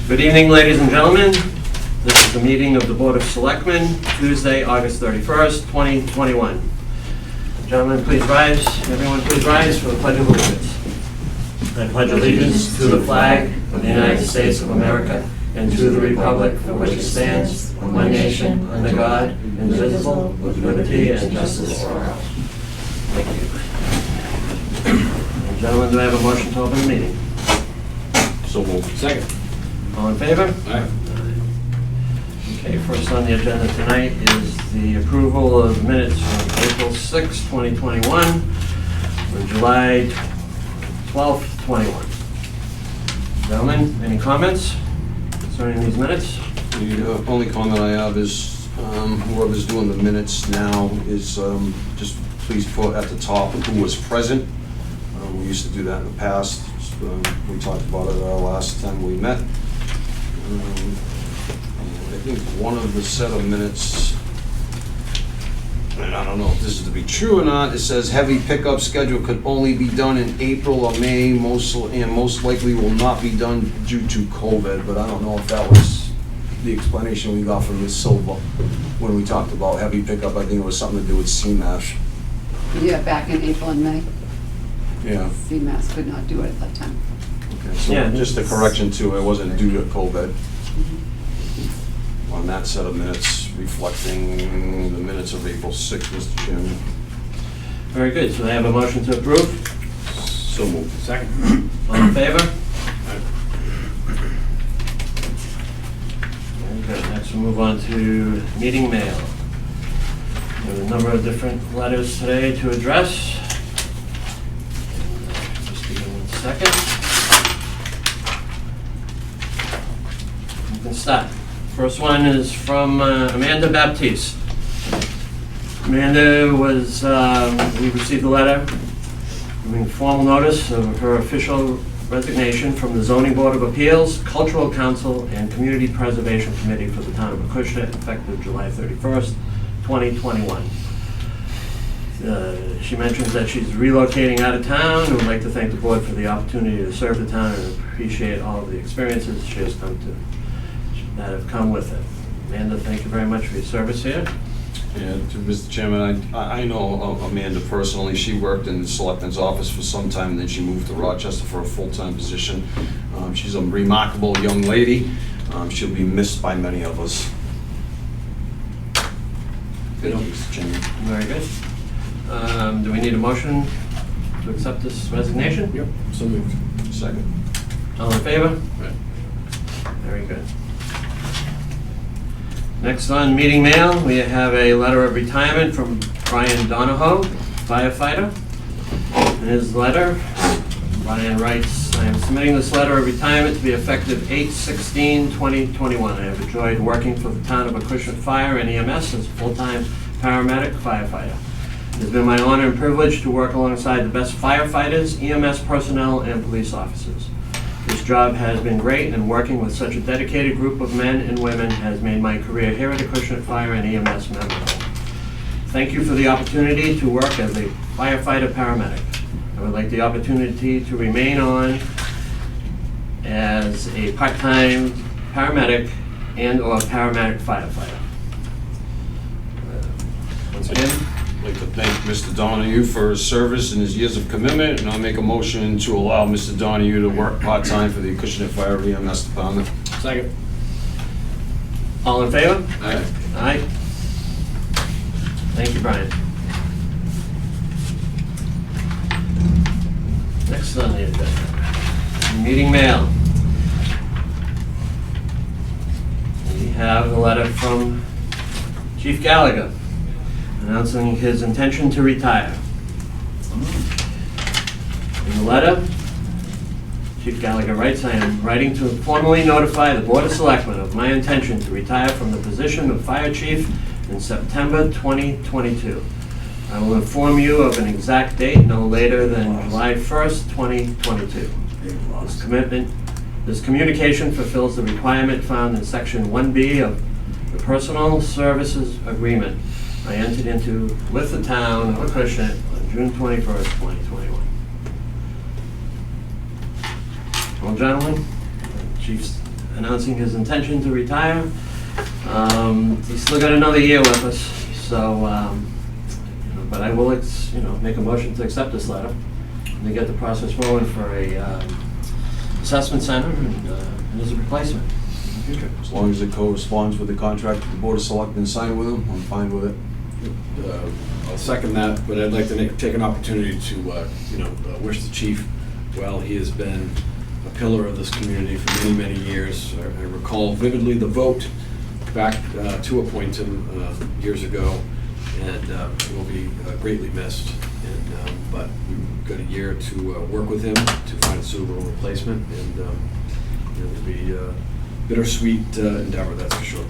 Good evening, ladies and gentlemen. This is the meeting of the Board of Selectmen, Tuesday, August 31st, 2021. Gentlemen, please rise. Everyone, please rise for the Pledge of Allegiance. I pledge allegiance to the flag of the United States of America and to the republic for which it stands, one nation, under God, indivisible, with liberty and justice for all. Thank you. And gentlemen, do I have a motion to open the meeting? So moved. Second. All in favor? Aye. Okay, first on the agenda tonight is the approval of minutes from April 6, 2021, and July 12, 21. Gentlemen, any comments concerning these minutes? The only comment I have is whoever's doing the minutes now is just please put at the top who was present. We used to do that in the past. We talked about it last time we met. I think one of the set of minutes, and I don't know if this is to be true or not, it says heavy pickup schedule could only be done in April or May, most likely will not be done due to COVID, but I don't know if that was the explanation we got from Ms. Silva when we talked about heavy pickup. I think it was something to do with CMAS. Yeah, back in April and May, Yeah. CMAS could not do it at that time. Okay, so Yeah. just a correction too, it wasn't due to COVID. On that set of minutes, reflecting the minutes of April 6th, Mr. Chairman. Very good, so I have a motion to approve. So moved. Second. All in favor? Very good. Next we'll move on to meeting mail. We have a number of different letters today to address. Just give me 1 second. You can start. First one is from Amanda Baptiste. Amanda was, we received a letter giving formal notice of her official resignation from the Zoning Board of Appeals, Cultural Council, and Community Preservation Committee for the town of Acushnet, effective July 31st, 2021. She mentions that she's relocating out of town and would like to thank the board for the opportunity to serve the town and appreciate all of the experiences she has come to that have come with it. Amanda, thank you very much for your service here. And to Mr. Chairman, I know Amanda personally. She worked in the Selectmen's office for some time, and then she moved to Rochester for a full-time position. She's a remarkable young lady. She'll be missed by many of us. Thank you, Mr. Chairman. Very good. Do we need a motion to accept this resignation? Yep, so moved. Second. All in favor? Right. Very good. Next on meeting mail, we have a letter of retirement from Brian Donahoe, firefighter. In his letter, Brian writes, I am submitting this letter of retirement to be effective 8/16/2021. I have enjoyed working for the town of Acushnet Fire and EMS as a full-time paramedic firefighter. It has been my honor and privilege to work alongside the best firefighters, EMS personnel, and police officers. This job has been great, and working with such a dedicated group of men and women has made my career here at Acushnet Fire and EMS memorable. Thank you for the opportunity to work as a firefighter paramedic. I would like the opportunity to remain on as a part-time paramedic and/or paramedic firefighter. Once again, I'd like to thank Mr. Donahue for his service and his years of commitment, and I'll make a motion to allow Mr. Donahue to work part-time for the Acushnet Fire EMS Department. Second. All in favor? Aye. Aye. Thank you, Brian. Next on the agenda, meeting mail. We have a letter from Chief Gallagher announcing his intention to retire. In the letter, Chief Gallagher writes, I am writing to formally notify the Board of Selectmen of my intention to retire from the position of Fire Chief in September 2022. I will inform you of an exact date no later than July 1st, 2022. This communication fulfills the requirement found in Section 1B of the Personal Services Agreement I entered into with the town of Acushnet on June 21st, 2021. Well, gentlemen, Chief's announcing his intention to retire. He's still got another year with us, so, but I will, make a motion to accept this letter and to get the process rolling for a assessment center and as a replacement in the future. As long as it corresponds with the contract the Board of Selectmen signed with him, I'm fine with it. I'll second that, but I'd like to take an opportunity to, wish the chief well. He has been a pillar of this community for many, many years. I recall vividly the vote back to appoint him years ago, and he will be greatly missed. But we've got a year to work with him to find a suitable replacement, and it will be a bittersweet endeavor, that's for sure.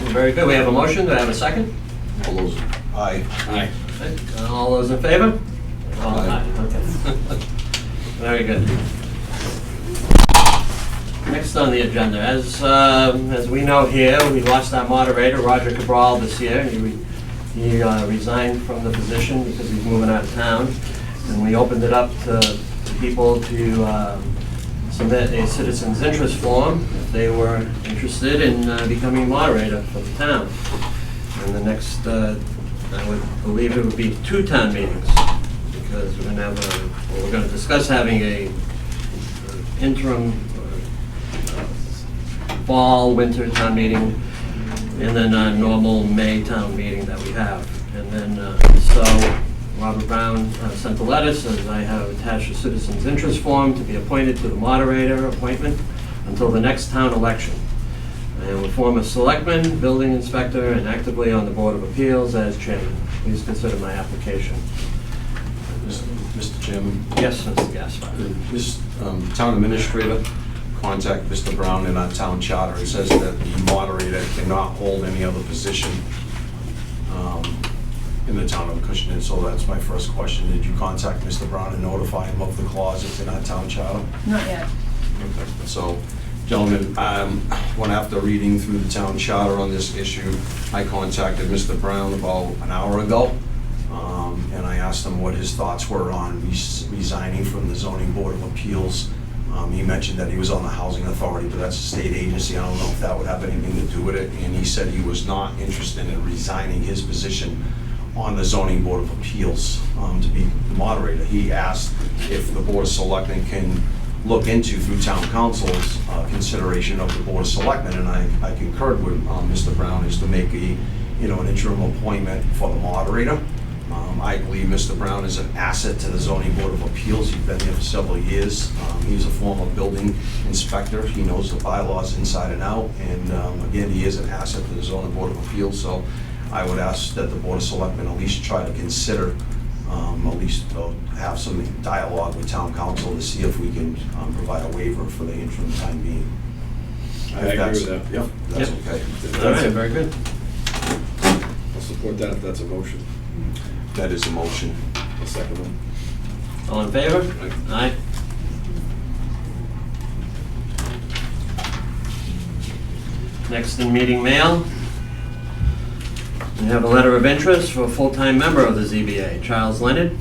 Well, very good. We have a motion. Do I have a second? All those, aye. Aye. Okay. All those in favor? All Aye. Okay. Very good. Next on the agenda, as we know here, we lost our moderator, Roger Cabral, this year. He resigned from the position because he's moving out of town. And we opened it up to people to submit a citizen's interest form if they were interested in becoming moderator for the town. And the next, I would believe it would be 2 town meetings, because we're going to discuss having a interim fall, winter town meeting, and then a normal May town meeting that we have. And then, so Robert Brown sent the letter, says I have attached a citizen's interest form to be appointed to the moderator appointment until the next town election. And will form a selectman, building inspector, and actively on the Board of Appeals as chairman. Please consider my application. Mr. Chairman. Yes, Mr. Gaspar. This town administrator contact Mr. Brown in our town charter. It says that the moderator cannot hold any other position in the town of Acushnet. So that's my first question. Did you contact Mr. Brown and notify him of the clauses in our town charter? Not yet. Okay. So, gentlemen, when after reading through the town charter on this issue, I contacted Mr. Brown about an hour ago, and I asked him what his thoughts were on resigning from the Zoning Board of Appeals. He mentioned that he was on the Housing Authority, but that's a state agency. I don't know if that would have anything to do with it. And he said he was not interested in resigning his position on the Zoning Board of Appeals to be the moderator. He asked if the Board of Selectmen can look into, through town council's consideration of the Board of Selectmen, and I concurred with Mr. Brown, is to make an interim appointment for the moderator. I believe Mr. Brown is an asset to the Zoning Board of Appeals. He's been there for several years. He's a former building inspector. He knows the bylaws inside and out, and again, he is an asset to the Zoning Board of Appeals. So I would ask that the Board of Selectmen at least try to consider, at least have some dialogue with town council to see if we can provide a waiver for the interim time being. I agree with that. Yep, that's Yep. okay. All right, very good. I'll support that if that's a motion. That is a motion. I'll second one. All in favor? Aye. Next in meeting mail, we have a letter of interest for a full-time member of the ZBA, Charles Leonard.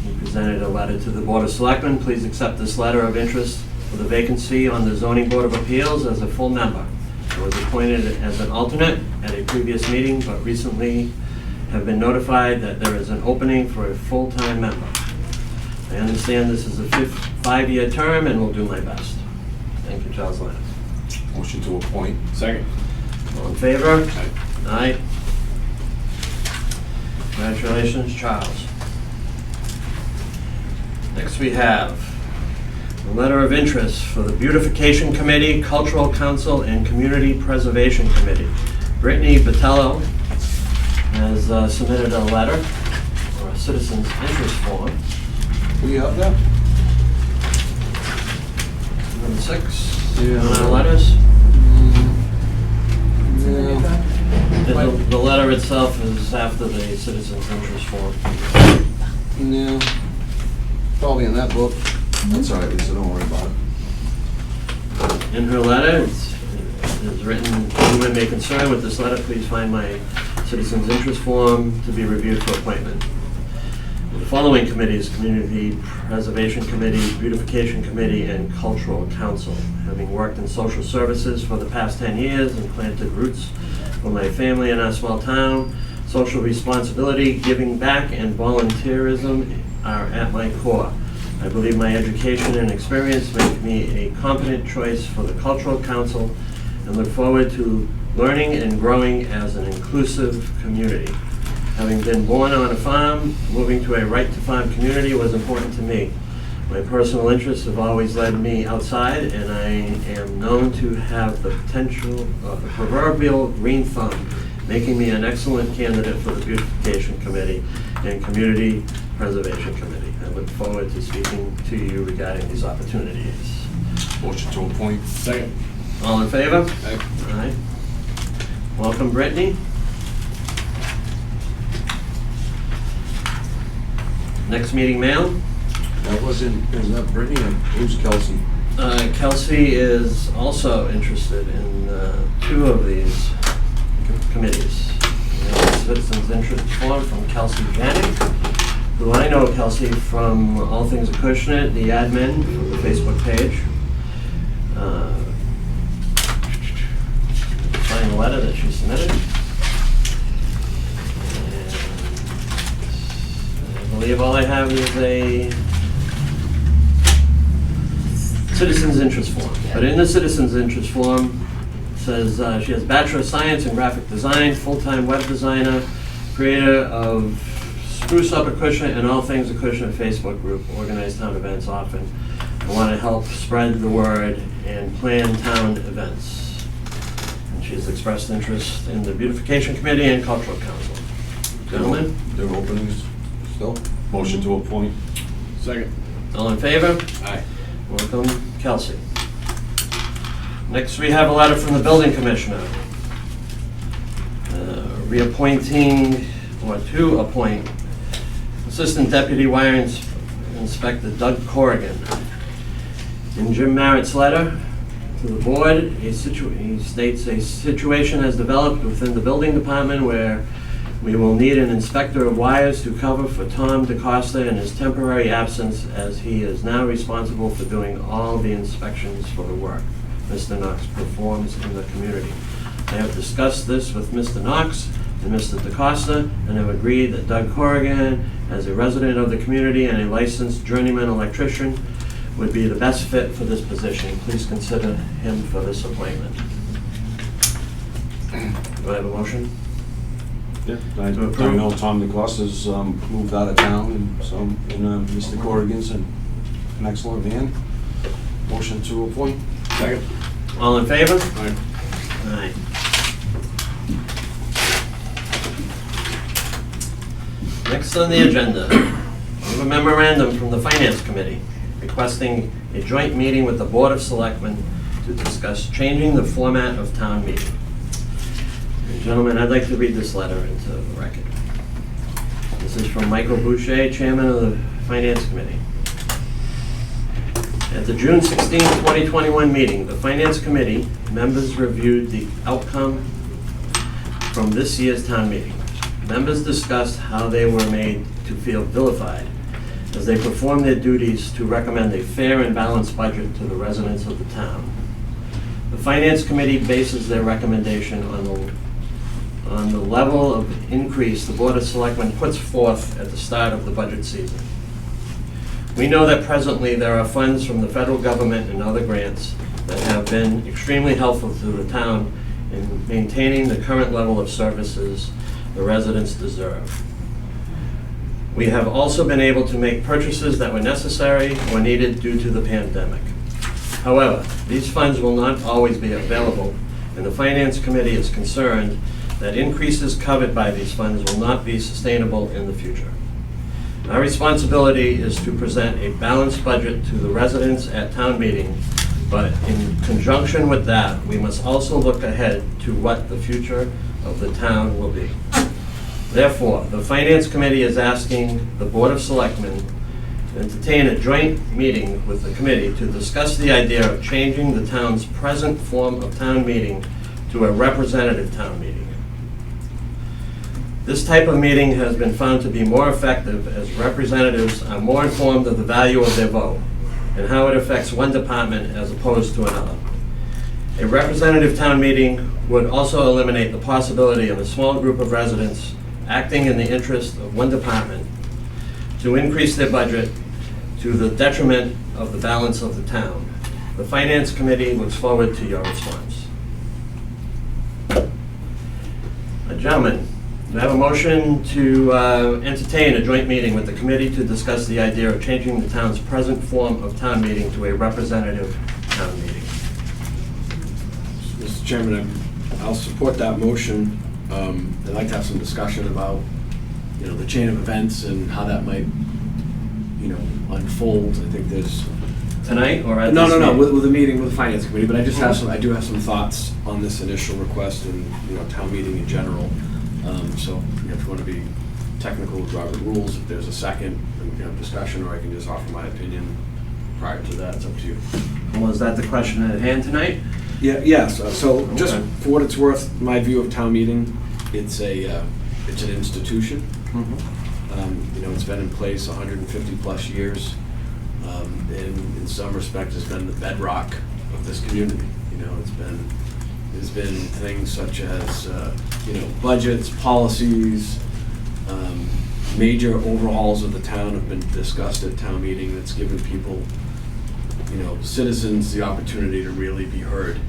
He presented a letter to the Board of Selectmen. Please accept this letter of interest for the vacancy on the Zoning Board of Appeals as a full member. I was appointed as an alternate at a previous meeting, but recently have been notified that there is an opening for a full-time member. I understand this is a 5-year term and will do my best. Thank you, Charles Leonard. Motion to appoint. Second. All in favor? Aye. Aye. Congratulations, Charles. Next we have a letter of interest for the Beautification Committee, Cultural Council, and Community Preservation Committee. Brittany Botello has submitted a letter, or a citizen's interest form. We have that? Number 6 Yeah. on our letters. Yeah. The letter itself is after the citizen's interest form. No. Probably in that book. That's all right, Lisa, don't worry about it. In her letter, it's written, anyone may concern with this letter, please find my citizen's interest form to be reviewed for appointment. The following committees: Community Preservation Committee, Beautification Committee, and Cultural Council. Having worked in social services for the past 10 years and planted roots for my family in our small town, social responsibility, giving back, and volunteerism are at my core. I believe my education and experience make me a competent choice for the Cultural Council and look forward to learning and growing as an inclusive community. Having been born on a farm, moving to a right-to-farm community was important to me. My personal interests have always led me outside, and I am known to have the potential of the proverbial green thumb, making me an excellent candidate for the Beautification Committee and Community Preservation Committee. I look forward to speaking to you regarding these opportunities. Motion to appoint. Second. All in favor? Aye. Aye. Welcome, Brittany. Next meeting, mail. That wasn't, is that Brittany or who's Kelsey? Kelsey is also interested in 2 of these committees. We have a citizens interest form from Kelsey Janik, who I know Kelsey from All Things Acushnet, the admin for the Facebook page. Find the letter that she submitted. And I believe all I have is a citizens interest form. But in the citizens interest form, it says she has Bachelor of Science in Graphic Design, full-time web designer, creator of Spruce Up Acushnet and All Things Acushnet Facebook group, organize town events often. I want to help spread the word and plan town events. And she's expressed interest in the Beautification Committee and Cultural Council. Gentlemen, There are openings still? Motion to appoint. Second. all in favor? Aye. Welcome, Kelsey. Next, we have a letter from the building commissioner, reappointing, or to appoint, Assistant Deputy Wire Inspector Doug Corrigan. In Jim Merritt's letter to the board, he states a situation has developed within the building department where we will need an inspector of wires to cover for Tom DeCosta in his temporary absence, as he is now responsible for doing all the inspections for the work Mr. Knox performs in the community. I have discussed this with Mr. Knox and Mr. DeCosta and have agreed that Doug Corrigan, as a resident of the community and a licensed journeyman electrician, would be the best fit for this position. Please consider him for this appointment. Do I have a motion? Yeah. I To approve. I know Tom DeCosta's moved out of town, and so, and Mr. Corrigan's an excellent man. Motion to appoint. Second. All in favor? Aye. Aye. Next on the agenda, we have a memorandum from the Finance Committee requesting a joint meeting with the Board of Selectmen to discuss changing the format of town meeting. And gentlemen, I'd like to read this letter into the record. This is from Michael Boucher, Chairman of the Finance Committee. At the June 16, 2021 meeting, the Finance Committee members reviewed the outcome from this year's town meeting. Members discussed how they were made to feel vilified as they performed their duties to recommend a fair and balanced budget to the residents of the town. The Finance Committee bases their recommendation on the level of increase the Board of Selectmen puts forth at the start of the budget season. We know that presently there are funds from the federal government and other grants that have been extremely helpful to the town in maintaining the current level of services the residents deserve. We have also been able to make purchases that were necessary or needed due to the pandemic. However, these funds will not always be available, and the Finance Committee is concerned that increases covered by these funds will not be sustainable in the future. Our responsibility is to present a balanced budget to the residents at town meeting, but in conjunction with that, we must also look ahead to what the future of the town will be. Therefore, the Finance Committee is asking the Board of Selectmen to entertain a joint meeting with the committee to discuss the idea of changing the town's present form of town meeting to a representative town meeting. This type of meeting has been found to be more effective as representatives are more informed of the value of their vote and how it affects one department as opposed to another. A representative town meeting would also eliminate the possibility of a small group of residents acting in the interest of one department to increase their budget to the detriment of the balance of the town. The Finance Committee looks forward to your response. Gentlemen, do I have a motion to entertain a joint meeting with the committee to discuss the idea of changing the town's present form of town meeting to a representative town meeting? Mr. Chairman, I'll support that motion. I'd like to have some discussion about, the chain of events and how that might, unfold. I think there's... Tonight or at No, this meeting? with the meeting with the Finance Committee, but I do have some thoughts on this initial request and, town meeting in general. So, if you want to be technical with Robert rules, if there's a second, then we can have discussion, or I can just offer my opinion prior to that. It's up to you. Was that the question at hand tonight? Yes, so just Okay. for what it's worth, my view of town meeting, it's an institution. It's been in place 150 plus years, and in some respects has been the bedrock of this community. There's been things such as, budgets, policies, major overhauls of the town have been discussed at town meeting that's given people, citizens the opportunity to really be heard.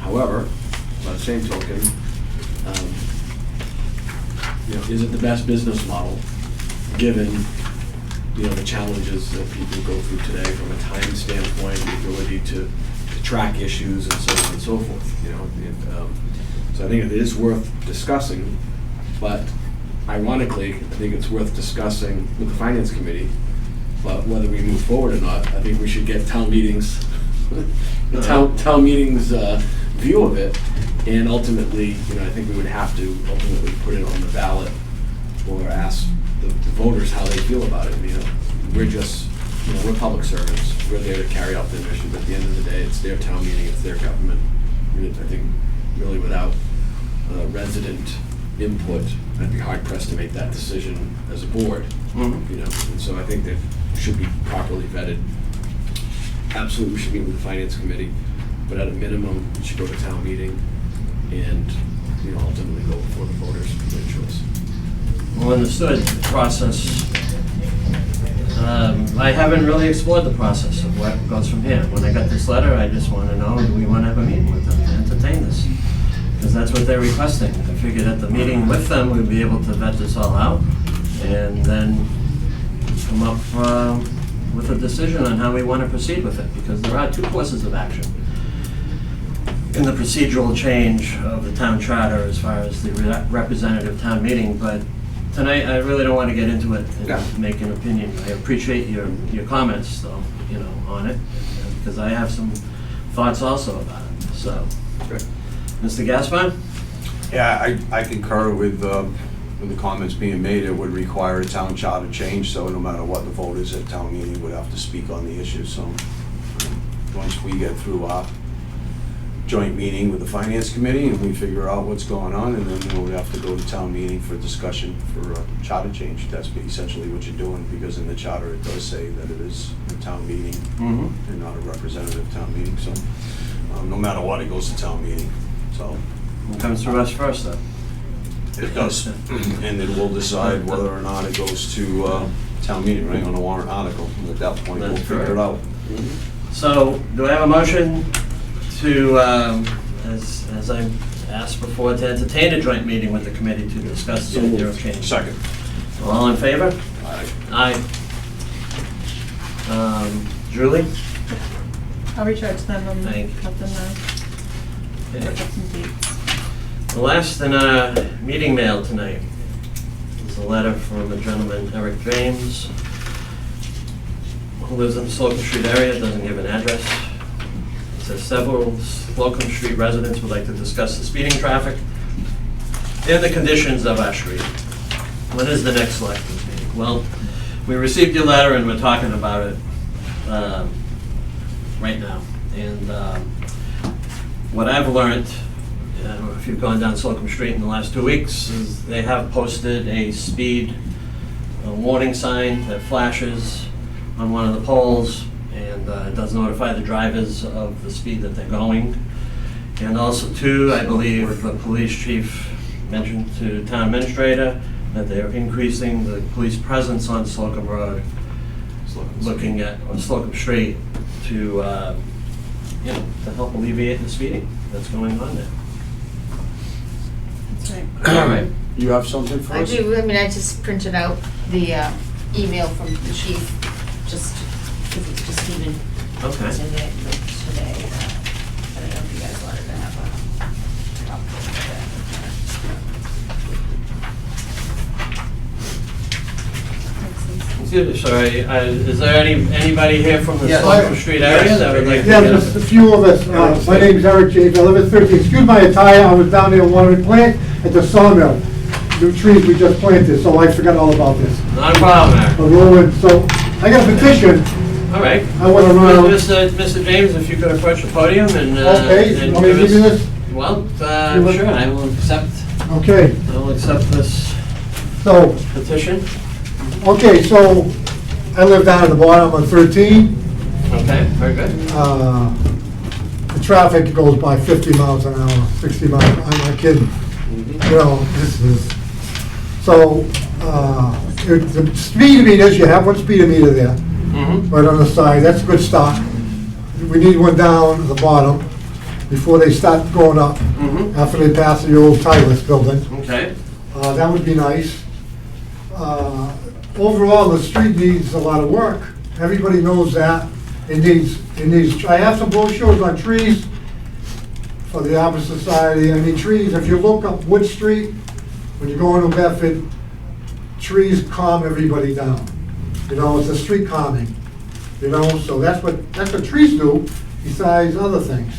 However, by the same token, is it the best business model given, the challenges that people go through today from a time standpoint, the ability to track issues and so on and so forth, So I think it is worth discussing, but ironically, I think it's worth discussing with the Finance Committee. But whether we move forward or not, I think we should get town meetings, town meetings view of it, and ultimately, I think we would have to ultimately put it on the ballot or ask the voters how they feel about it. We're just, we're public servants. We're there to carry out their mission, but at the end of the day, it's their town meeting, it's their government. I think really without resident input, I'd be hard pressed to make that decision as a board. And so I think that should be properly vetted. Absolutely, we should meet with the Finance Committee, but at a minimum, it should go to town meeting and, ultimately go before the voters for their choice. Well, understood, the process. I haven't really explored the process of what goes from here. When I got this letter, I just want to know, do we want to have a meeting with them to entertain this? Because that's what they're requesting. I figured at the meeting with them, we'd be able to vet this all out and then come up with a decision on how we want to proceed with it, because there are two courses of action in the procedural change of the town charter as far as the representative town meeting. But tonight, I really don't want to get into it and make an opinion. I appreciate your comments, though, on it, because I have some thoughts also about it. So, Mr. Gaspar? Yeah, I concur with the comments being made. It would require a town charter change, so no matter what the vote is at town meeting, would have to speak on the issue. So once we get through our joint meeting with the Finance Committee and we figure out what's going on, and then we'll have to go to town meeting for discussion for a charter change. That's essentially what you're doing, because in the charter it does say that it is a town meeting and not a representative town meeting. So no matter what, it goes to town meeting. So It comes through us first, though. it does, and then we'll decide whether or not it goes to town meeting, right, on a warrant article. And at that point, we'll That's figure it correct. out. So, do I have a motion to, as I asked before, to entertain a joint meeting with the committee to discuss the idea of change? Second. All in favor? Aye. Aye. Julie? I'll reach out to them and Thank you. let them know. Okay. Look up some dates. The last in our meeting mail tonight is a letter from a gentleman, Eric James, who lives in the Slocum Street area, doesn't give an address. It says several Slocum Street residents would like to discuss the speeding traffic and the conditions of our street. When is the next selectmen's meeting? Well, we received your letter and we're talking about it right now. And what I've learned, if you've gone down Slocum Street in the last 2 weeks, is they have posted a speed warning sign that flashes on one of the poles, and it does notify the drivers of the speed that they're going. And also too, I believe the police chief mentioned to town administrator that they are increasing the police presence on Slocum Road, looking at, on Slocum Street, to, to help alleviate the speeding that's going on there. That's right. All right. You have something for I us? do, I mean, I just printed out the email from the chief, just, because it's just even Okay. today. I don't know if you guys wanted to have a copy of Excuse me, sorry, is there anybody here from the Yes. Slocum Street area that would like to Yeah, get just a a... few of us. My name's Eric James. I live at 13. Excuse my attire. I was down there watering plant at the sawmill. New trees we just planted, so I forgot all about this. Not a problem, But Eric. rolling, so I got a petition. All right. I want to run. Mr. James, if you could approach the podium and... Okay, and want me to give you this? Well, You want- sure, I will accept this So, petition. okay, so I live down at the bottom on 13. Okay, very good. The traffic goes by 50 miles an hour, 60 miles. I'm not kidding. You know, this is, so, the speed meters, you have one speed meter there, Mm-hmm. right on the side, that's a good start. We need one down at the bottom before they start going up, Mm-hmm. after they pass the old Titleist building. Okay. That would be nice. Overall, the street needs a lot of work. Everybody knows that. It needs, I have some brochures on trees for the Arbor Society. I mean, trees, if you look up Wood Street, when you go into Bedford, trees calm everybody down. You know, it's a street calming, you know, so that's what trees do, besides other things.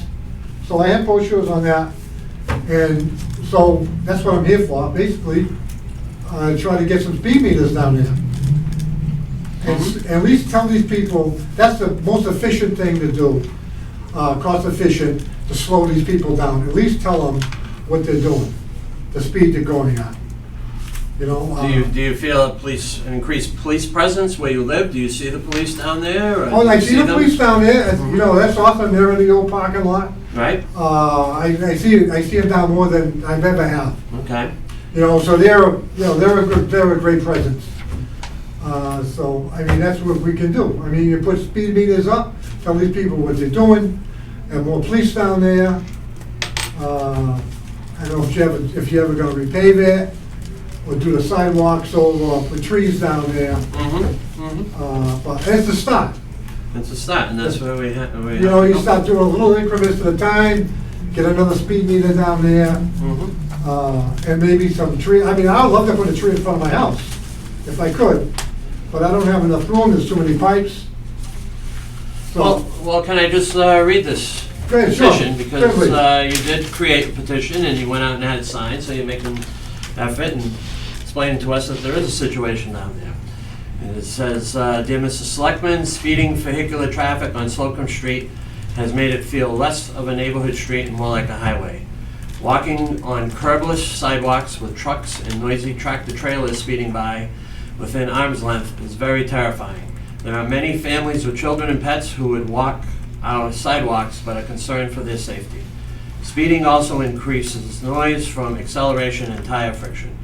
So I have brochures on that, and so that's what I'm here for, basically. Try to get some speed meters down there. And at least tell these people, that's the most efficient thing to do, cost efficient, to slow these people down. At least tell them what they're doing, the speed they're going at. You know? Do you feel an increased police presence where you live? Do you see the police down there? Or Oh, do I you see the them? police down there, you know, that's awesome, they're in the old parking lot. Right, I see them down more than I've ever have. okay. You know, so they're a great presence. So, I mean, that's what we can do. I mean, you put speed meters up, tell these people what they're doing, and more police down there. I don't know if you're ever gonna repave it, or do the sidewalks over, or put trees down there. Mm-hmm, mm-hmm. But it's a start. It's a start, and that's where we have. You know, you start doing a little increments at a time, get another speed meter down there, Mm-hmm. and maybe some tree. I mean, I would love to put a tree in front of my house, if I could, but I don't have enough room, there's too many pipes. So, Well, can I just read this go ahead, sure. petition? Because Certainly. you did create a petition, and you went out and had it signed, so you're making effort and explaining to us that there is a situation down there. And it says, "Dear Mr. Selectman, speeding vehicular traffic on Slocum Street has made it feel less of a neighborhood street and more like a highway. Walking on curbless sidewalks with trucks and noisy tractor-trailers speeding by within arm's length is very terrifying. There are many families with children and pets who would walk our sidewalks but are concerned for their safety. Speeding also increases noise from acceleration and tire friction.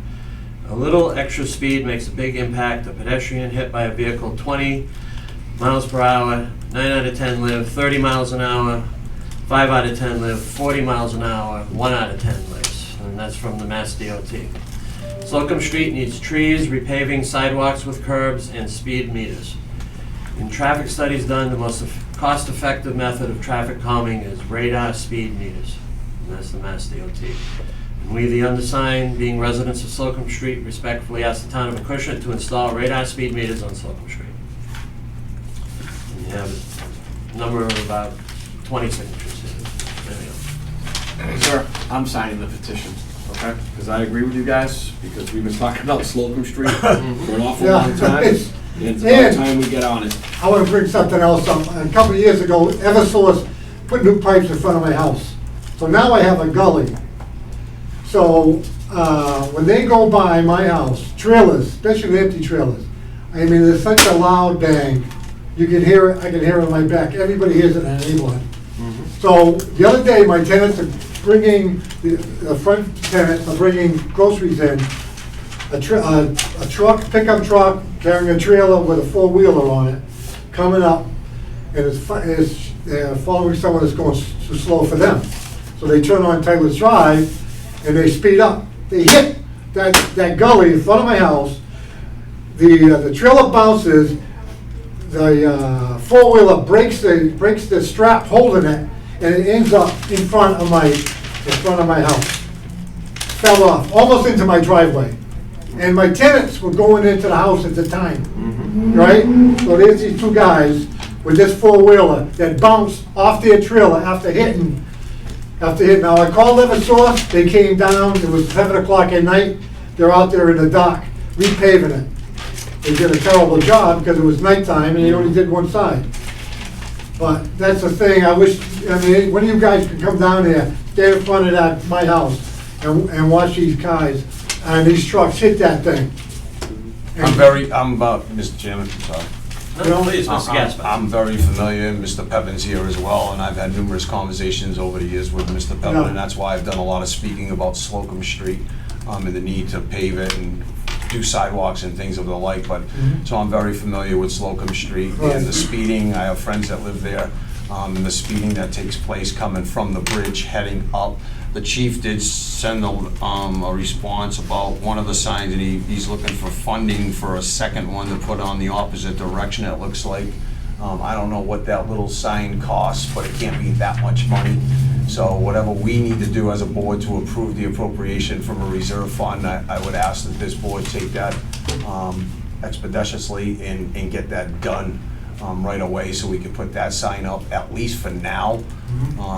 A little extra speed makes a big impact. A pedestrian hit by a vehicle 20 miles per hour, 9 out of 10 live, 30 miles an hour, 5 out of 10 live, 40 miles an hour, 1 out of 10 lives." And that's from the Mass DOT. Slocum Street needs trees, repaving, sidewalks with curbs, and speed meters. In traffic studies done, the most cost-effective method of traffic calming is radar speed meters. And that's the Mass DOT. And we, the undersigned, being residents of Slocum Street, respectfully ask the town of Acushnet to install radar speed meters on Slocum Street. And you have a number of about 20 signatures here. There we go. Sir, I'm signing the petition, okay? Because I agree with you guys, because we've been talking about Slocum Street for an awful Yeah. long time. And it's about And- time we get on it. I want to bring something else up. A couple of years ago, Eversource put new pipes in front of my house. So now I have a gully So, when they go by my house, trailers, especially empty trailers, I mean, there's such a loud bang. You can hear it, I can hear it in my back. Everybody hears it in the neighborhood. So, the other day, my tenants are bringing, the front tenants are bringing groceries in. A truck, pickup truck, carrying a trailer with a four-wheeler on it, coming up, and it's following someone that's going too slow for them. So they turn on Tyler's Drive, and they speed up. They hit that gully in front of my house. The trailer bounces, the four-wheeler breaks the strap holding it, and it ends up in front of my house. Fell off, almost into my driveway. And my tenants were going into the house at the time, right? So there's these two guys with this four-wheeler that bounced off their trailer after hitting. Now, I called Eversource, they came down, it was 7 o'clock at night, they're out there in the dock, repaving it. They did a terrible job because it was nighttime and they only did one side. But that's the thing, I mean, one of you guys could come down there, stand in front of my house, and watch these guys, and these trucks hit that thing. Mr. Chairman, I'm sorry. No, please, Mr. Gasper. I'm very familiar, and Mr. Pepin's here as well, and I've had numerous conversations over the years with Mr. Pepin, Yeah. and that's why I've done a lot of speaking about Slocum Street, and the need to pave it and do sidewalks and things of the like, but, so I'm very familiar with Slocum Street and the speeding. I have friends that live there, and the speeding that takes place coming from the bridge heading up. The chief did send a response about one of the signs, and he's looking for funding for a second one to put on the opposite direction, it looks like. I don't know what that little sign costs, but it can't be that much money. So whatever we need to do as a board to approve the appropriation from a reserve fund, I would ask that this board take that expeditiously and get that done right away, so we can put that sign up, at least for now,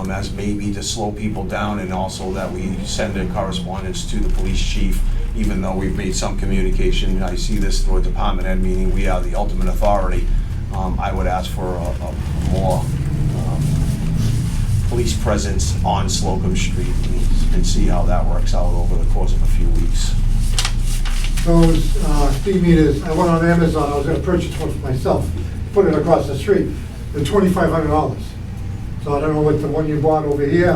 as maybe to slow people down, and also that we send a correspondence to the police chief, even though we've made some communication. I see this through a department head meeting, we are the ultimate authority. I would ask for a more police presence on Slocum Street and see how that works out over the course of a few weeks. Those speed meters, I went on Amazon, I was gonna purchase one for myself, put it across the street, they're $2,500. So I don't know what the one you bought over here,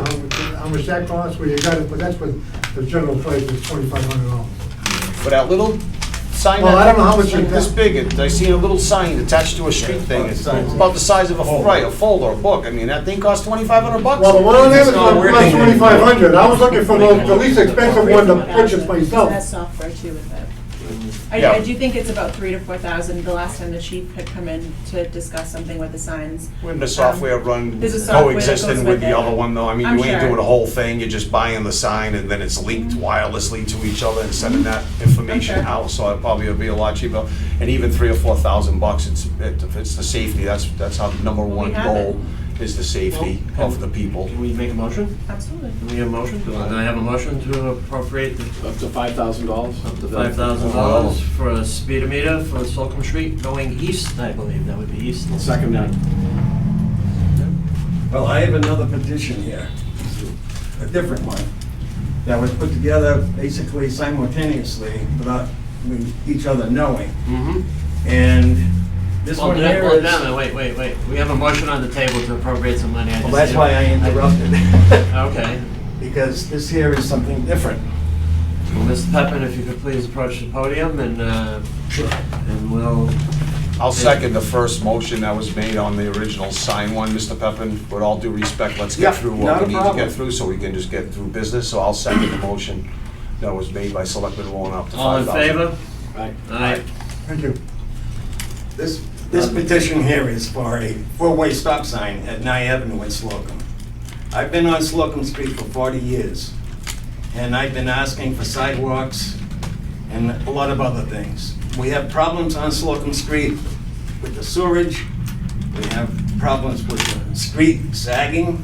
how much that costs, where you got it, but that's what the general price is, $2,500. For that little sign, Well, I don't know how much like you this got. big, I see a little sign attached to a street thing, it's about the size of a folder, a book. I mean, that thing costs $2,500. Well, the one on It's not Amazon worth cost it. $2,500, I was looking for the least expensive one to purchase myself. Has software too with it. Yeah. I do think it's about 3,000 to 4,000. The last time the chief had come in to discuss something with the signs. Wouldn't the software run There's a software that goes coexistent with with the it. other one though? I mean, I'm you ain't sure. doing the whole thing, you're just buying the sign and then it's linked wirelessly to each other and sending that information Okay. out, so it probably would be a lot cheaper. And even $3,000 or $4,000, it's the safety, that's our number one have goal, is the safety Well, of the people. Can we make a motion? Absolutely. Can we have a motion? Do I have a motion to appropriate Up to $5,000. up to $5,000 for a speedometer for Slocum Street going east, I believe, that would be east. I'll second that. Well, I have another petition here, a different one, that was put together basically simultaneously without each other knowing. And this Well, one here is... wait. We have a motion on the table to appropriate some money. Well, that's why I interrupted, Okay. because this here is something different. Well, Mr. Peppin, if you could please approach the podium and we'll, I'll second the first motion that was made on the original sign one, Mr. Pepin. With all due respect, let's Yeah, get through not what a we need to problem. get through so we can just get through business. So I'll second the motion that was made by Selectmen Warren up to $5,000. all in favor? Right. Aye. Thank you. This petition here is for a four-way stop sign at Nye Avenue in Slocum. I've been on Slocum Street for 40 years, and I've been asking for sidewalks and a lot of other things. We have problems on Slocum Street with the sewerage, we have problems with the street sagging,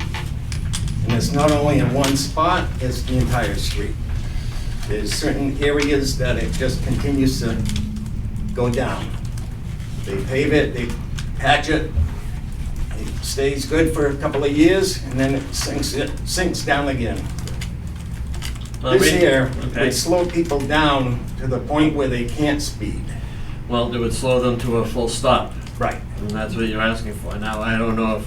and it's not only in one spot, it's the entire street. There's certain areas that it just continues to go down. They pave it, they patch it, it stays good for a couple of years, and then it sinks down again. This here Okay. would slow people down to the point where they can't speed. Well, it would slow them to a full stop, Right. and that's what you're asking for. Now, I don't know if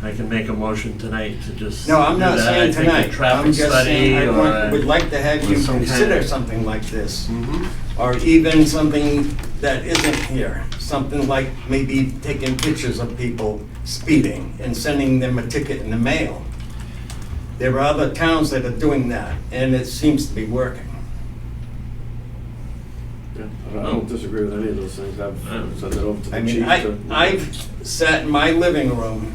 I can make a motion tonight to just No, I'm do not that. saying I think a tonight. traffic I'm just study saying or would like to have you or some kind consider of- something like this. Mhm. Or even something that isn't here. Something like maybe taking pictures of people speeding and sending them a ticket in the mail. There are other towns that are doing that, and it seems to be working. Yeah, I don't disagree with any of those things. I've sent that over to I the mean, chief. I've sat in my living room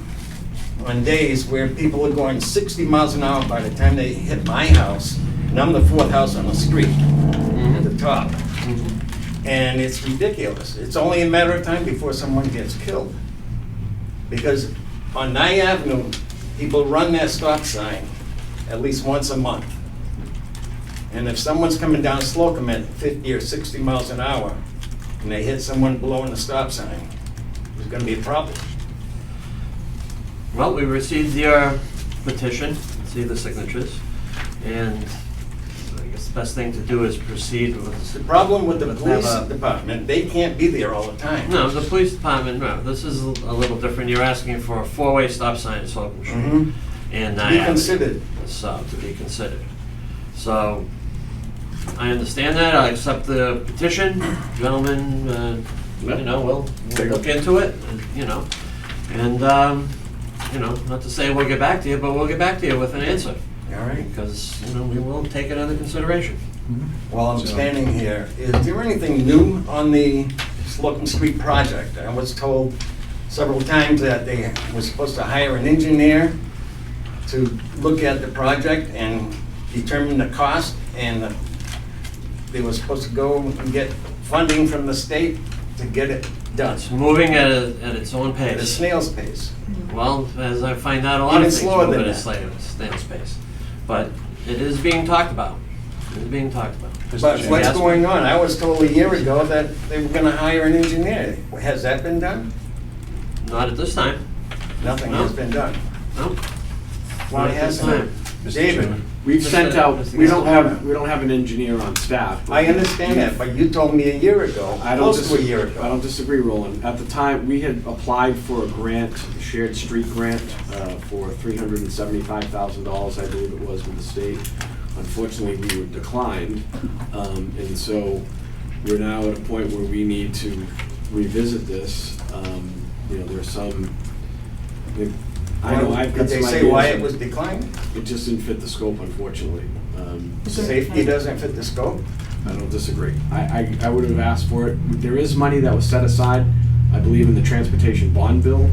on days where people are going 60 miles an hour by the time they hit my house, and I'm the fourth house on the street at the top. And it's ridiculous. It's only a matter of time before someone gets killed. Because on Nye Avenue, people run that stop sign at least once a month. And if someone's coming down Slocum at 50 or 60 miles an hour, and they hit someone blowing the stop sign, there's gonna be a problem. Well, we received your petition, see the signatures, and I guess the best thing to do is proceed with. The problem with the Let's police have a- department, they can't be there all the time. No, the police department, no, this is a little different. You're asking for a four-way stop sign at Slocum Street Mhm. and To Nye be Avenue. considered. So, to be considered. So, I understand that, I accept the petition, gentlemen, you know, we'll look into it, you know, and, you know, not to say we'll get back to you, but we'll get back to you with an answer, All right. because, you know, we will take it under consideration. While I'm standing here, is there anything new on the Slocum Street project? I was told several times that they were supposed to hire an engineer to look at the project and determine the cost, and they were supposed to go and get funding from the state to get it done. It's moving at its own At a pace. snail's pace. Well, as I find out, a lot Even of things slower move than at a that. snail's pace. But it is being talked about. It is being talked about. But what's Yes. going on? I was told a year ago that they were gonna hire an engineer. Has that been done? Not at this time, Nothing No. has been done. no. Why Not at this hasn't it? time. David, We've Mr. sent out, Mr. we don't Gaspar. have an engineer on staff. but I understand that, but you told me a year ago, I don't close to a year I ago. don't disagree, Roland. At the time, we had applied for a grant, a shared street grant, for $375,000, I believe it was, with the state. Unfortunately, we were declined, and so we're now at a point where we need to revisit this. You know, there's some, I know I've got Did some they say why it ideas. was declining? It just didn't fit the scope, unfortunately. Safety doesn't fit the scope? I don't disagree. I would have asked for it. There is money that was set aside, I believe, in the transportation bond bill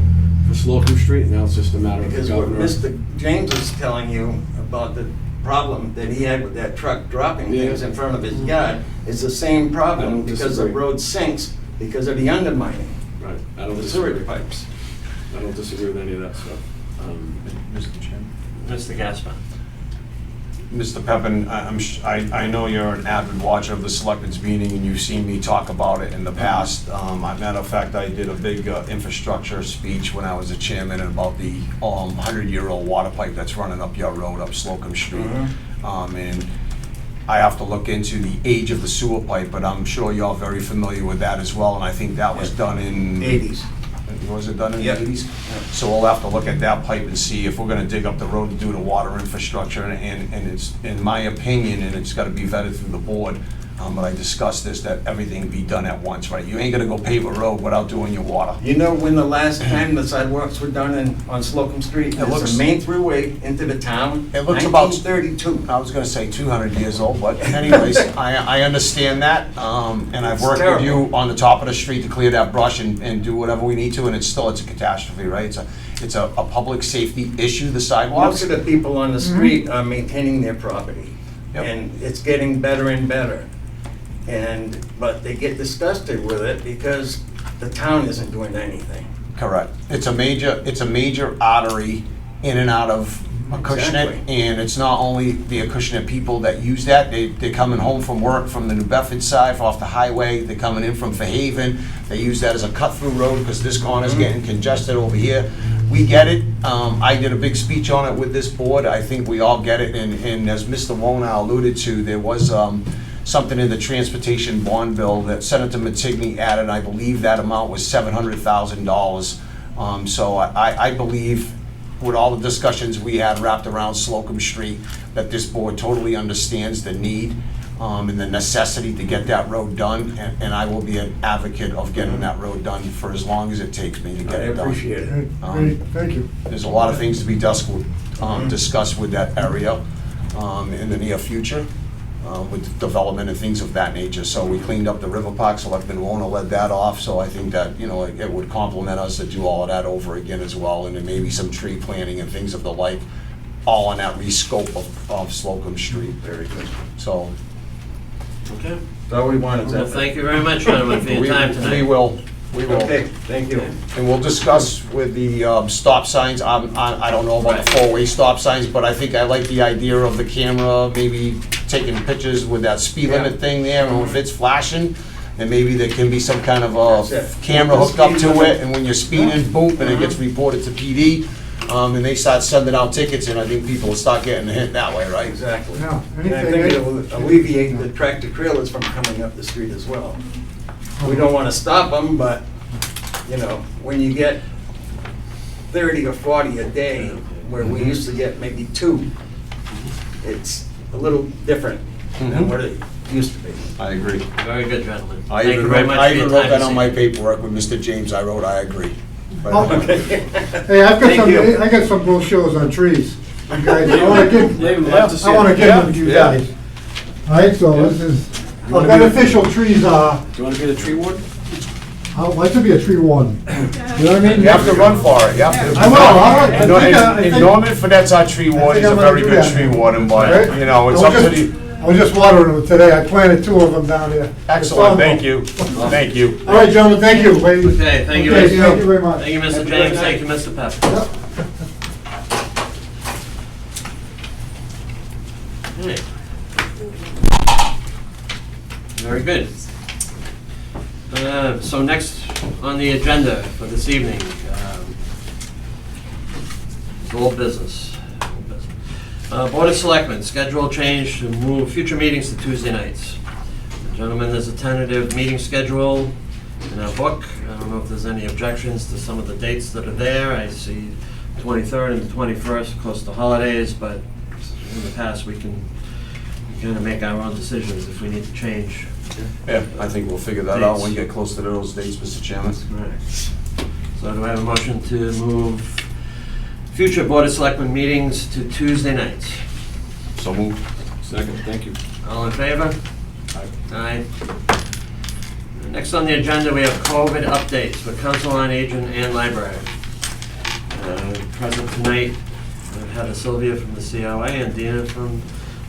for Slocum Street, and now it's just a matter of the Because what governor. Mr. James was telling you about the problem that he had with that truck dropping Yeah. things in front of his yard is the same I problem don't because the disagree. road sinks because of the undermining, Right, I don't the sewage disagree. pipes. I don't disagree with any of that stuff. Mr. Chairman. Mr. Gaspar. Mr. Peppin, I know you're an avid watcher of the Selectmen's meeting, and you've seen me talk about it in the past. Matter of fact, I did a big infrastructure speech when I was the chairman about the 100-year-old water pipe that's running up your road, up Slocum Street. And I have to look into the age of the sewer pipe, but I'm sure you're very familiar with that as well, and I think that was done in... 80s. Was it done in the Yep. 80s? So we'll have to look at that pipe and see if we're gonna dig up the road to do the water infrastructure. And it's, in my opinion, and it's gotta be vetted through the board, but I discussed this, that everything be done at once, right? You ain't gonna go pave a road without doing your water. You know when the last time the sidewalks were done on Slocum Street? It looks- It's a main throughway into the town. It looks about- 1932. I was gonna say 200 years old, but anyways, I understand that, and I've It's worked with you terrible. on the top of the street to clear that brush and do whatever we need to, and it's a catastrophe, right? It's a public safety issue, the sidewalks. Most of the people on the street are maintaining their property. Yep. And it's getting better and better. But they get disgusted with it because the town isn't doing anything. Correct. It's a major artery in and out of Acushnet, Exactly. and it's not only the Acushnet people that use that, they're coming home from work from the New Bedford side, off the highway, they're coming in from Fairhaven, they use that as a cut-through road, because this corner's getting congested over here. We get it, I did a big speech on it with this board, I think we all get it, and as Mr. Wona alluded to, there was something in the transportation bond bill that Senator Matigny added, I believe that amount was $700,000. So I believe, with all the discussions we had wrapped around Slocum Street, that this board totally understands the need and the necessity to get that road done, and I will be an advocate of getting that road done for as long as it takes me to get I it done. appreciate it. Great, thank you. There's a lot of things to be discussed with that area in the near future, with development and things of that nature. So we cleaned up the river park, Selectman Wona led that off, so I think that, you know, it would complement us to do all of that over again as well, and then maybe some tree planting and things of the like, all on that rescope of Slocum Street. Very good. So, Okay. That's all we wanted, Well, Zephyr. thank you very much, gentlemen, for your time we tonight. will. Okay, thank you. And we'll discuss with the stop signs, I don't know about the four-way stop signs, but I think I like the idea of the camera, maybe taking pictures with that speed limit thing there, and if it's flashing, and maybe there can be some kind of That's a it. camera hooked up to Speed it, limit. and when you're speeding, boom, and it gets reported to PD, and they start sending out tickets, and I think people will start getting hit that way, right? Exactly. Yeah, And I anything, think it'll alleviate the tractor trailers from coming up the street as well. We don't want to stop them, but, you know, when you get 30 or 40 a day, where we used to get maybe 2, it's a little different than what it used to be. I agree. Very good, gentlemen. I Thank even you very wrote, much I for your even wrote time that this on my evening. paperwork with Mr. James, I wrote, I agree. But, Oh. hey, I've got Thank some, you. I got some brochures on trees. You guys, I wanna give, They would love to see I wanna it. give them to you Yeah. guys. Alright, so this is, You how wanna be- beneficial trees are, Do you want to be the tree warden? I'd like to be a tree warden. You know what I mean? You have to run for it, you have to. I will, I And Nor- think, and Norman Fedet's our tree warden, he's a I'm gonna very do good that. tree warden, but, Right? you know, it's I up was to just- the, I was just watering them today, I planted 2 of them down there. excellent, thank you, thank you. All right, gentlemen, thank you, ladies. Okay, thank you, Okay, Mr. thank you very much. Thank you, Mr. Have a good James, night. thank you, Mr. Pepper. Yep. Okay. Very good. So next on the agenda for this evening, is old business. Old business. Board of Selectmen, schedule change to move future meetings to Tuesday nights. Gentlemen, there's a tentative meeting schedule in our book. I don't know if there's any objections to some of the dates that are there. I see 23rd and the 21st, close to holidays, but in the past, we can kind of make our own decisions if we need to change. Yeah, I think we'll figure that out when we get closer to those dates, Mr. Chairman. Right. So do I have a motion to move future Board of Selectmen meetings to Tuesday nights? So move. Second, thank you. All in favor? Aye. Next on the agenda, we have COVID updates for Council on Aging and Library. Present tonight, we've had Sylvia from the COA and Dina from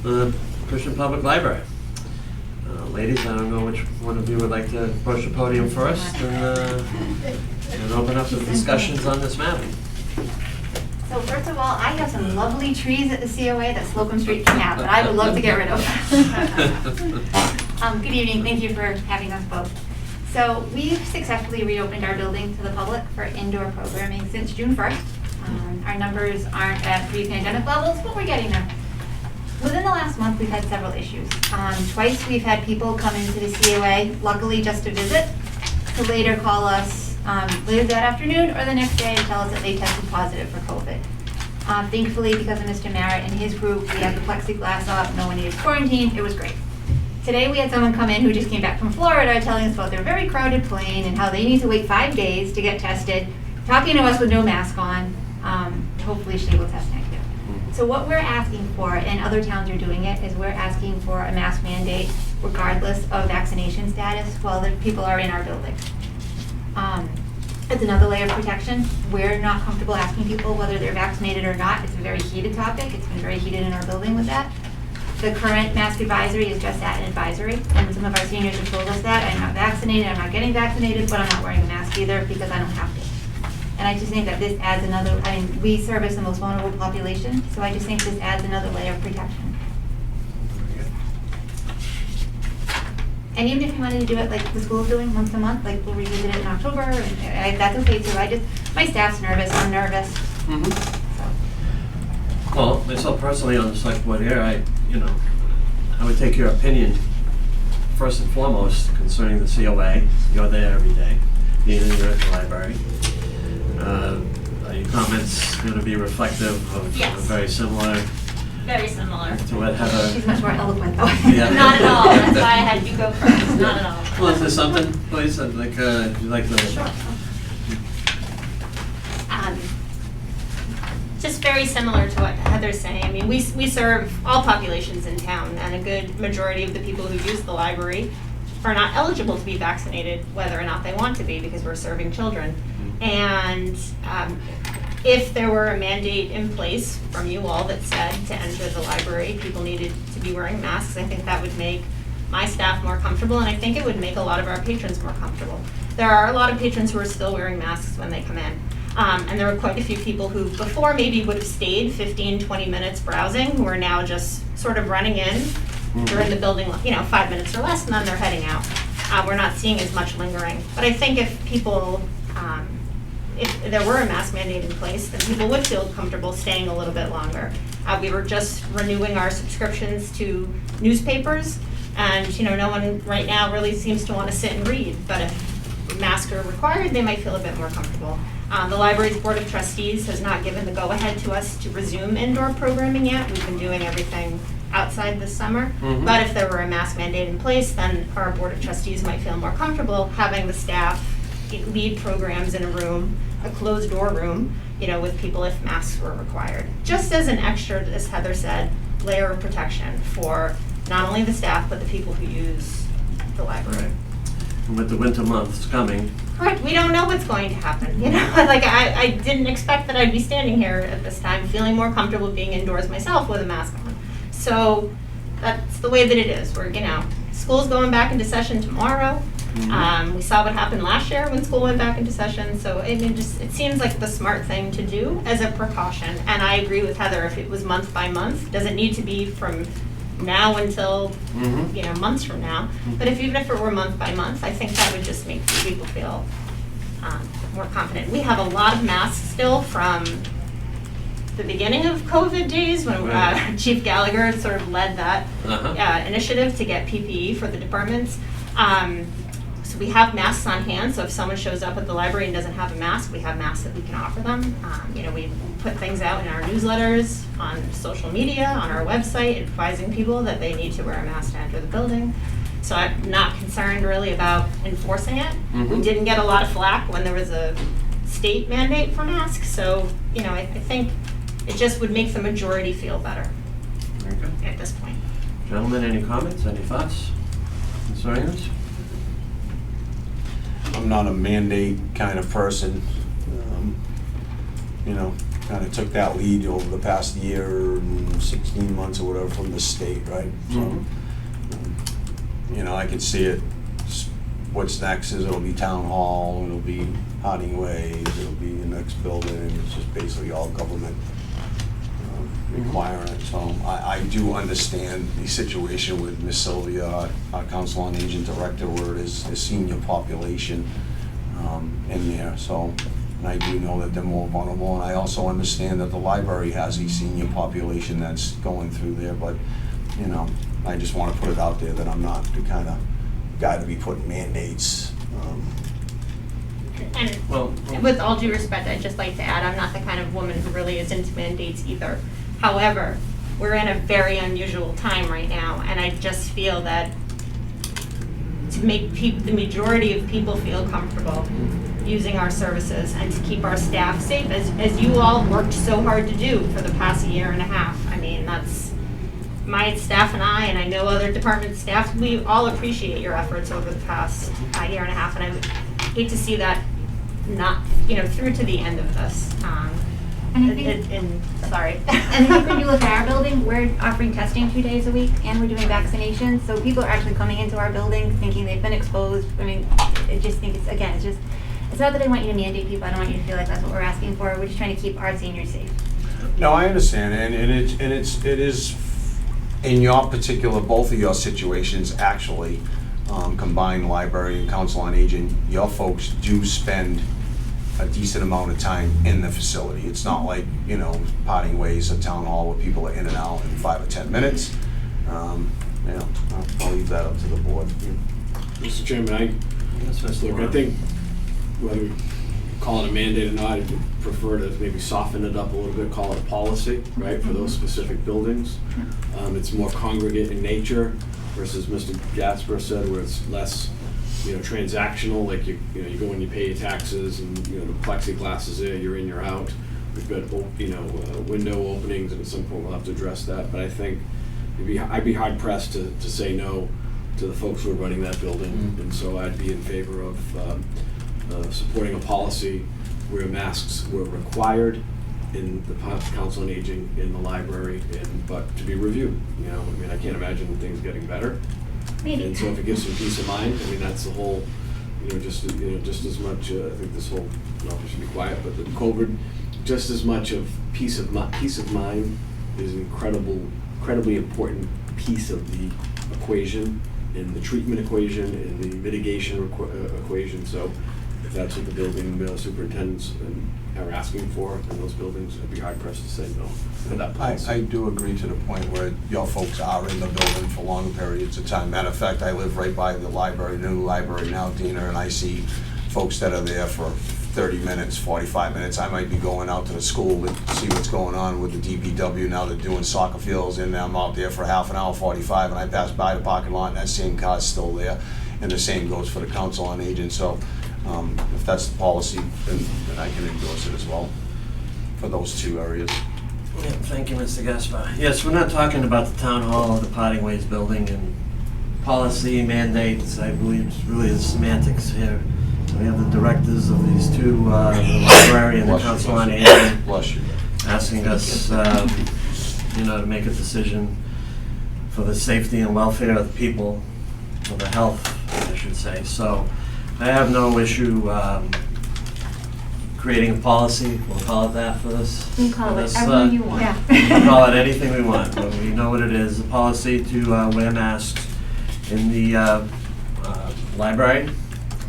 the Christian Public Library. Ladies, I don't know which one of you would like to approach the podium first and open up the discussions on this matter. So first of all, I have some lovely trees at the COA that Slocum Street can have, that I would love to get rid of. Good evening, thank you for having us both. So we've successfully reopened our building to the public for indoor programming since June 1st. Our numbers aren't at pre-pandemic levels, but we're getting there. Within the last month, we've had several issues. Twice, we've had people come into the COA, luckily just to visit, to later call us later that afternoon or the next day and tell us that they tested positive for COVID. Thankfully, because of Mr. Merritt and his group, we had the plexiglass up, no one needed quarantine, it was great. Today, we had someone come in who just came back from Florida telling us about their very crowded plane and how they need to wait 5 days to get tested, talking to us with no mask on. Hopefully, she will test negative. So what we're asking for, and other towns are doing it, is we're asking for a mask mandate regardless of vaccination status while the people are in our building. It's another layer of protection. We're not comfortable asking people whether they're vaccinated or not. It's a very heated topic. It's been very heated in our building with that. The current mask advisory is just that, an advisory, and some of our seniors have told us that. I'm not vaccinated, I'm not getting vaccinated, but I'm not wearing a mask either because I don't have to. And And I just think that this adds another, I mean, we service the most vulnerable population, so I just think this adds another layer of protection. And even if you wanted to do it like the school's doing, once a month, like we'll revisit it in October, and that's okay too. My staff's nervous, I'm nervous. Well, myself personally on the select board here, I would take your opinion first and foremost concerning the COA. You're there every day, being in the library. Are your comments going to be reflective of Yes. very similar Very similar. to what Heather? She's much more eloquent though. Yeah. Not at all, that's why I had you go first, not at all. Well, is there something, please, you'd like to? Sure. Just very similar to what Heather's saying. I mean, we serve all populations in town, and a good majority of the people who use the library are not eligible to be vaccinated, whether or not they want to be, because we're serving children. And if there were a mandate in place from you all that said to enter the library, people needed to be wearing masks, I think that would make my staff more comfortable, and I think it would make a lot of our patrons more comfortable. There are a lot of patrons who are still wearing masks when they come in. And there were quite a few people who before maybe would have stayed 15, 20 minutes browsing, who are now just sort of running in. They're in the building, 5 minutes or less, and then they're heading out. We're not seeing as much lingering. But I think if people, if there were a mask mandate in place, then people would feel comfortable staying a little bit longer. We were just renewing our subscriptions to newspapers, and no one right now really seems to want to sit and read. But if masks are required, they might feel a bit more comfortable. The library's Board of Trustees has not given the go-ahead to us to resume indoor programming yet. We've been doing everything outside this summer. But if there were a mask mandate in place, then our Board of Trustees might feel more comfortable having the staff lead programs in a room, a closed-door room, with people if masks were required. Just as an extra, as Heather said, layer of protection for not only the staff, but the people who use the library. And with the winter months coming. Correct, we don't know what's going to happen, like I didn't expect that I'd be standing here at this time feeling more comfortable being indoors myself with a mask on. So that's the way that it is. We're, school's going back into session tomorrow. We saw what happened last year when school went back into session, so it seems like the smart thing to do as a precaution. And I agree with Heather, if it was month by month, does it need to be from now until, months from now. But even if it were month by month, I think that would just make people feel more confident. We have a lot of masks still from the beginning of COVID days when Chief Gallagher sort of led that initiative to get PPE for the departments. So we have masks on hand, so if someone shows up at the library and doesn't have a mask, we have masks that we can offer them. We put things out in our newsletters, on social media, on our website, advising people that they need to wear a mask to enter the building. So I'm not concerned really about enforcing it. We didn't get a lot of flack when there was a state mandate for masks, so I think it just would make the majority feel better at this point. Gentlemen, any comments, any thoughts concerning this? I'm not a mandate kind of person. Kind of took that lead over the past year and 16 months or whatever from the state, right? So, I could see it. What's next is it'll be town hall, it'll be Harding Way, it'll be the next building. It's just basically all government requiring it. So I do understand the situation with Miss Sylvia, our Council on Aging Director, where it is a senior population in there. So, and I do know that they're more vulnerable, and I also understand that the library has a senior population that's going through there. But I just want to put it out there that I'm not the kind of guy to be putting mandates. And with all due respect, I'd just like to add, I'm not the kind of woman who really is into mandates either. However, we're in a very unusual time right now, and I just feel that to make the majority of people feel comfortable using our services and to keep our staff safe, as you all worked so hard to do for the past year and a half. I mean, that's my staff and I know other department staff, we all appreciate your efforts over the past year and a half, and I would hate to see that not, through to the end of this. And I think, sorry. And I think when you look at our building, we're offering testing 2 days a week, and we're doing vaccinations, so people are actually coming into our building thinking they've been exposed. I mean, I just think it's just, It's not that I want you to mandate people, I don't want you to feel like that's what we're asking for, we're just trying to keep our seniors safe. No, I understand, and it is, in your particular, both of your situations, actually, combined library and council on aging, your folks do spend a decent amount of time in the facility. It's not like, you know, parting ways at town hall where people are in and out in 5 or 10 minutes. You know, I'll leave that up to the board. Mr. Chairman, look, I think whether we call it a mandate or not, I would prefer to maybe soften it up a little bit, call it a policy, right, for those specific buildings. It's more congregate in nature versus Mr. Jasper said, where it's less, you know, transactional, like you know, you go and you pay your taxes and, you know, the plexiglass is there, you're in, you're out. We've got, you know, window openings, and at some point we'll have to address that, but I think I'd be hard pressed to say no to the folks who are running that building, and so I'd be in favor of supporting a policy where masks were required in the Council on Aging, in the library, but to be reviewed. You know, I mean, I can't imagine things getting better. Maybe. And so if it gives some peace of mind, I mean, that's the whole, just as much, I think this whole, we should be quiet, but the COVID, just as much of peace of mind is an incredibly important piece of the equation, in the treatment equation, in the mitigation equation. So if that's what the building superintendents are asking for in those buildings, I'd be hard pressed to say no to that policy. I do agree to the point where your folks are in the building for long periods of time. Matter of fact, I live right by the library, new library now, Dina, and I see folks that are there for 30 minutes, 45 minutes. I might be going out to the school to see what's going on with the DPW. Now they're doing soccer fields, and I'm out there for half an hour, 45, and I pass by the parking lot, and that same car's still there. And the same goes for the Council on Aging. So if that's the policy, then I can endorse it as well for those two areas. Yeah, thank you, Mr. Gaspar. Yes, we're not talking about the town hall or the Parting Ways building, and policy mandates, I believe, it's really the semantics here. We have the directors of these two, the library and the Council on Aging, asking us, to make a decision for the safety and welfare of the people, for the health, I should say. So I have no issue creating a policy, we'll call it that for this. You can call for it this, whatever you want. We can call it anything we want, but we know what it is. A policy to wear masks in the library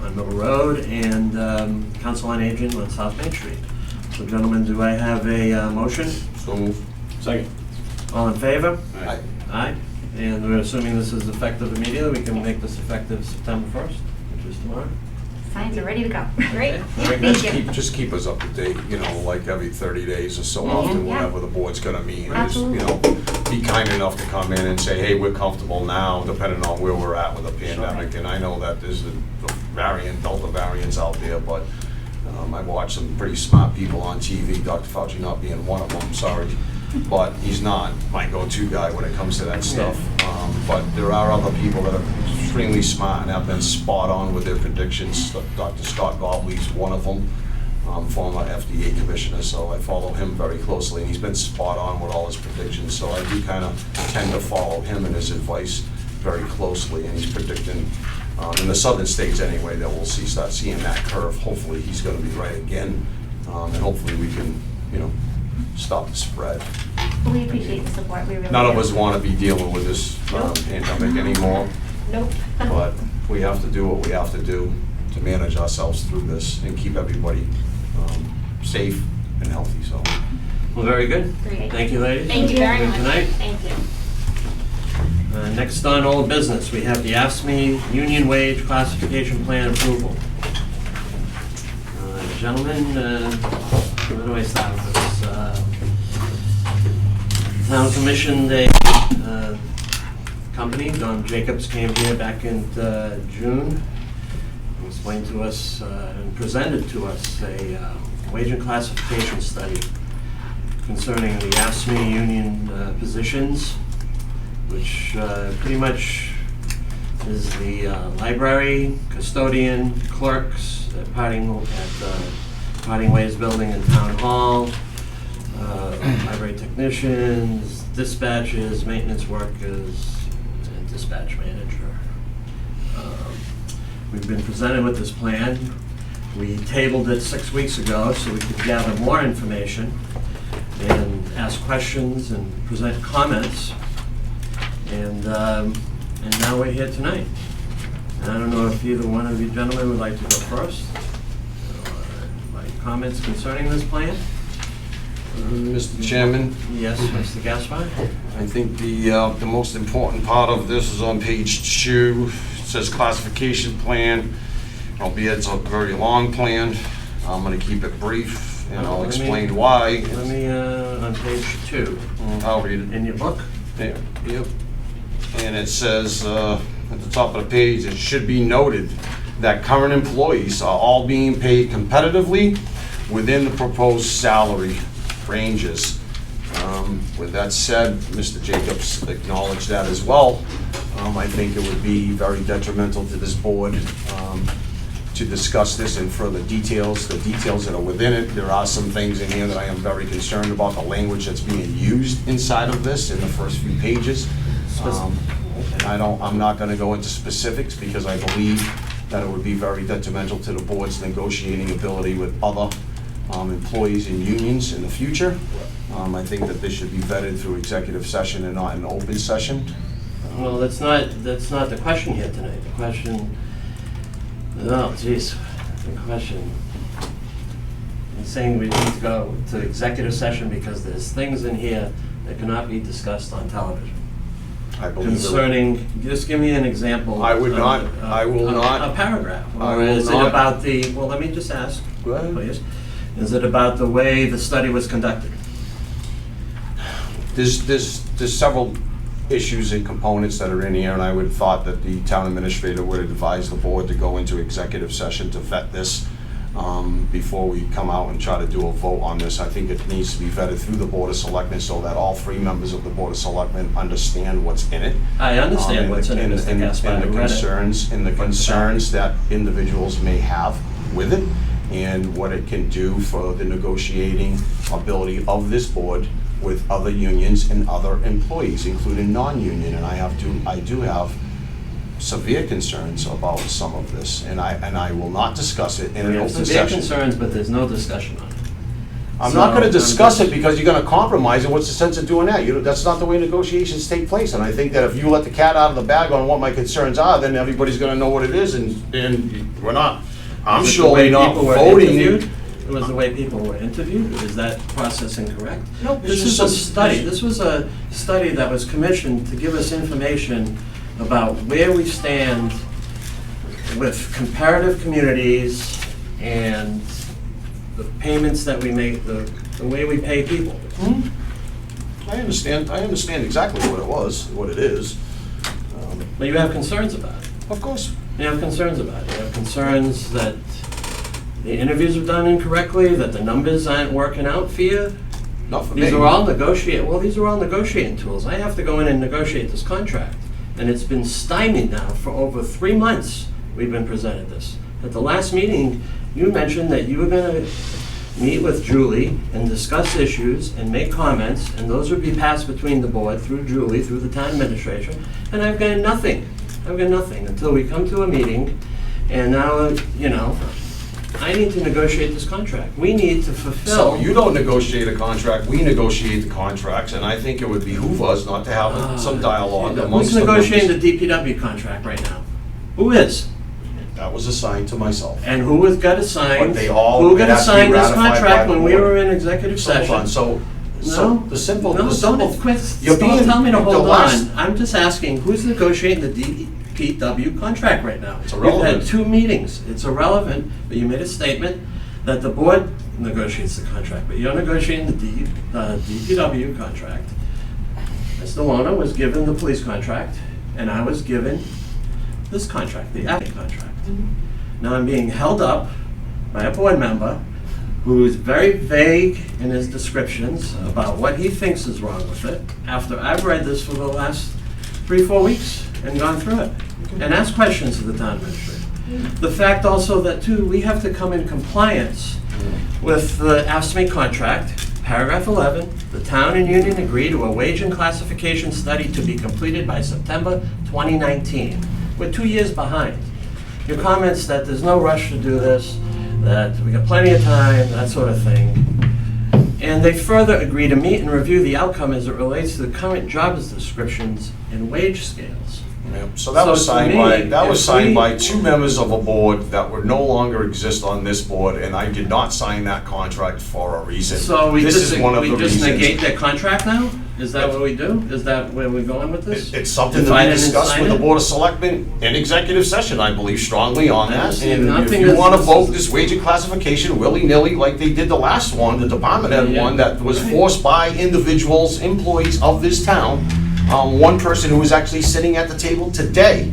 on Middle Road and Council on Aging on South Main Street. So gentlemen, do I have a motion? So move. Second. All in favor? Aye. Aye. And we're assuming this is effective immediately. We can make this effective September 1st, which is tomorrow. Signs are ready to go. Great. Very Thank good. you. Just keep us up to date, like every 30 days or so often, Yeah. whenever the board's gonna meet. And Absolutely. just, be kind enough to come in and say, hey, we're comfortable now, depending on where we're at with the pandemic. And I know that there's the Delta variants out there, but I've watched some pretty smart people on TV, Dr. Fauci not being one of them, sorry. But he's not my go-to guy when it comes to that stuff. But there are other people that are extremely smart and have been spot on with their predictions. Dr. Scott Gottlieb's one of them, former FDA commissioner, so I follow him very closely, and he's been spot on with all his predictions. So I do kind of tend to follow him and his advice very closely, and he's predicting, in the southern states anyway, that we'll start seeing that curve. Hopefully he's going to be right again, and hopefully we can, stop the spread. We appreciate the support, we really do. None of us want to be dealing with this pandemic anymore, Nope. but we have to do what we have to do to manage ourselves through this and keep everybody safe and healthy, so. Well, very good. Great. Thank you, ladies. Thank you very Good much. tonight. Thank you. Next on old business, we have the AFSCME union wage classification plan approval. Gentlemen, where do I start with this? Town commissioned a company, Don Jacobs came here back in June, and explained to us and presented to us a wage and classification study concerning the AFSCME union positions, which pretty much is the library, custodian, clerks at Parting Ways Building and Town Hall, library technicians, dispatches, maintenance workers, and dispatch manager. We've been presented with this plan. We tabled it 6 weeks ago so we could gather more information and ask questions and present comments. And now we're here tonight. And I don't know if either one of you gentlemen would like to go first. Like comments concerning this plan? Mr. Chairman, Yes, Mr. Gaspar? I think the most important part of this is on page 2. It says classification plan, albeit it's a very long plan. I'm gonna keep it brief, and I'll Let me- explain why. Let me, on page 2, I'll read it. in your book? Yeah, yep. And it says, at the top of the page, it should be noted that current employees are all being paid competitively within the proposed salary ranges. With that said, Mr. Jacobs acknowledged that as well. I think it would be very detrimental to this board to discuss this in further details, the details that are within it. There are some things in here that I am very concerned about, the language that's being used inside of this in the first few pages. And I'm not gonna go into specifics because I believe that it would be very detrimental to the board's negotiating ability with other employees and unions in the future. I think that this should be vetted through executive session and not an open session. Well, that's not the question here tonight. The question, oh, geez, the question. He's saying we need to go to executive session because there's things in here that cannot be discussed on television. I believe Concerning, just give me an example. I would not, I will not. A paragraph. I Or will is it not. about the, well, let me just ask, Go ahead. please. Is it about the way the study was conducted? There's several issues and components that are in here, and I would have thought that the town administrator would advise the board to go into executive session to vet this before we come out and try to do a vote on this. I think it needs to be vetted through the Board of Selectmen so that all 3 members of the Board of Selectmen understand what's in it. I understand what's in it, Mr. Gaspar. I And the read it. concerns that individuals may have with it, and what it can do for the negotiating ability of this board with other unions and other employees, including non-union. And I do have severe concerns about some of this, and I will not discuss it in an We have open severe session. concerns, but there's no discussion on it. I'm So, not gonna discuss I'm it because you're gonna compromise, and what's the sense of doing that? That's not the way negotiations take place, and I think that if you let the cat out of the bag on what my concerns are, then everybody's gonna know what it is, and we're not, I'm Is it the surely way not people were voting. interviewed? Was the way people were interviewed? Is that process incorrect? No, it's This just is a some- study. This was a study that was commissioned to give us information about where we stand with comparative communities and the payments that we make, the way we pay people. I understand exactly what it was, what it is. But you have concerns about it. Of course. You have concerns about it. You have concerns that the interviews were done incorrectly, that the numbers aren't working out for you. Not for me. These are all negotiating tools. I have to go in and negotiate this contract. And it's been stymied now for over 3 months we've been presented this. At the last meeting, you mentioned that you were gonna meet with Julie and discuss issues and make comments, and those would be passed between the board through Julie, through the town administration, and I've got nothing. I've got nothing until we come to a meeting, and now, I need to negotiate this contract. We need to fulfill. So you don't negotiate a contract, we negotiate the contracts, and I think it would behoove us not to have some dialogue amongst Who's the negotiating members. the DPW contract right now? Who is? That was assigned to myself. And who has got assigned? But they all- Who it got has to be assigned this ratified by contract the when we board. were in executive So, hold session? on, so No, the simple, no, the simple. don't quit. You're Don't being- tell me to the hold last- on. I'm just asking, who's negotiating the DPW contract right now? It's We've irrelevant. had 2 meetings. It's irrelevant, but you made a statement that the board negotiates the contract, but you're negotiating the DPW contract. Mr. Lona was given the police contract, and I was given this contract, the acting contract. Now I'm being held up by a board member who is very vague in his descriptions about what he thinks is wrong with it, after I've read this for the last 3-4 weeks and gone through it, and asked questions of the town administrator. The fact also that, too, we have to come in compliance with the AFSCME contract, paragraph 11, the town and union agree to a wage and classification study to be completed by September 2019. We're 2 years behind. Your comments that there's no rush to do this, that we got plenty of time, that sort of thing. And they further agree to meet and review the outcome as it relates to the current job descriptions and wage scales. So that was So to signed me, by, that was if signed we- by two members of a board that would no longer exist on this board, and I did not sign that contract for a reason. So we This just, is one of we the just reasons. negate their contract now? Is that what we do? Is that where we're going with this? It's something If to I be didn't discussed sign with the it? Board of Selectmen in executive session, I believe strongly on that. See, And if nothing you is- want to this vote is- this wage and classification willy-nilly like they did the last one, the department head Yeah, one, that was right. forced by individuals, employees of this town, one person who was actually sitting at the table today,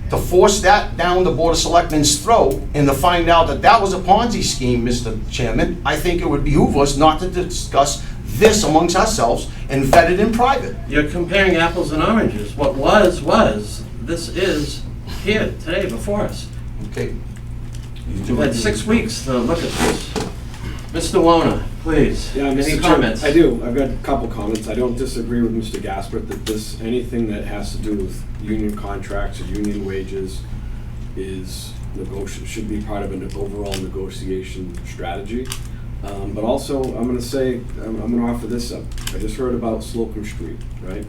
to force that down the Board of Selectmen's throat and to find out that that was a Ponzi scheme, Mr. Chairman, I think it would behoove us not to discuss this amongst ourselves and vet it in private. You're comparing apples and oranges. What was. This is here today before us. Okay. We've had 6 weeks to look at this. Mr. Wona, please, Yeah, any Mr. Chair, comments? I do. I've got a couple comments. I don't disagree with Mr. Gaspard that anything that has to do with union contracts or union wages should be part of an overall negotiation strategy. But also, I'm gonna say, I'm gonna offer this up. I just heard about Slocum Street, right?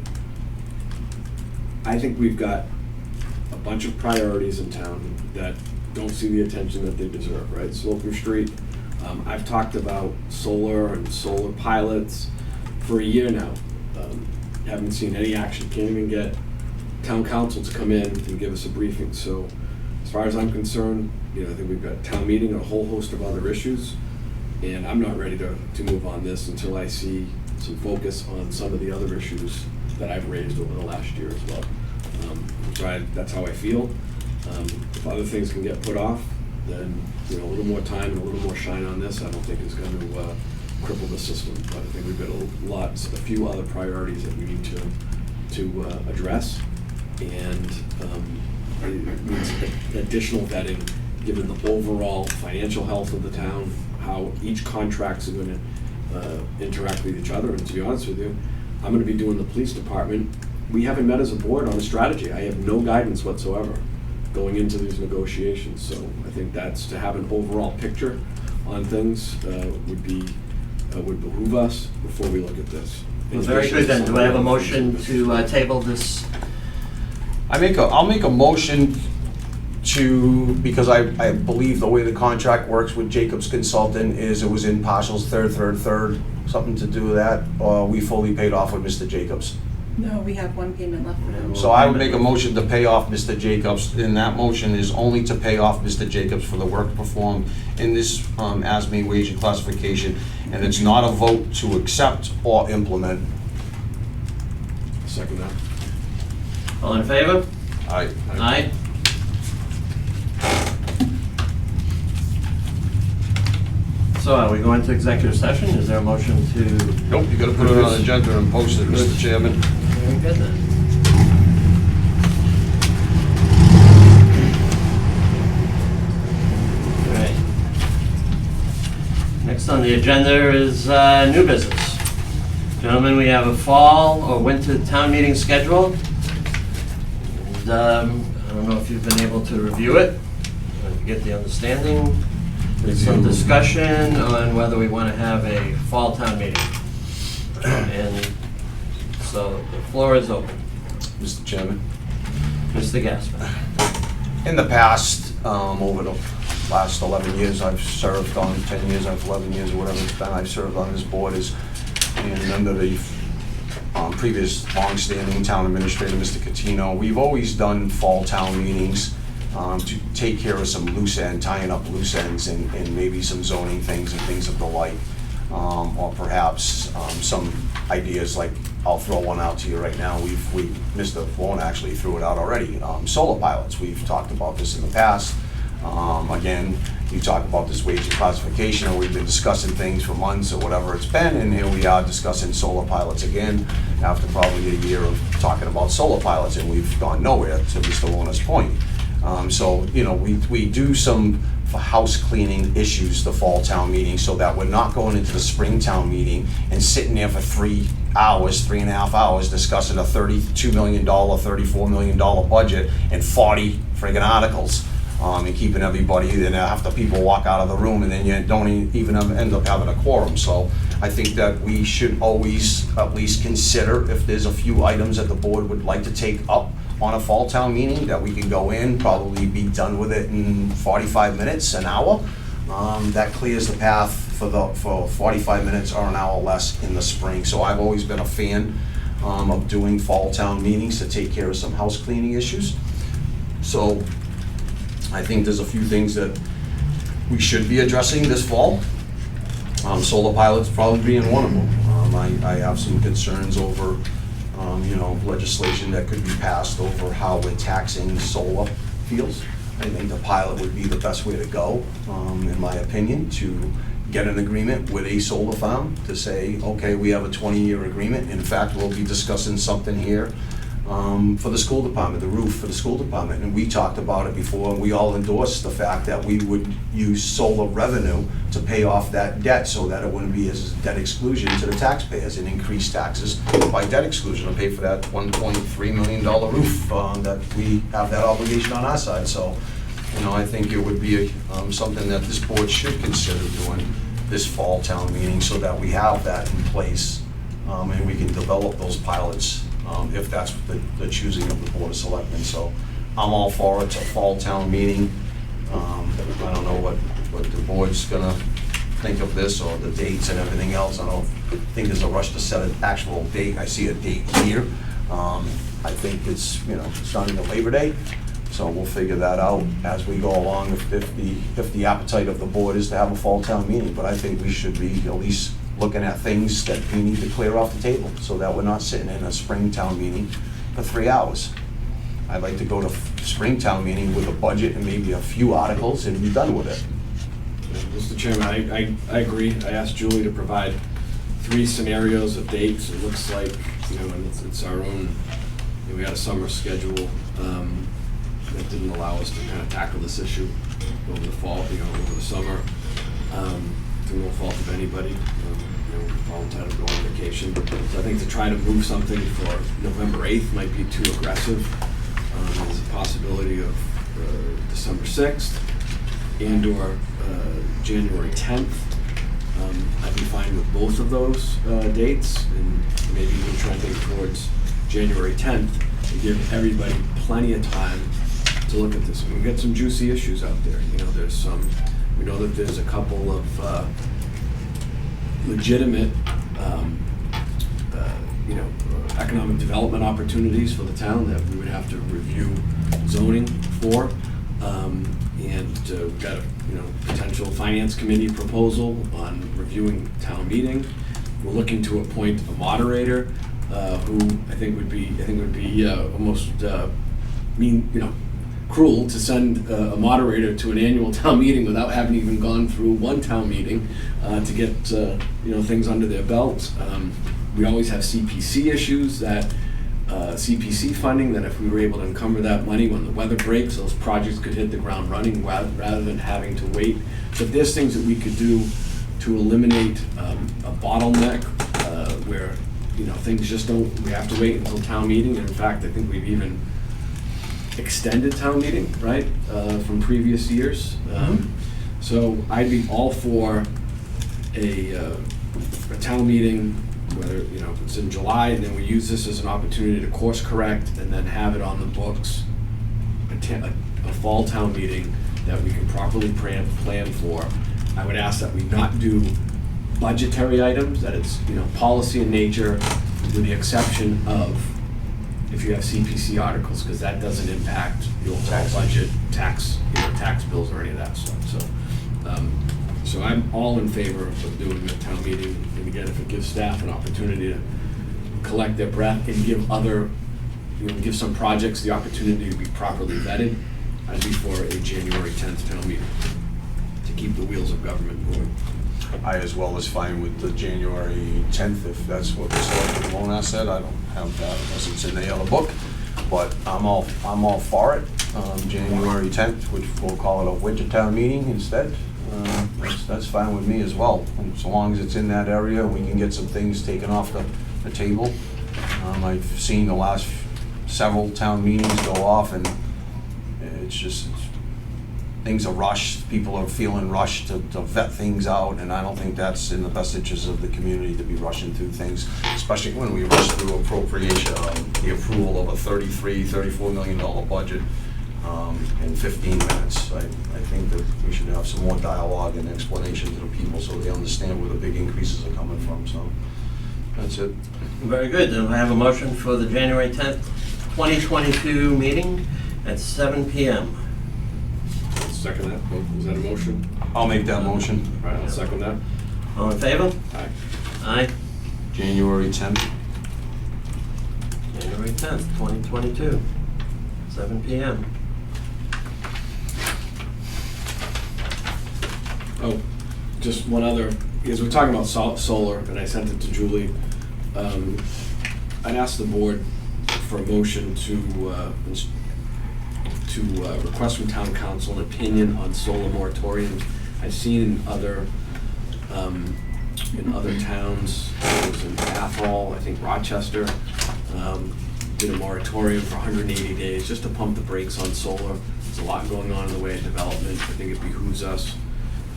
I think we've got a bunch of priorities in town that don't see the attention that they deserve, right? Slocum Street, I've talked about solar and solar pilots for a year now. Haven't seen any action, can't even get town council to come in and give us a briefing. So as far as I'm concerned, I think we've got a town meeting and a whole host of other issues. And I'm not ready to move on this until I see some focus on some of the other issues that I've raised over the last year as well. That's how I feel. If other things can get put off, then a little more time and a little more shine on this, I don't think is going to cripple the system. But I think we've got a few other priorities that we need to address, and it needs additional vetting given the overall financial health of the town, how each contracts are going to interact with each other. And to be honest with you, I'm going to be doing the police department. We haven't met as a board on a strategy. I have no guidance whatsoever going into these negotiations. So I think that's to have an overall picture on things would behoove us before we look at this. Well, very good then. Do I have a motion to table this? I'll make a motion to, because I believe the way the contract works with Jacobs Consultant is it was in partials, third, something to do with that, or we fully paid off with Mr. Jacobs. No, we have one payment left for him. So I would make a motion to pay off Mr. Jacobs, and that motion is only to pay off Mr. Jacobs for the work performed in this ASME wage and classification, and it's not a vote to accept or implement. Second that. All in favor? Aye. Aye. So are we going to executive session? Is there a motion to? Nope, you gotta put it on the agenda and post it, Mr. Chairman. Very good then. All right. Next on the agenda is new business. Gentlemen, we have a fall or winter town meeting scheduled. And I don't know if you've been able to review it, or get the understanding. There's some discussion on whether we want to have a fall town meeting. And so the floor is open. Mr. Chairman. Mr. Gaspar. In the past, over the last 11 years, I've served on 10 years, 11 years, or whatever it's been, I've served on this board and under the previous long-standing town administrator, Mr. Catino. We've always done fall town meetings to take care of some tying up loose ends and maybe some zoning things and things of the like. Or perhaps some ideas like, I'll throw one out to you right now. Mr. Vaughn actually threw it out already. Solar pilots, we've talked about this in the past. Again, you talk about this wage and classification, or we've been discussing things for months or whatever it's been, and here we are discussing solar pilots again after probably a year of talking about solar pilots, and we've gone nowhere, to Mr. Warner's point. So, we do some house cleaning issues the fall town meeting so that we're not going into the spring town meeting and sitting there for 3.5 hours discussing a $32 million, $34 million budget and 40 friggin' articles. and keeping everybody, then after people walk out of the room, and then you don't even end up having a quorum. So I think that we should always at least consider if there's a few items that the board would like to take up on a fall town meeting, that we can go in, probably be done with it in 45 minutes, an hour. That clears the path for 45 minutes or an hour less in the spring. So I've always been a fan of doing fall town meetings to take care of some house cleaning issues. So I think there's a few things that we should be addressing this fall. Solar pilots probably being one of them. I have some concerns over, legislation that could be passed over how we're taxing solar fields. I think the pilot would be the best way to go, in my opinion, to get an agreement with a solar farm to say, okay, we have a 20-year agreement. In fact, we'll be discussing something here for the school department, the roof for the school department. And we talked about it before, and we all endorsed the fact that we would use solar revenue to pay off that debt so that it wouldn't be as debt exclusion to the taxpayers and increase taxes by debt exclusion to pay for that $1.3 million roof that we have that obligation on our side. So, I think it would be something that this board should consider doing this fall town meeting so that we have that in place and we can develop those pilots if that's the choosing of the Board of Selectmen. So I'm all for it. It's a fall town meeting. I don't know what the board's gonna think of this or the dates and everything else. I don't think there's a rush to set an actual date. I see a date here. I think it's not even Labor Day. So we'll figure that out as we go along if the appetite of the board is to have a fall town meeting. But I think we should be at least looking at things that we need to clear off the table so that we're not sitting in a spring town meeting for 3 hours. I'd like to go to spring town meeting with a budget and maybe a few articles and be done with it. Mr. Chairman, I agree. I asked Julie to provide 3 scenarios of dates. It looks like, and it's our own, we had a summer schedule that didn't allow us to kind of tackle this issue over the fall, over the summer. Through no fault of anybody, we're all entitled to go on vacation. So I think to try to move something for November 8th might be too aggressive. There's a possibility of December 6th and/or January 10th. I'd be fine with both of those dates, and maybe even trending towards January 10th to give everybody plenty of time to look at this. We've got some juicy issues out there. We know that there's a couple of legitimate, economic development opportunities for the town that we would have to review zoning for. We've got a potential finance committee proposal on reviewing town meeting. We're looking to appoint a moderator who I think would be almost cruel to send a moderator to an annual town meeting without having even gone through one town meeting to get things under their belts. We always have CPC issues that CPC funding, that if we were able to encumber that money when the weather breaks, those projects could hit the ground running rather than having to wait. So if there's things that we could do to eliminate a bottleneck where things just we have to wait until town meeting. And in fact, I think we've even extended town meeting, right, from previous years. So I'd be all for a town meeting, whether if it's in July, and then we use this as an opportunity to course correct and then have it on the books, a fall town meeting that we can properly plan for. I would ask that we not do budgetary items, that it's policy in nature, with the exception of if you have CPC articles, because that doesn't impact the overall budget, tax bills or any of that stuff. So I'm all in favor of doing the town meeting, and again, if it gives staff an opportunity to collect their breath and give some projects the opportunity to be properly vetted, I'd be for a January 10th town meeting to keep the wheels of government moving. I as well is fine with the January 10th, if that's what the Selectmen Mona said. I don't have that unless it's in the other book, but I'm all for it. January 10th, which we'll call it a winter town meeting instead. That's fine with me as well, so long as it's in that area and we can get some things taken off the table. I've seen the last several town meetings go off, and it's things are rushed, people are feeling rushed to vet things out, and I don't think that's in the best interest of the community to be rushing through things, especially when we rush through appropriation, the approval of a $34 million budget in 15 minutes. I think that we should have some more dialogue and explanation to the people so they understand where the big increases are coming from, so that's it. Very good. Then I have a motion for the January 10th, 2022 meeting at 7 PM. Second that, is that a motion? I'll make that motion. All right, I'll second that. All in favor? Aye. Aye. January 10th. January 10th, 2022, 7 PM. Oh, just one other, because we're talking about solar, and I sent it to Julie. I'd ask the board for a motion to request from town council an opinion on solar moratoriums. I've seen in other towns, it was in Athol, I think Rochester, did a moratorium for 180 days just to pump the brakes on solar. There's a lot going on in the way of development. I think it behooves us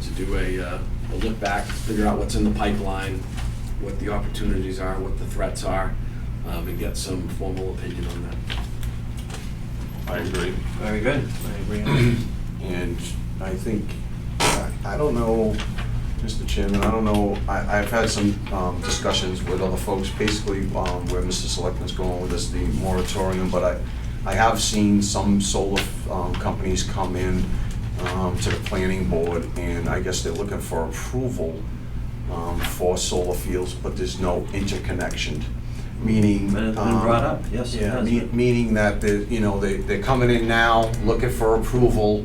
to do a look back, figure out what's in the pipeline, what the opportunities are, what the threats are, and get some formal opinion on that. I agree. Very good. I agree. And I think, I don't know, Mr. Chairman, I don't know, I've had some discussions with other folks, basically where Mr. Selectman's going with this, the moratorium, but I have seen some solar companies come in to the planning board, and I guess they're looking for approval for solar fields, but there's no interconnection, meaning. But it's been brought up, yes, it Yeah, has been. meaning that they're coming in now, looking for approval,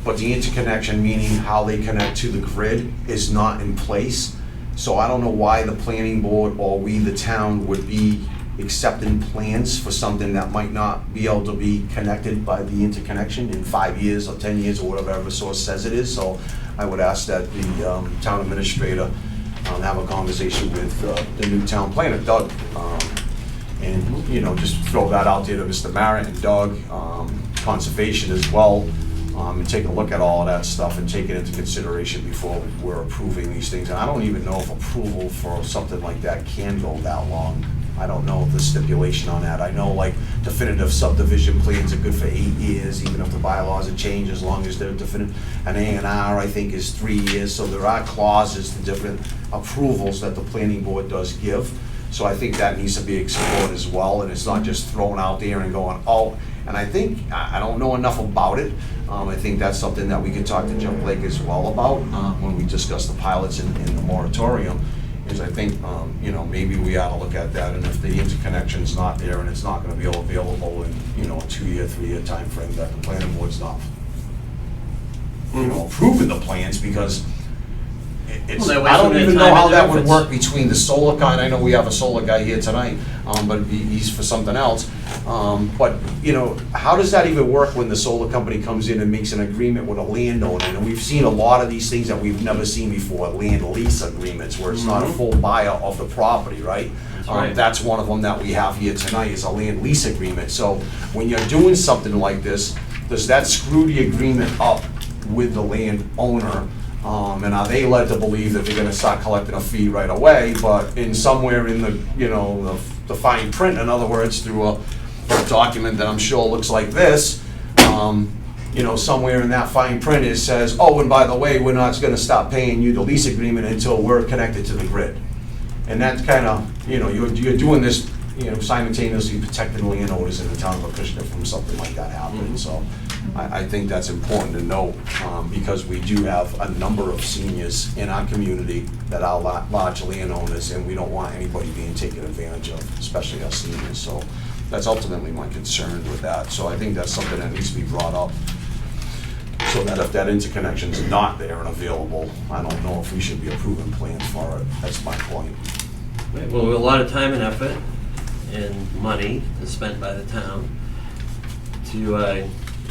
but the interconnection, meaning how they connect to the grid, is not in place. So I don't know why the planning board or we, the town, would be accepting plans for something that might not be able to be connected by the interconnection in 5 years or 10 years or whatever Eversource says it is. So I would ask that the town administrator have a conversation with the new town planner, Doug, and, just throw that out there to Mr. Merritt and Doug, conservation as well, and take a look at all of that stuff and take it into consideration before we're approving these things. And I don't even know if approval for something like that can go that long. I don't know the stipulation on that. I know like definitive subdivision plans are good for 8 years, even if the bylaws are changed, as long as they're definitive. An A&R, I think, is 3 years, so there are clauses to different approvals that the planning board does give. So I think that needs to be explored as well, and it's not just thrown out there and going, oh, and I think, I don't know enough about it. I think that's something that we could talk to Jim Blake as well about when we discuss the pilots in the moratorium. Is I think, maybe we ought to look at that, and if the interconnection's not there and it's not gonna be available in, a 2-year, 3-year timeframe, that the planning board's not, approving the plans, because it's, Well, I don't that even way know how some that time would and work between the solar guy, and I know we have a solar guy here tonight, but he's for something else. But, how does that even work when the solar company comes in and makes an agreement with a landowner? And we've seen a lot of these things that we've never seen before, land lease agreements, where it's not a full buyer of the property, right? That's right. That's one of them that we have here tonight, is a land lease agreement. So when you're doing something like this, does that screw the agreement up with the landowner? And are they led to believe that they're gonna start collecting a fee right away, but in somewhere in the, the fine print, in other words, through a document that I'm sure looks like this, somewhere in that fine print it says, oh, and by the way, we're not gonna stop paying you the lease agreement until we're connected to the grid. And that's kinda, you're doing this, simultaneously protecting landowners in the town of Acushnet from something like that happening. So I think that's important to note, because we do have a number of seniors in our community that are large landowners, and we don't want anybody being taken advantage of, especially our seniors. So that's ultimately my concern with that. So I think that's something that needs to be brought up, so that if that interconnection's not there and available, I don't know if we should be approving plans for it. That's my point. Right, well, a lot of time and effort and money is spent by the town to,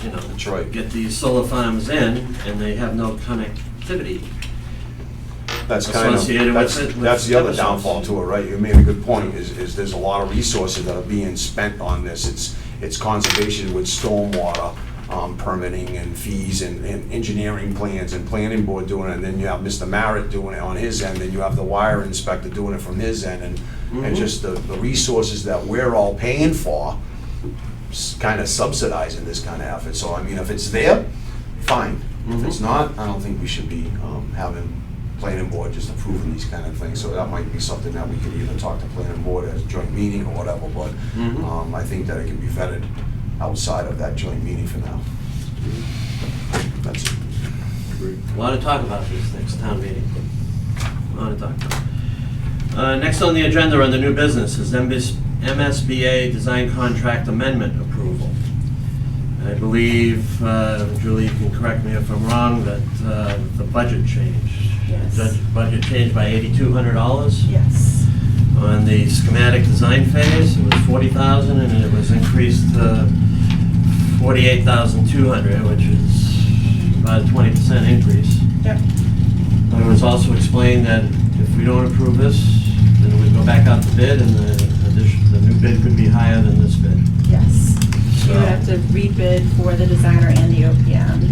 That's right. get these solar farms in, and they have no connectivity. That's kind Associated of, with it, with that's the other Eversource. downfall to it, right? You made a good point, is there's a lot of resources that are being spent on this. It's conservation with stormwater, permitting and fees and engineering plans and planning board doing it, and then you have Mr. Merritt doing it on his end, and you have the wire inspector doing it from his end, and just the resources that we're all paying for, kind of subsidizing this kind of effort. So, I mean, if it's there, fine. If it's not, I don't think we should be having planning board just approving these kind of things. So that might be something that we could either talk to planning board as a joint meeting or whatever, but I think that it can be vetted outside of that joint meeting for now. That's it. A lot of talk about this next town meeting. A lot of talk. Next on the agenda on the new business is MSBA design contract amendment approval. I believe, Julie, you can correct me if I'm wrong, that the budget changed. Yes. The budget changed by $8,200. Yes. On the schematic design phase, it was $40,000, and it was increased to $48,200, which is about a 20% increase. Yep. But it was also explained that if we don't approve this, then we go back out to bid, and the new bid could be higher than this bid. Yes. You So- would have to rebid for the designer and the OPM,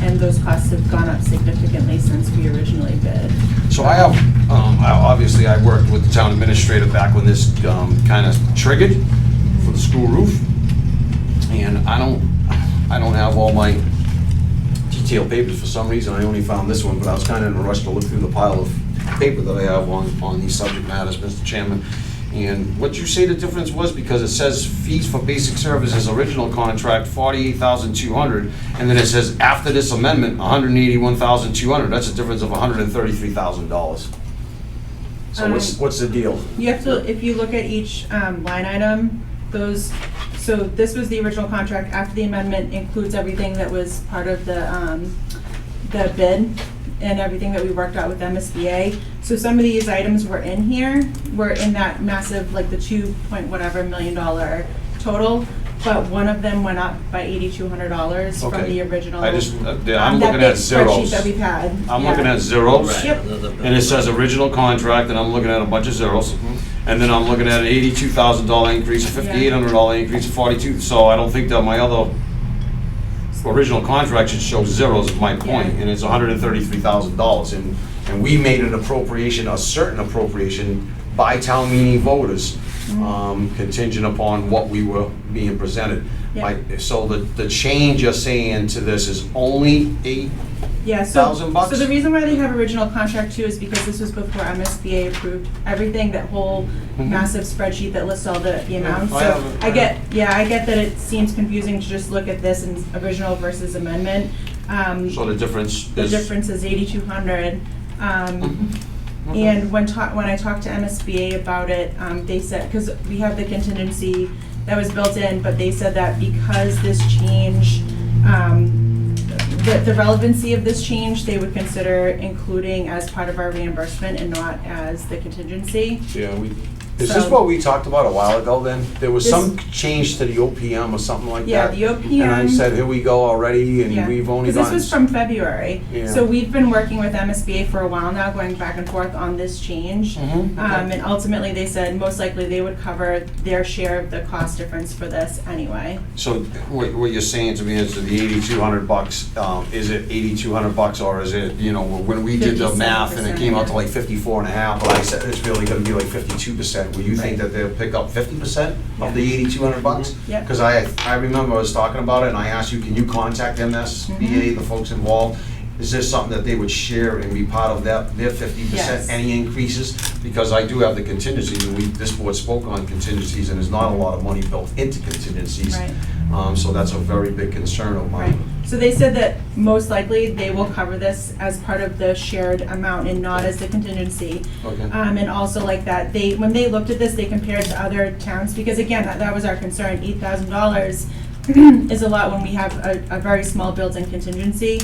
and those costs have gone up significantly since we originally bid. So I have, obviously I worked with the town administrator back when this kind of triggered for the school roof. And I don't have all my detailed papers for some reason. I only found this one, but I was kind of in a rush to look through the pile of paper that I have on these subject matters, Mr. Chairman. And what you say the difference was, because it says fees for basic services, original contract, $48,200, and then it says after this amendment, $181,200. That's a difference of $133,000. So what's the deal? You have to, if you look at each line item, so this was the original contract. After the amendment includes everything that was part of the bid and everything that we worked out with MSBA. So some of these items were in here, were in that massive, like the $2.whatever million total, but one of them went up by $8,200 from Okay. the original. I'm looking that at big zeros. spreadsheet that we've had. I'm Yeah. looking at zeros. Right. Yep. And it says original contract, and I'm looking at a bunch of zeros. And then I'm looking at an $82,000 increase, a $5,800 increase, a $42,000. So I don't think that my other original contract should show zeros, is my point, Yeah. and it's $133,000. And we made an appropriation, a certain appropriation by town meeting voters, contingent upon what we were being presented. Yeah. So the change you're saying to this is only Yeah, so, $1,000? so the reason why they have original contract too is because this was before MSBA approved everything, that whole massive spreadsheet that lists all the amounts. I So have it. I get that it seems confusing to just look at this in original versus amendment. So the difference The is. difference is $8,200. And when I talked to MSBA about it, they said, because we have the contingency that was built in, but they said that because this change, the relevancy of this change, they would consider including as part of our reimbursement and not as the contingency. Yeah, is this what we talked about a while ago then? There was This- some change to the OPM or something like Yeah, that? the OPM. And I said, here we go already, and Yeah, we've only because gone. this was from February. Yeah. So we've been working with MSBA for a while now, going back and forth on this change. Mhm, okay. And ultimately, they said most likely they would cover their share of the cost difference for this anyway. So what you're saying to me is that the $8,200, is it $8,200, or is it, when we did the math and it came out to 57%, like 54 and a half, but I said it's really gonna be like 52%. Will you think that they'll pick up 50% of the $8,200? Yep. Because I remember I was talking about it, and I asked you, can you contact MSBA, the folks involved? Is this something that they would share and be part of their 50%, Yes. any increases? Because I do have the contingencies, and this board spoke on contingencies, and there's not a lot of money built into contingencies. Right. So that's a very big concern of Right. mine. So they said that most likely they will cover this as part of the shared amount and not as the contingency. Okay. And also like that, when they looked at this, they compared to other towns, because again, that was our concern, $8,000 is a lot when we have a very small built-in contingency.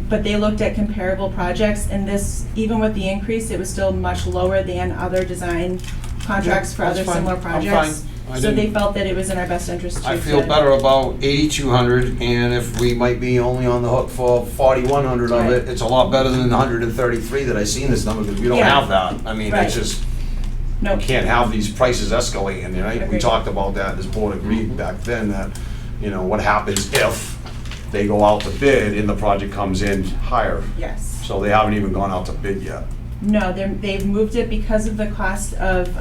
But they looked at comparable projects, and this, even with the increase, it was still much lower than other design contracts for that's other fine. similar I'm projects. fine. I So they didn't- felt that it was in our best interest to. I feel better about 8,200, and if we might be only on the hook for 4,100 of it, Right. it's a lot better than the 133 that I seen this number, because we don't Yeah. have that. I mean, Right. it's just, No. we can't have these prices escalating, right? We Agreed. talked about that, this board agreed back then that you know, what happens if they go out to bid and the project comes in higher? Yes. So they haven't even gone out to bid yet. No, they've moved it because of the cost of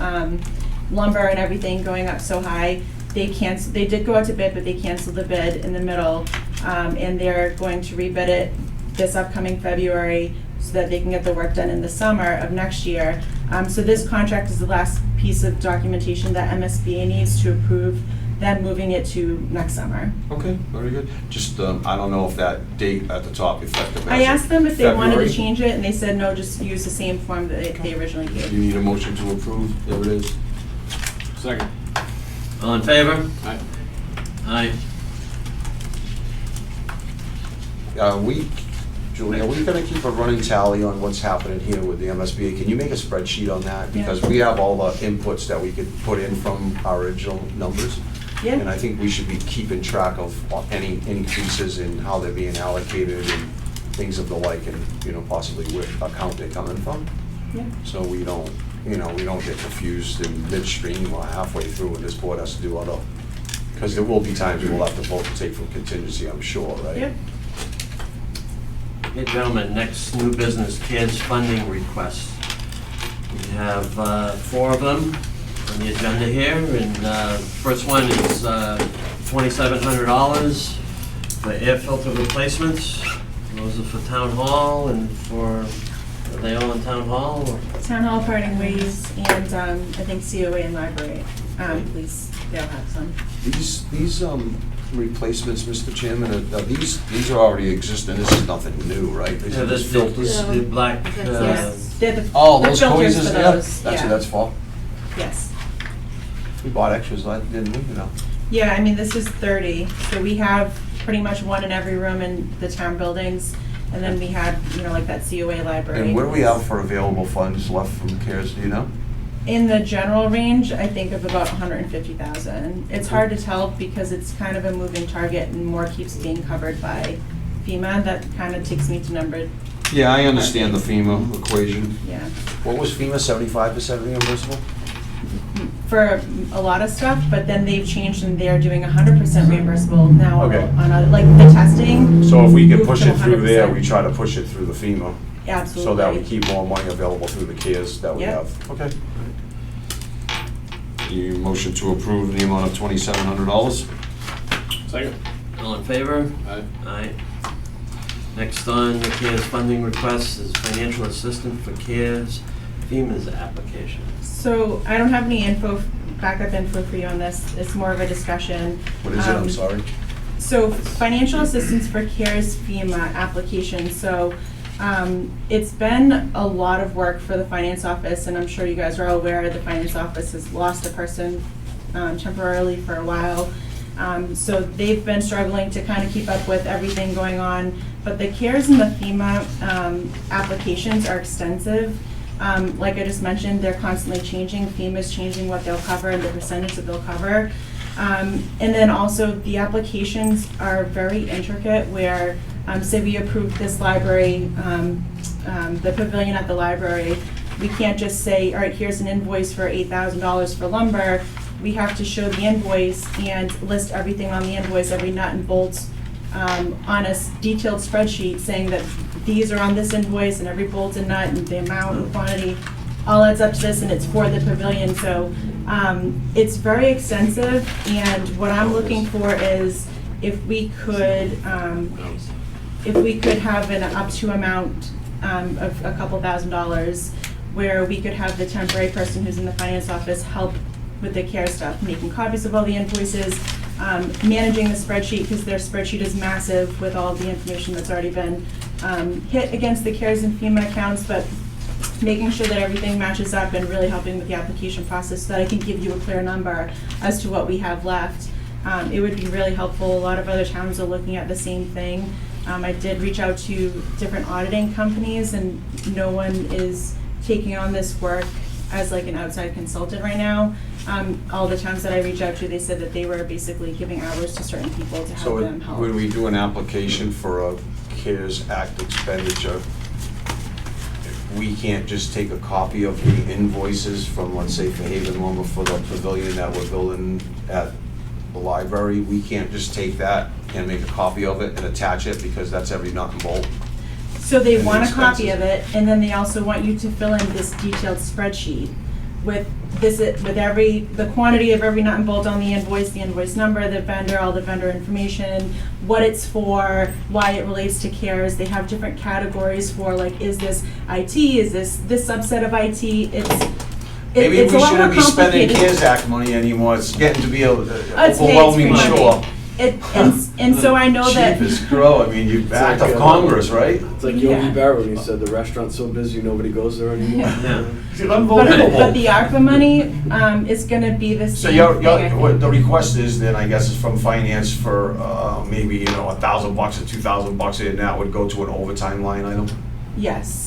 lumber and everything going up so high. They did go out to bid, but they canceled the bid in the middle, and they're going to rebid it this upcoming February so that they can get the work done in the summer of next year. So this contract is the last piece of documentation that MSBA needs to approve them moving it to next summer. Okay, very good. Just, I don't know if that date at the top effective. I asked them if they wanted February? to change it, and they said no, just use the same form that they originally You gave. need a motion to approve? There it is. Second. All in favor? Aye. Aye. Julie, are we gonna keep a running tally on what's happening here with the MSBA? Can you make a spreadsheet on that? Yeah. Because we have all the inputs that we could put in from our original numbers. Yeah. And I think we should be keeping track of any increases in how they're being allocated and things of the like, and, you know, possibly what account they're coming from. Yeah. So we don't, you know, we don't get confused in midstream or halfway through and this board has to do other, because there will be times we'll have to vote to take from contingency, I'm sure, right? Yeah. Okay, gentlemen, next new business, kids funding requests. We have 4 of them on the agenda here, and first one is $2,700 for air filter replacements. Those are for town hall and for, are they all in town hall? Or? Town Hall, Parting Ways, and I think COA and Library, please, they'll have some. These replacements, Mr. Chairman, are these are already existing, this is nothing new, right? These Yeah, are this just filters? the black, Yes, they're the Oh, the those filters coins for there? those, That's yeah. what that's for? Yes. We bought extras, didn't we, you know? Yeah, I mean, this is 30, so we have pretty much one in every room in the town buildings, and then we had, you know, like that COA library. And what do we have for available funds left from CARES, do you know? In the general range, I think of about 150,000. It's hard to tell because it's kind of a moving target and more keeps being covered by FEMA. That kind of takes me to number, Yeah, I understand the FEMA equation. yeah. What was FEMA, 75% reimbursable? For a lot of stuff, but then they've changed and they're doing 100% reimbursable now Okay. on other, like the testing. So if we can moved push to it through there, 100%. we try to push it through the FEMA. Absolutely. So that we keep more money available through the CARES that we Yep. have. Okay. You motion to approve the amount of $2,700? Second. all in favor? Aye. Aye. Next on the CARES funding request is financial assistance for CARES FEMA's application. So I don't have any backup info for you on this. It's more of a discussion. What is it, I'm sorry? So financial assistance for CARES FEMA application. So it's been a lot of work for the finance office, and I'm sure you guys are all aware the finance office has lost a person temporarily for a while. So they've been struggling to kind of keep up with everything going on. But the CARES and the FEMA applications are extensive. Like I just mentioned, they're constantly changing. FEMA's changing what they'll cover and the percentage that they'll cover. And then also the applications are very intricate where, say we approved this library, the pavilion at the library, we can't just say, all right, here's an invoice for $8,000 for lumber. We have to show the invoice and list everything on the invoice, every nut and bolt, on a detailed spreadsheet saying that these are on this invoice and every bolt and nut and the amount and quantity all adds up to this, and it's for the pavilion. So it's very extensive, and what I'm looking for is if we could have an up to amount of a couple $1,000s where we could have the temporary person who's in the finance office help with the CARES stuff, making copies of all the invoices, managing the spreadsheet, because their spreadsheet is massive with all the information that's already been hit against the CARES and FEMA accounts, but making sure that everything matches up and really helping with the application process so that I can give you a clear number as to what we have left. It would be really helpful. A lot of other towns are looking at the same thing. I did reach out to different auditing companies, and no one is taking on this work as like an outside consultant right now. All the towns that I reached out to, they said that they were basically giving hours to certain people to help So them help. when we do an application for a CARES Act expenditure, we can't just take a copy of the invoices from, let's say, for Haven Lumber for the pavilion that we're building at the library, we can't just take that and make a copy of it and attach it, because that's every nut and bolt. So they And the want a copy of expenses. it, and then they also want you to fill in this detailed spreadsheet with the quantity of every nut and bolt on the invoice number, the vendor, all the vendor information, what it's for, why it relates to CARES. They have different categories for, like, is this IT, is this subset of IT? Maybe It's a we lot more shouldn't be spending complicated. CARES Act money anymore, it's getting to be It's overwhelming, free money. sure. And so I know that. Cheapest grow, I mean, you act like, of Congress, right? It's like Yeah. Yogi Berra when he said the restaurant's so busy, nobody goes there anymore. Yeah. It's But unbelievable. the ARPA money is gonna be the So same thing, I what think. the request is then, I guess, is from finance for, maybe, you know, $1,000 or $2,000, and that would go to an overtime line item? Yes.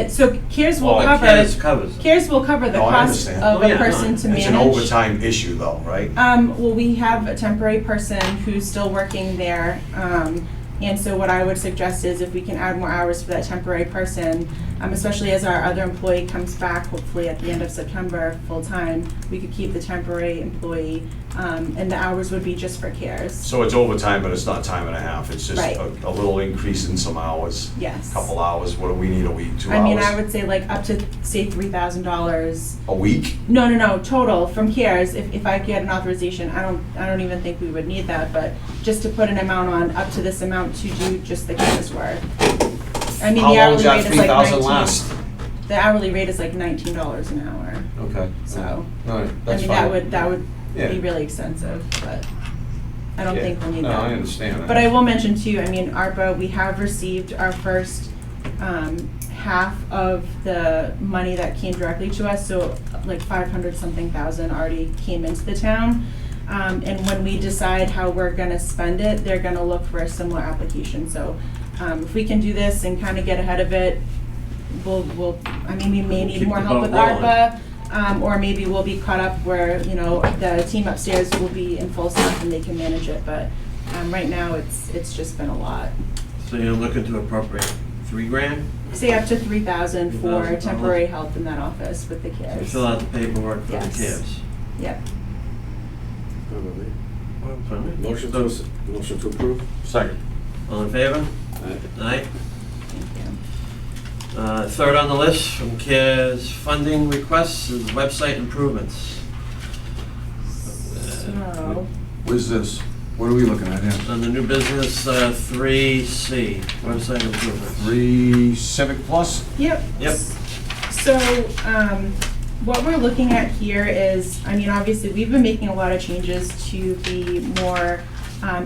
So CARES will Well, cover. CARES covers it. CARES will cover the No, I cost understand. of Oh, yeah, a person no, to manage. It's an overtime issue though, right? Well, we have a temporary person who's still working there. And so what I would suggest is if we can add more hours for that temporary person, especially as our other employee comes back, hopefully at the end of September, full-time, we could keep the temporary employee, and the hours would be just for CARES. So it's overtime, but it's not time and a half, it's just Right. a little increase in some hours. Yes. Couple hours, what do we need a week, 2 I mean, I hours? would say like up to, say, $3,000. A week? No, total from CARES, if I get an authorization, I don't even think we would need that, but just to put an amount on, up to this amount to do just the CARES work. I mean, How the long does hourly that rate is like 3,000 $19. last? The hourly rate is like $19 an hour, Okay. so, All right, I that's mean, fine. that would Yeah. be really expensive, but I don't Yeah. think we'll need No, that. I understand. But I will mention too, I mean, ARPA, we have received our first half of the money that came directly to us, so like 500-something thousand already came into the town. And when we decide how we're gonna spend it, they're gonna look for a similar application. So if we can do this and kind of get ahead of it, I mean, we may need Keep more the help ball with rolling. ARPA, or maybe we'll be caught up where, you know, the team upstairs will be in full staff and they can manage it, but right now, it's just been a lot. So you're looking to appropriate $3,000 Say up to 3,000 for $3,000. temporary help in that office with the to kids. fill out the paperwork for the Yes. CARES. Yep. Motion to approve? Second. All in favor? Aye. Thank you. Third on the list from CARES funding requests is website improvements. So, Where's this? What are we looking at here? On the new business, 3C, website improvements. 3 Civic Plus? yep. Yep. So, what we're looking at here is, I mean, obviously, we've been making a lot of changes to be more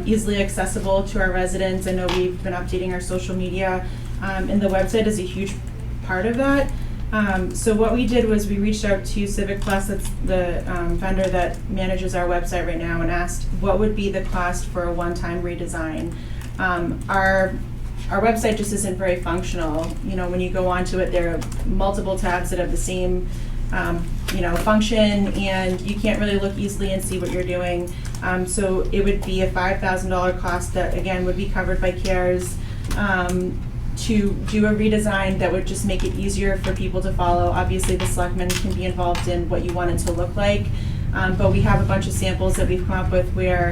easily accessible to our residents. I know we've been updating our social media, and the website is a huge part of that. So what we did was we reached out to Civic Plus, that's the vendor that manages our website right now, and asked what would be the cost for a one-time redesign. Our website just isn't very functional. You know, when you go onto it, there are multiple tabs that have the same function, and you can't really look easily and see what you're doing. So it would be a $5,000 cost that, again, would be covered by CARES, to do a redesign that would just make it easier for people to follow. Obviously, the selectmen can be involved in what you want it to look like, but we have a bunch of samples that we've come up with where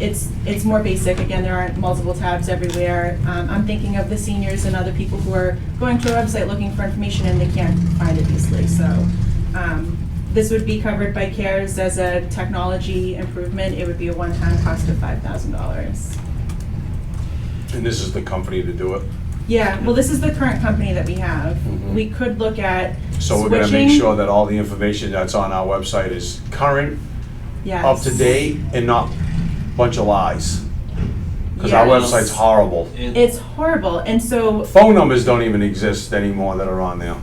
it's more basic. Again, there aren't multiple tabs everywhere. I'm thinking of the seniors and other people who are going to our website looking for information and they can't find it easily. So this would be covered by CARES as a technology improvement. It would be a one-time cost of $5,000. And this is the company to do it? Yeah, well, this is the current company that we have. Mhm. We could look at So we're gonna make switching. sure that all the information that's on our website is current, Yes. up to date, and not a bunch of lies. Because our Yes. website's horrible. And It's horrible, and so Phone numbers don't even exist anymore that are on there.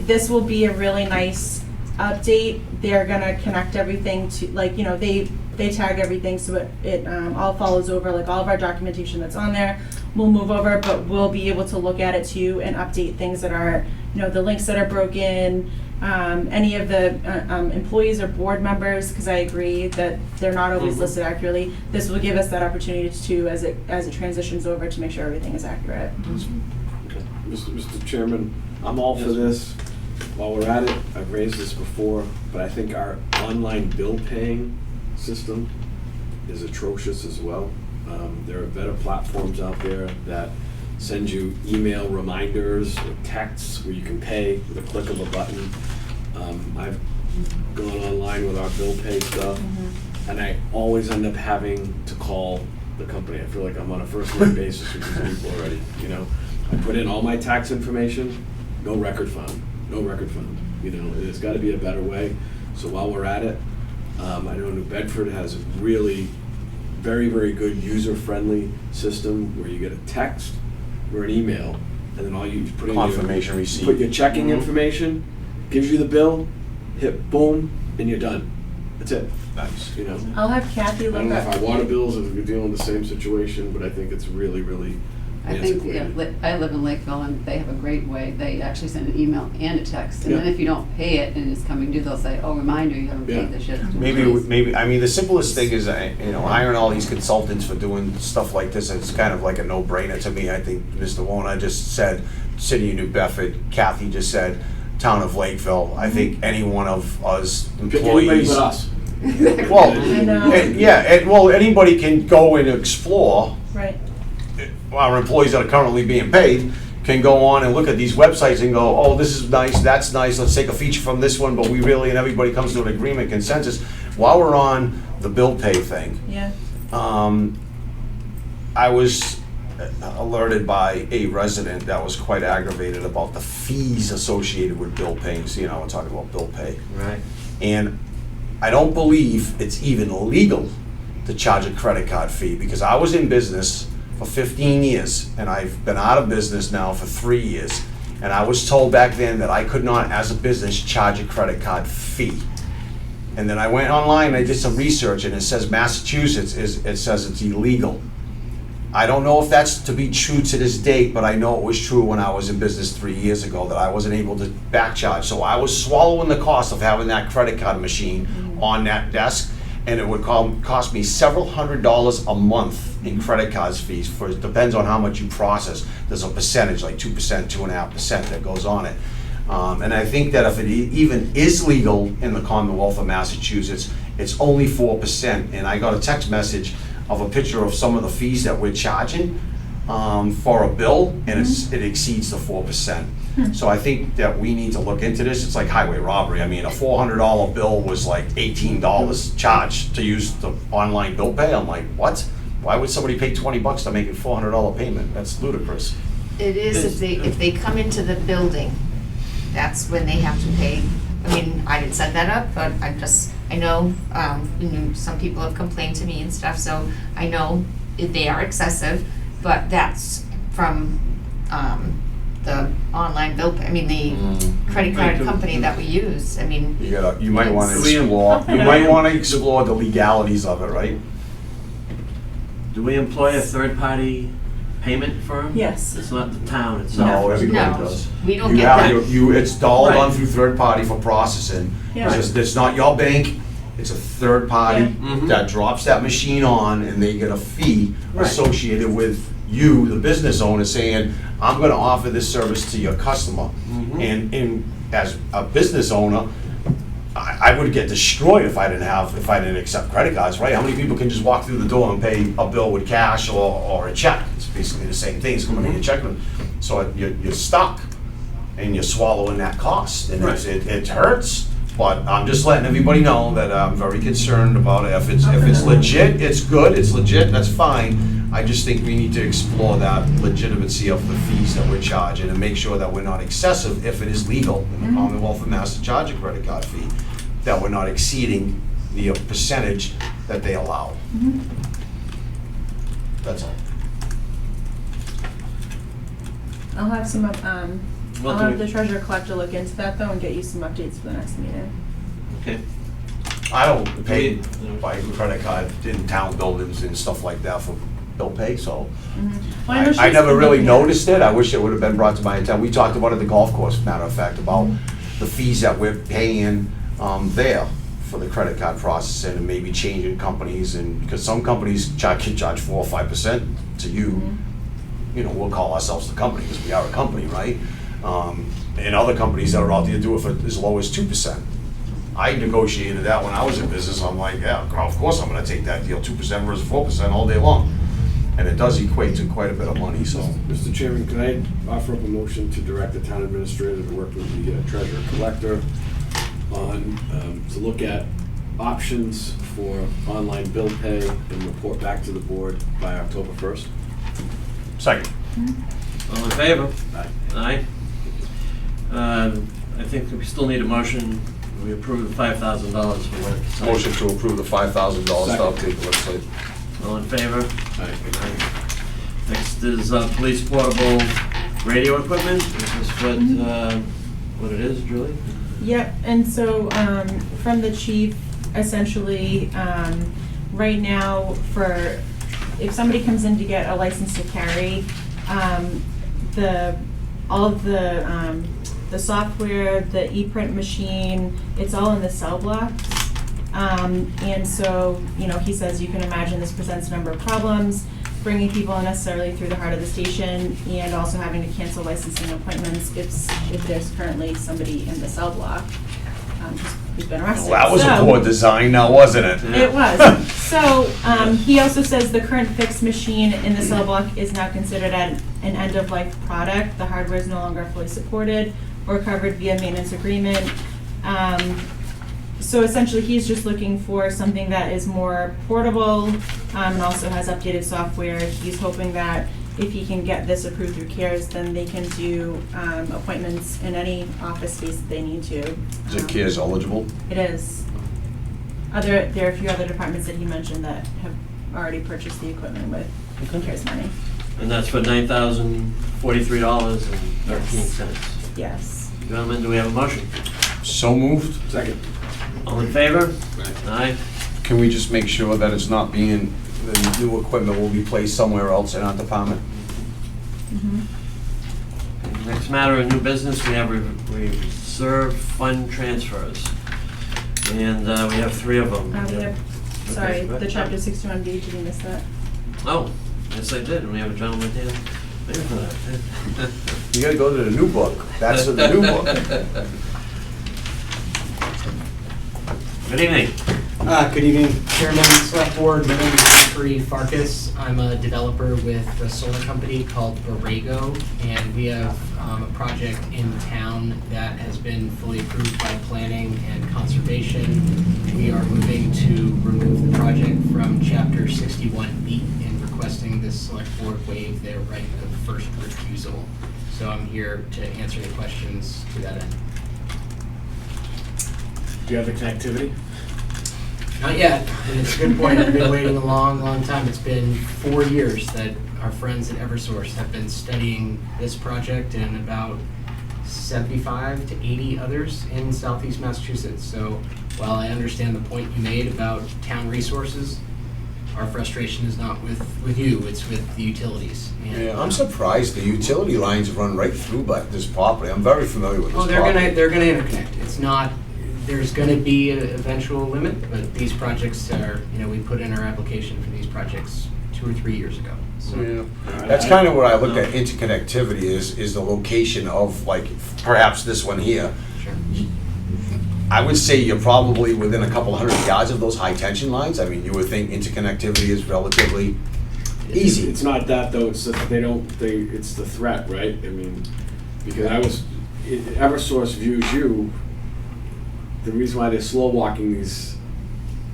this will be a really nice update. They're gonna connect everything to, like, you know, they tag everything so it all follows over, like all of our documentation that's on there will move over, but we'll be able to look at it too and update things that are, you know, the links that are broken, any of the employees or board members, because I agree that they're not always listed accurately. This will give us that opportunity to, as it transitions over, to make sure everything is accurate. Okay. Mr. Chairman, I'm all for this. While we're at it, I've raised this before, but I think our online bill paying system is atrocious as well. There are better platforms out there that send you email reminders or texts where you can pay with a click of a button. I've gone online with our bill pay stuff, and I always end up having to call the company. I feel like I'm on a first-name basis with these people already, you know? I put in all my tax information, no record found, no record found. You know, there's gotta be a better way. So while we're at it, I know New Bedford has a really very, very good user-friendly system where you get a text or an email, and then all you put in Confirmation your, receipt. put your checking information, gives you the bill, hit boom, and you're done. That's it. Nice. You know, I'll have Kathy I look don't know if up. our water bills, if we're dealing with the same situation, but I think it's really, really I think, yeah, antiquated. I live in Lakeville and they have a great way. They actually send an email and a text. And then Yeah. if you don't pay it and it's coming due, they'll say, oh, reminder, you haven't Yeah. paid this yet. Maybe, I mean, the simplest thing is, hiring all these consultants for doing stuff like this, it's kind of like a no-brainer to me. I think Mr. Warner just said, City of New Bedford, Kathy just said, Town of Lakeville. I think any one of us Pick anybody employees. but us. Well, I know. well, anybody can go and explore. Right. Our employees that are currently being paid can go on and look at these websites and go, oh, this is nice, that's nice, let's take a feature from this one, but we really, and everybody comes to an agreement, consensus. While we're on the bill pay thing, Yeah. I was alerted by a resident that was quite aggravated about the fees associated with bill paying. So, we're talking about bill pay. Right. And I don't believe it's even legal to charge a credit card fee, because I was in business for 15 years and I've been out of business now for 3 years. And I was told back then that I could not, as a business, charge a credit card fee. And then I went online and I did some research, and it says Massachusetts it says it's illegal. I don't know if that's to be true to this date, but I know it was true when I was in business 3 years ago, that I wasn't able to back charge. So I was swallowing the cost of having that credit card machine on that desk, and it would cost me several $100s a month in credit cards fees. It depends on how much you process. There's a percentage, like 2%, 2.5% that goes on it. And I think that if it even is legal in the Commonwealth of Massachusetts, it's only 4%. And I got a text message of a picture of some of the fees that we're charging for a bill, and it exceeds the 4%. So I think that we need to look into this. It's like highway robbery. I mean, a $400 bill was like $18 charged to use the online bill pay. I'm like, what? Why would somebody pay $20 to make a $400 payment? That's ludicrous. It is if they come into the building, that's when they have to pay. I mean, I didn't set that up, but I know some people have complained to me and stuff, so I know they are excessive, but that's from the online bill pay. I mean, the credit card company that we use. I mean, You might want to explore. You might want to explore the legalities of it, right? Do we employ a third-party payment firm? Yes. It's not the town No, itself. everybody No. does. We don't You get have that. it's all Right. done through third party for processing. Yeah. It's not your bank, it's a third party Yeah. Mhm. that drops that machine on, and they get a fee Right. associated with you, the business owner, saying, I'm gonna offer this service to your customer. Mhm. And as a business owner, I would get destroyed if I didn't accept credit cards, right? How many people can just walk through the door and pay a bill with cash or a check? It's basically the same thing, it's coming in your check. So you're stuck, and you're swallowing that cost, and it hurts. But I'm just letting everybody know that I'm very concerned about it. If it's legit, it's good, it's legit, that's fine. I just think we need to explore that legitimacy of the fees that we're charging and make sure that we're not excessive if it is legal in the Commonwealth of Mass to charge a credit card fee, that we're not exceeding the percentage that they allow. That's all. I'll have some, Well, I'll do have we- the treasurer collector look into that though and get you some updates for the next meeting. Okay. I don't pay by credit card in town buildings and stuff like that for bill pay, so Well, know I she's never been really looking at it. noticed it. I wish it would have been brought to my attention. We talked about it at the golf course, matter of fact, about the fees that we're paying there for the credit card processing, and maybe changing companies, and because some companies can charge 4 or 5% to you. You know, we'll call ourselves the company because we are a company, right? And other companies that are out there do it for as low as 2%. I negotiated that when I was in business. I'm like, yeah, of course I'm gonna take that deal, 2% versus 4% all day long. And it does equate to quite a bit of money, so. Mr. Chairman, can I offer up a motion to direct the town administrator to work with the treasurer collector on, to look at options for online bill pay and report back to the board by October 1st? Second. All in favor? Aye. Aye. I think we still need a motion. We approve the $5,000 for what? Motion to approve the $5,000 to update the website. All in favor? Aye. Next is police portable radio equipment. Is this what it is, Julie? Yep, and so, from the chief, essentially, right now, if somebody comes in to get a license to carry, all of the software, the e-print machine, it's all in the cell blocks. And so, he says, you can imagine this presents a number of problems, bringing people unnecessarily through the heart of the station, and also having to cancel licensing appointments if there's currently somebody in the cell block who's been arrested. Well, that was a poor design now, wasn't it? It was. So, he also says the current fixed machine in the cell block is now considered an end-of-life product. The hardware is no longer fully supported or covered via maintenance agreement. So essentially, he's just looking for something that is more portable and also has updated software. He's hoping that if he can get this approved through CARES, then they can do appointments in any office space that they need to. Is it CARES eligible? It is. There are a few other departments that he mentioned that have already purchased the equipment with CARES money. And that's for $9,043.13. Yes. Gentlemen, do we have a motion? So moved. Second. All in favor? Aye. Aye. Can we just make sure that it's not being, the new equipment will be placed somewhere else in our department? Next matter of new business, we have reserve fund transfers. And we have 3 of them. Sorry, Okay. the chapter 61B, did you miss that? Oh, yes I did, and we have a gentleman here. Wait for that. You gotta go to the new book. That's the new book. Good evening. Good evening, Chairman, Select Board. My name is Jeffrey Farkas. I'm a developer with a solar company called Borrego, and we have a project in town that has been fully approved by planning and conservation. We are moving to remove the project from Chapter 61B and requesting the Select Board waive their right of first refusal. So I'm here to answer any questions to that end. Do you have the connectivity? Not yet, and it's a good point. I've been waiting a long, long time. It's been 4 years that our friends at Eversource have been studying this project and about 75 to 80 others in southeast Massachusetts. So while I understand the point you made about town resources, our frustration is not with you, it's with the utilities. And, Yeah, I'm surprised the utility lines run right through this property. I'm very familiar with this Oh, property. they're gonna interconnect. It's not, there's gonna be an eventual limit, but these projects are, we put in our application for these projects 2 or 3 years ago. So Yeah. That's kind of what I look at interconnectivity is the location of, like, perhaps this one here. Sure. I would say you're probably within a couple hundred yards of those high tension lines. I mean, you would think interconnectivity is relatively easy. It's not that though, it's that it's the threat, right? I mean, because Eversource views you, the reason why they're slow walking these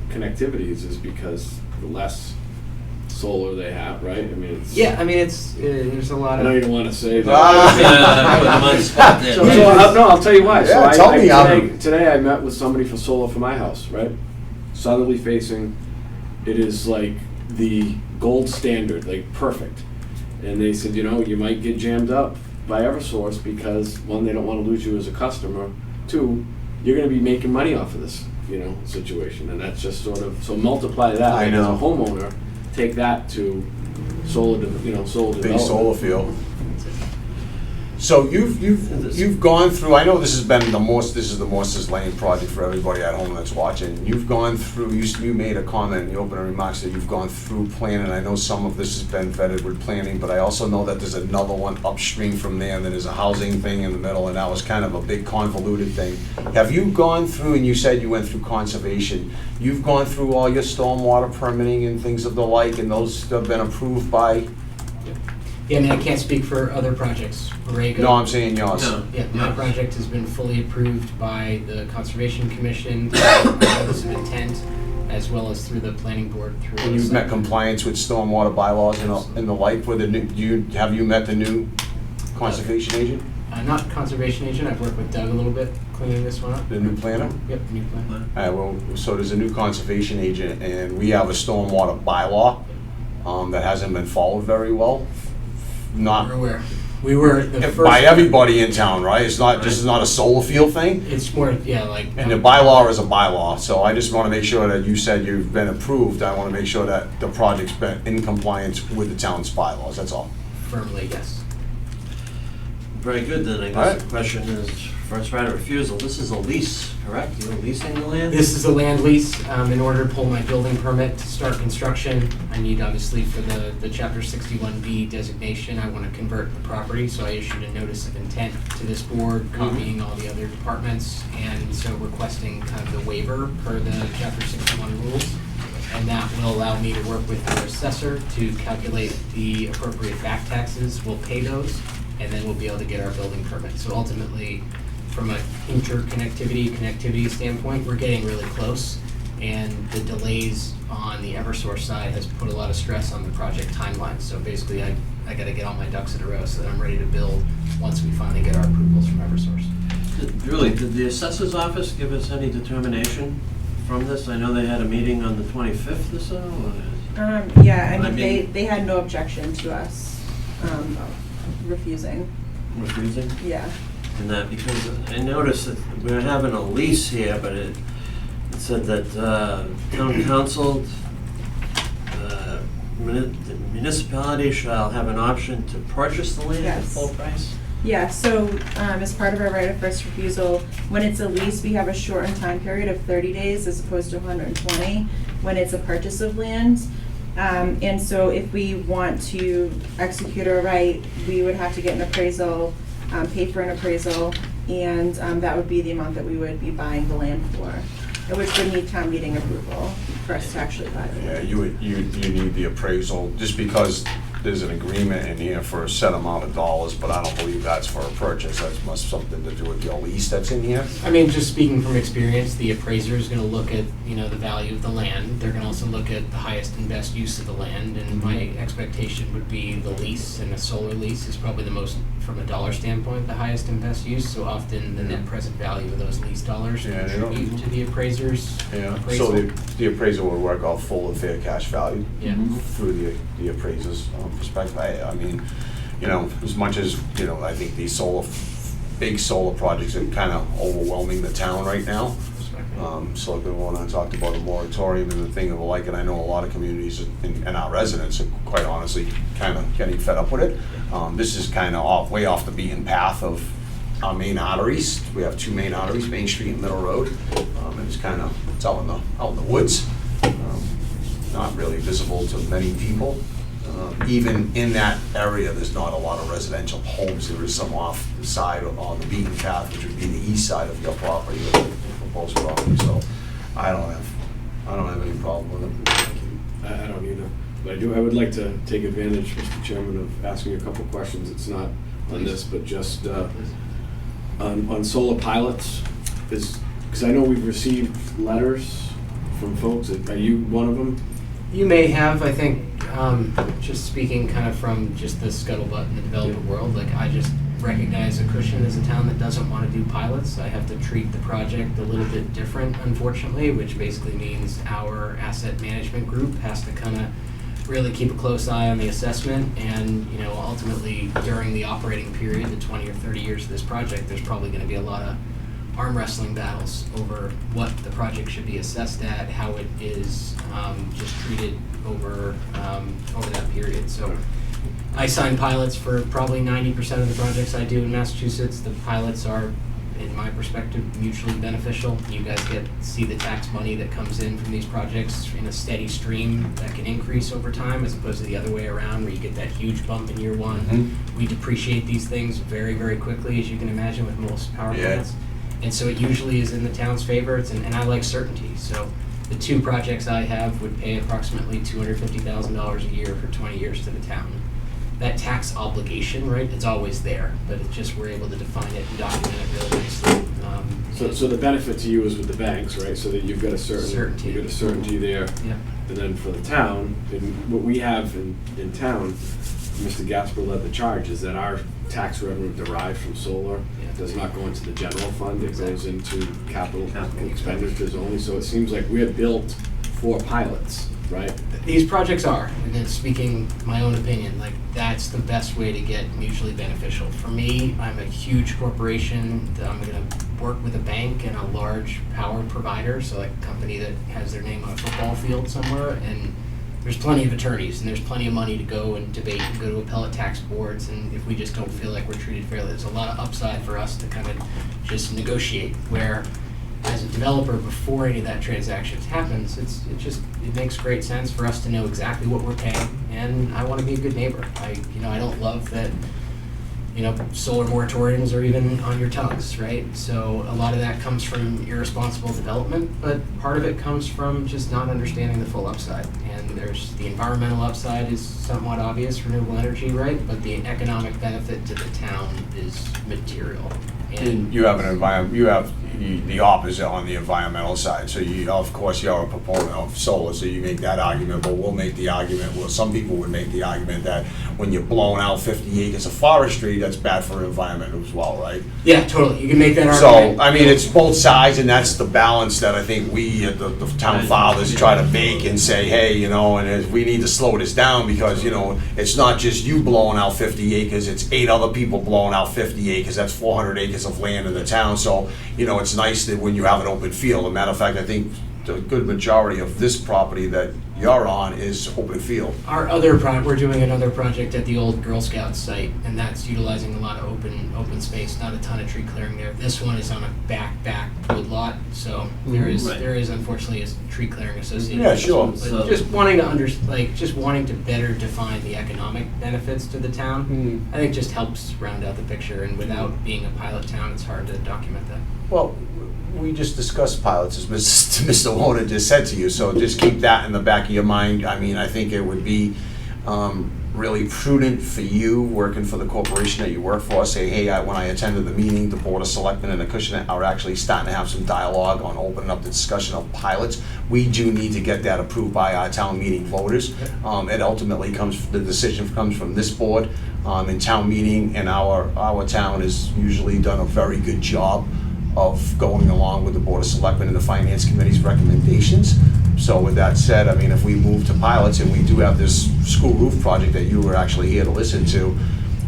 connectivities is because the less solar they have, right? I mean, it's. Yeah, I mean, there's a lot I know you of, don't want to say that. Put them on the spot there. No, I'll tell you why. Yeah, tell me how to- Today I met with somebody for solar for my house, right? Southerly facing, it is like the gold standard, like perfect. And they said, you might get jammed up by Eversource because, one, they don't want to lose you as a customer. 2, you're going to be making money off of this, situation. And that's just sort of, so multiply that. I Like, know. as a homeowner, take that to solar, solar Big development. solar field. So you've gone through, I know this has been this is the Morse's Lane project for everybody at home that's watching. You've gone through, you made a comment in the opening remarks that you've gone through planning. I know some of this has been vetted with planning, but I also know that there's another one upstream from there, and then there's a housing thing in the middle, and that was kind of a big convoluted thing. Have you gone through, and you said you went through conservation, you've gone through all your stormwater permitting and things of the like, and those have been approved by? Yeah, I mean, I can't speak for other projects. Borrego. No, I'm saying yours. No. Yeah, my project has been fully approved by the Conservation Commission, through notice of intent, as well as through the planning board. Through And you've met compliance with stormwater bylaws and the like with the new, have you met the new conservation agent? Not conservation agent, I've worked with Doug a little bit cleaning this one up. The new planner? Yep, new plan. Well, so there's a new conservation agent, and we have a stormwater bylaw that hasn't been followed very well. Not We're aware. We were the first. by everybody in town, right? It's not, this is not a solar field thing? It's more, yeah, like. And the bylaw is a bylaw, so I just want to make sure that you said you've been approved. I want to make sure that the project's been in compliance with the town's bylaws, that's all. Firmly, yes. Very good, then I All guess right. the question is, first right of refusal, this is a lease, correct? You're leasing the land? This is a land lease. In order to pull my building permit to start construction, I need obviously for the Chapter 61B designation, I want to convert the property, so I issued a notice of intent to this board, copying all the other departments, and so requesting kind of the waiver per the Chapter 61 rules. And that will allow me to work with the assessor to calculate the appropriate back taxes. We'll pay those, and then we'll be able to get our building permit. So ultimately, from an connectivity standpoint, we're getting really close. And the delays on the Eversource side has put a lot of stress on the project timeline. So basically, I gotta get all my ducks in a row so that I'm ready to build once we finally get our approvals from Eversource. Did the assessor's office give us any determination from this? I know they had a meeting on the 25th or so. Yeah, I I mean, mean- they had no objection to us refusing, Refusing? yeah. And that, because I noticed that we're having a lease here, but it said that town council, the municipality shall have an option to purchase the land at Yes. full price? Yeah, so as part of our right of first refusal, when it's a lease, we have a shortened time period of 30 days as opposed to 120 when it's a purchase of land. And so if we want to execute our right, we would have to get an appraisal, pay for an appraisal, and that would be the amount that we would be buying the land for, which would need town meeting approval for us to actually buy the Yeah, land. you need the appraisal, just because there's an agreement in here for a set amount of dollars, but I don't believe that's for a purchase. That must have something to do with your lease that's in here. I mean, just speaking from experience, the appraiser is gonna look at, the value of the land. They're gonna also look at the highest and best use of the land, and my expectation would be the lease, and a solar lease is probably the most, from a dollar standpoint, the highest and best use. So often, the net present value of those lease dollars Yeah, they don't- contribute to the appraiser's Yeah, appraisal. so the appraisal would work out full and fair cash value Yeah. through the appraiser's perspective. I mean, as much as, I think these big solar projects are kind of overwhelming the town right now. So when I talked about a moratorium and the thing of the like, and I know a lot of communities and our residents are quite honestly kind of getting fed up with it. This is kind of way off the beaten path of our main arteries. We have two main arteries, Main Street and Middle Road. And it's out in the woods. Not really visible to many people. Even in that area, there's not a lot of residential homes. There is some off the side on the beaten path, which would be the east side of your property, the proposed property. So I don't have any problem with it. I don't either. But I would like to take advantage, Mr. Chairman, of asking you a couple questions. It's not on this, but just on solar pilots, because I know we've received letters from folks. Are you one of them? You may have, I think, just speaking kind of from just the scuttlebutt in the development world, like I just recognize Acushnet as a town that doesn't want to do pilots. I have to treat the project a little bit different, unfortunately, which basically means our asset management group has to kind of really keep a close eye on the assessment, and ultimately during the operating period, the 20 or 30 years of this project, there's probably going to be a lot of arm wrestling battles over what the project should be assessed at, how it is just treated over that period. So I sign pilots for probably 90% of the projects I do in Massachusetts. The pilots are, in my perspective, mutually beneficial. You guys get to see the tax money that comes in from these projects in a steady stream that can increase over time, as opposed to the other way around, where you get that huge bump in year one. Mhm. We depreciate these things very, very quickly, as you can imagine, with most power Yeah. plants. And so it usually is in the town's favor, and I like certainty. So the two projects I have would pay approximately $250,000 a year for 20 years to the town. That tax obligation, right, it's always there, but it's just we're able to define it and document it really nicely. So the benefit to you is with the banks, right, so that you've got a Certainty. you've got a certainty there. Yeah. And then for the town, and what we have in town, Mr. Gasper led the charge, is that our tax revenue derived from solar does not go into the general fund, it goes into capital expenditures only, so it seems like we're built for pilots, right? These projects are, and then speaking my own opinion, like that's the best way to get mutually beneficial. For me, I'm a huge corporation, I'm gonna work with a bank and a large power provider, so like a company that has their name on a football field somewhere, and there's plenty of attorneys and there's plenty of money to go and debate and go to appellate tax boards, and if we just don't feel like we're treated fairly, there's a lot of upside for us to kind of just negotiate, where as a developer, before any of that transaction happens, it makes great sense for us to know exactly what we're paying, and I want to be a good neighbor. I don't love that, solar moratoriums are even on your tongues, right? So a lot of that comes from irresponsible development, but part of it comes from just not understanding the full upside. And there's the environmental upside is somewhat obvious, renewable energy, right? But the economic benefit to the town is material. And You have the opposite on the environmental side, so of course, you're a proponent of solar, so you make that argument, but we'll make the argument, some people would make the argument that when you're blowing out 50 acres of forestry, that's bad for the environment as well, right? yeah, totally. You can make that So, argument. I mean, it's both sides, and that's the balance that I think we, the town fathers, try to make and say, hey, and we need to slow this down, because, it's not just you blowing out 50 acres, it's 8 other people blowing out 50 acres, that's 400 acres of land in the town, so, it's nice that when you have an open field. As a matter of fact, I think the good majority of this property that you're on is open field. Our other we're doing another project at the old Girl Scouts site, and that's utilizing a lot of open space, not a ton of tree clearing there. This one is on a back wood lot, so there is unfortunately a tree clearing associated. Yeah, with this sure. one. But just wanting to better define the economic benefits to the town, I think just helps round out the picture. And without being a pilot town, it's hard to document that. Well, we just discussed pilots, as Mr. Warner just said to you, so just keep that in the back of your mind. I mean, I think it would be really prudent for you, working for the corporation that you work for, say, hey, when I attended the meeting, the Board of Selectmen and Acushnet are actually starting to have some dialogue on opening up the discussion of pilots. We do need to get that approved by our town meeting voters. It ultimately the decision comes from this board in town meeting, and our town has usually done a very good job of going along with the Board of Selectmen and the Finance Committee's recommendations. So with that said, I mean, if we move to pilots, and we do have this school roof project that you were actually here to listen to,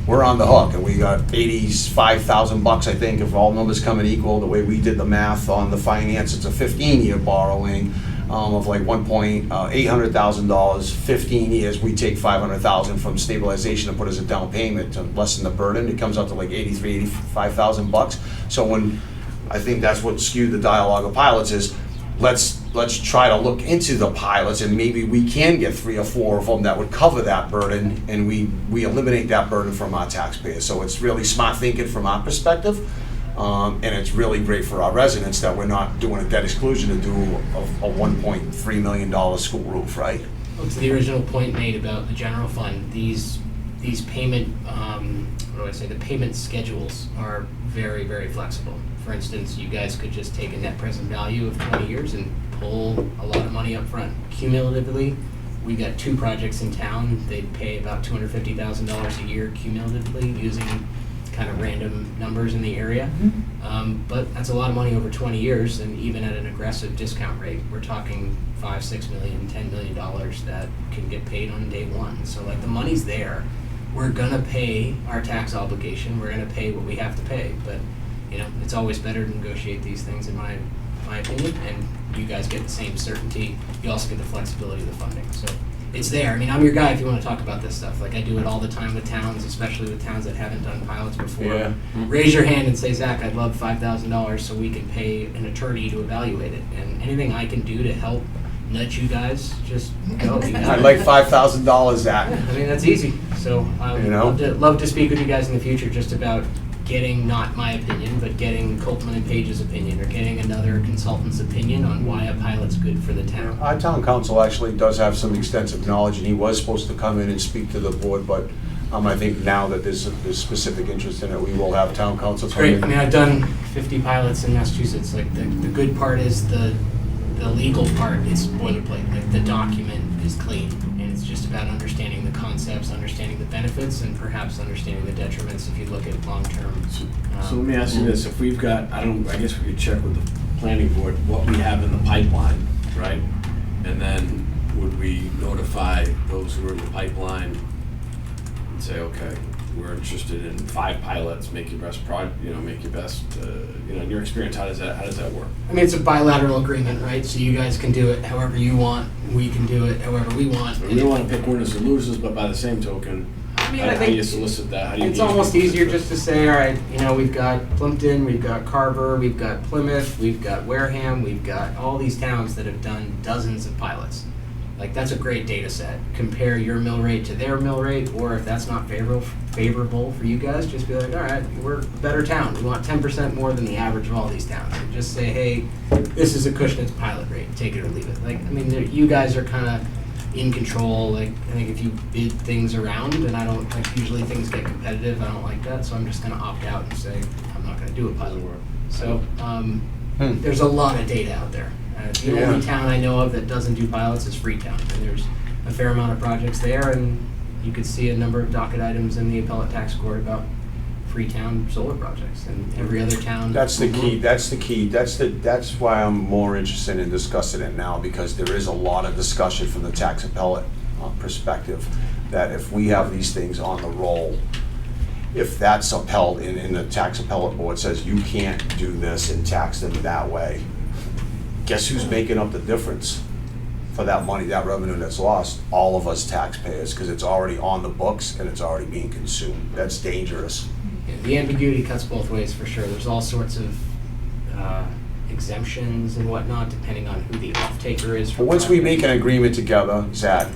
we're on the hook, and we got $85,000, I think, if all numbers coming equal, the way we did the math on the finance, it's a 15-year borrowing of like $800,000, 15 years, we take $500,000 from stabilization and put as a down payment to lessen the burden. It comes out to like $85,000. So I think that's what skewed the dialogue of pilots is, let's try to look into the pilots, and maybe we can get 3 or 4 of them that would cover that burden, and we eliminate that burden from our taxpayers. So it's really smart thinking from our perspective, and it's really great for our residents that we're not doing a debt exclusion to do a $1.3 million school roof, right? Well, to the original point made about the general fund, these payment, the payment schedules are very, very flexible. For instance, you guys could just take a net present value of 20 years and pull a lot of money up front. Cumulatively, we got 2 projects in town. They'd pay about $250,000 a year cumulatively, using kind of random numbers in the area. But that's a lot of money over 20 years, and even at an aggressive discount rate, we're talking $5, $6 million, $10 million that can get paid on day one. So like the money's there. We're gonna pay our tax obligation. We're gonna pay what we have to pay, but it's always better to negotiate these things, in my opinion, and you guys get the same certainty. You also get the flexibility of the funding. So it's there. I mean, I'm your guy if you want to talk about this stuff. Like, I do it all the time with towns, especially with towns that haven't done pilots before. Yeah. Raise your hand and say, Zach, I'd love $5,000 so we can pay an attorney to evaluate it. And anything I can do to help nudge you guys, just go. You know? I'd like $5,000, Zach. I mean, that's easy. So I would You know? love to speak with you guys in the future just about getting, not my opinion, but getting Coltman and Page's opinion, or getting another consultant's opinion on why a pilot's good for the town. Our town council actually does have some extensive knowledge, and he was supposed to come in and speak to the board, but I think now that there's specific interest in it, we will have town council come Great. in. I mean, I've done 50 pilots in Massachusetts. Like, the good part is the legal part is boilerplate. Like, the document is clean, and it's just about understanding the concepts, understanding the benefits, and perhaps understanding the detriments if you look at long-term. So let me ask you this, if we've got, I guess we could check with the planning board what we have in the pipeline, right? And then would we notify those who are in the pipeline and say, okay, we're interested in 5 pilots, make your best in your experience, how does that work? I mean, it's a bilateral agreement, right? So you guys can do it however you want. We can do it however we want. We don't want to pick winners and losers, but by the same token, I mean, I how do think you solicit that? How do you it's engage almost people? easier just to say, all right, you know, we've got Plimpton, we've got Carver, we've got Plymouth, we've got Wareham, we've got all these towns that have done dozens of pilots. Like, that's a great data set. Compare your mill rate to their mill rate, or if that's not favorable for you guys, just be like, all right, we're a better town. We want 10% more than the average of all these towns. And just say, hey, this is Acushnet's pilot rate. Take it or leave it. Like, I mean, you guys are kind of in control. Like, I think if you bid things around, and I don't, like, usually things get competitive, I don't like that, so I'm just gonna opt out and say, I'm not gonna do a pilot. So, there's a lot of data out there. The only town I know of that doesn't do pilots is Freetown, and there's a fair amount of projects there, and you could see a number of docket items in the appellate tax court about Freetown solar projects, and every other town. That's the key, that's why I'm more interested in discussing it now, because there is a lot of discussion from the tax appellate perspective, that if we have these things on the roll, if that's upheld in the tax appellate board says you can't do this and tax them that way, guess who's making up the difference for that money, that revenue that's lost? All of us taxpayers, because it's already on the books and it's already being consumed. That's dangerous. Yeah, the ambiguity cuts both ways for sure. There's all sorts of exemptions and whatnot, depending on who the off-taker is. But once we make an agreement together, Zach,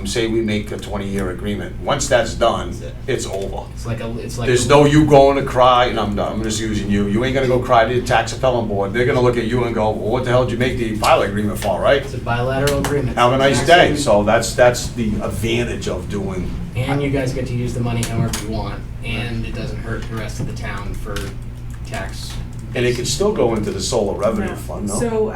say we make a 20-year agreement, once that's done, it's over. It's like There's no you going to cry, and I'm just using you. You ain't gonna go cry to the tax appellant board. They're gonna look at you and go, well, what the hell did you make the pilot agreement for, right? It's a bilateral agreement. Have a nice day. So that's the advantage of doing. And you guys get to use the money however you want, and it doesn't hurt the rest of the town for tax. And it could still go into the solar revenue No. fund, no? So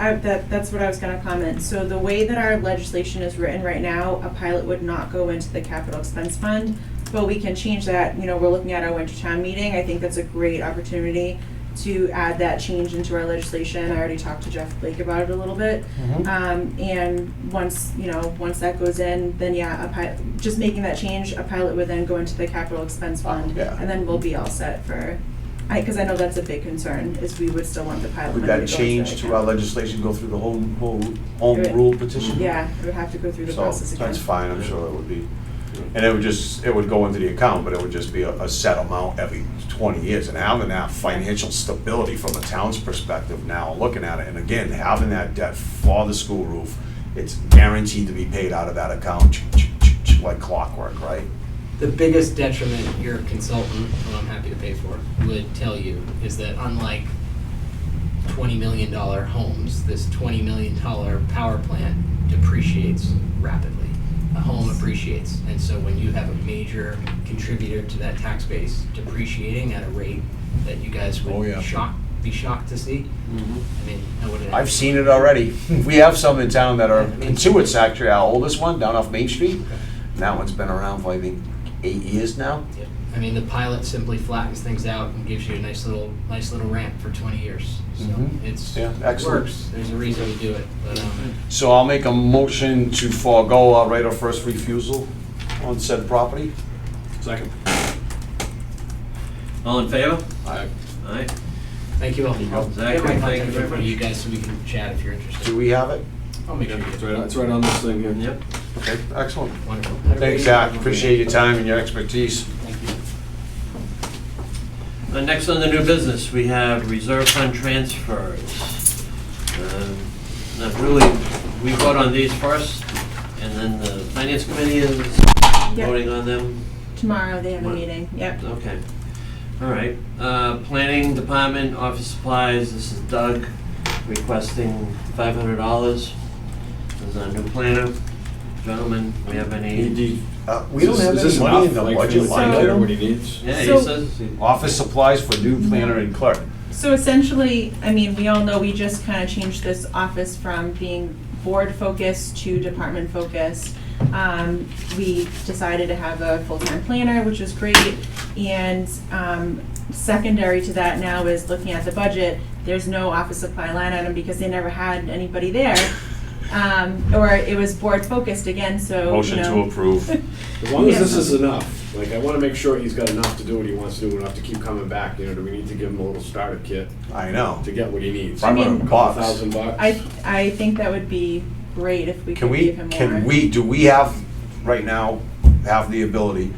that's what I was gonna comment. So the way that our legislation is written right now, a pilot would not go into the capital expense fund, but we can change that. You know, we're looking at our winter town meeting. I think that's a great opportunity to add that change into our legislation. I already talked to Jeff Blake about it a little bit. And once that goes in, then just making that change, a pilot would then go into the capital expense fund, yeah. and then we'll be all set for, because I know that's a big concern, is we would still want the pilot Would money that to go into change the to our account. legislation, go through the whole home It would- rule petition? Yeah, it would have to go through the So process again. that's fine, I'm sure it would be. And it would go into the account, but it would just be a set amount every 20 years. And having that financial stability from a town's perspective now, looking at it, and again, having that debt for the school roof, it's guaranteed to be paid out of that account like clockwork, right? The biggest detriment your consultant, who I'm happy to pay for, would tell you is that unlike $20 million homes, this $20 million power plant depreciates rapidly. A home appreciates, and so when you have a major contributor to that tax base depreciating at a rate that you guys would be shocked to see, I mean, I wouldn't. I've seen it already. We have some in town that are, Intuit's actually our oldest one, down off Main Street. And that one's been around for, I think, 8 years now. Yeah. I mean, the pilot simply flattens things out and gives you a nice little ramp for 20 years. So it excellent. works. There's a reason to do it. But So I'll make a motion to forego our right of first refusal on said property. Second. All in favor? Aye. Aye. thank you all. I'll Zach, get my thank contact you very info to much. you guys so we can chat if you're interested. Do we have it? I'll make sure you get it. It's right on this thing here. Yep. Okay, excellent. Wonderful. Have a great Thanks, Zach. evening. Appreciate your time and your expertise. Thank you. Next on the new business, we have reserve fund transfers. Not really, we vote on these first, and then the finance committee is voting on them. Tomorrow they have a What? meeting, yep. Okay, all right. Planning department, office supplies, this is Doug requesting $500. This is our new planner. Gentlemen, we have any? We don't have Is this any money in enough, the like, budget for line So- item. what he needs? Yeah, he So- says, Office supplies for new planner and clerk. So essentially, I mean, we all know we just kind of changed this office from being board focused to department focused. We decided to have a full-time planner, which was great, and secondary to that now is looking at the budget. There's no office supply line item because they never had anybody there. Or it was board focused again, so, you Motion to know. approve. As long as Yeah. this is enough, like, I wanna make sure he's got enough to do what he wants to do, enough to keep coming back, you know, do we need to give him a little starter kit I know. to get what he needs? I mean- $500. I think that would be great if we Can could we, give him more. do we have, right now, have the ability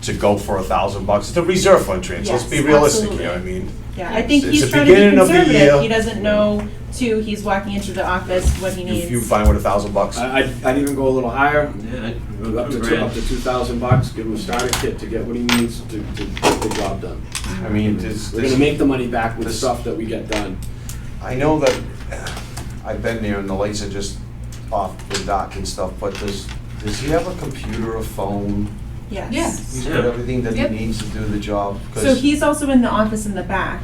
to go for $1,000? It's a reserve fund transfer, let's be Yes, realistic absolutely. here, I mean. Yeah, I think It's he's the trying to be beginning of the year. conservative. He doesn't know, too, he's walking into the office what he needs. You fine with $1,000? I'd even go a little higher, yeah, I'd up go to $2,000. up to $2,000, give him a starter kit to get what he needs to get the job done. I mean, this, We're gonna make the money back with this- stuff that we get done. I know that, I've been there and the lights are just off the dock and stuff, but does he have a computer, a phone? Yes. He's got Yeah. everything that he Yep. needs to do the job? 'Cause So he's also in the office in the back.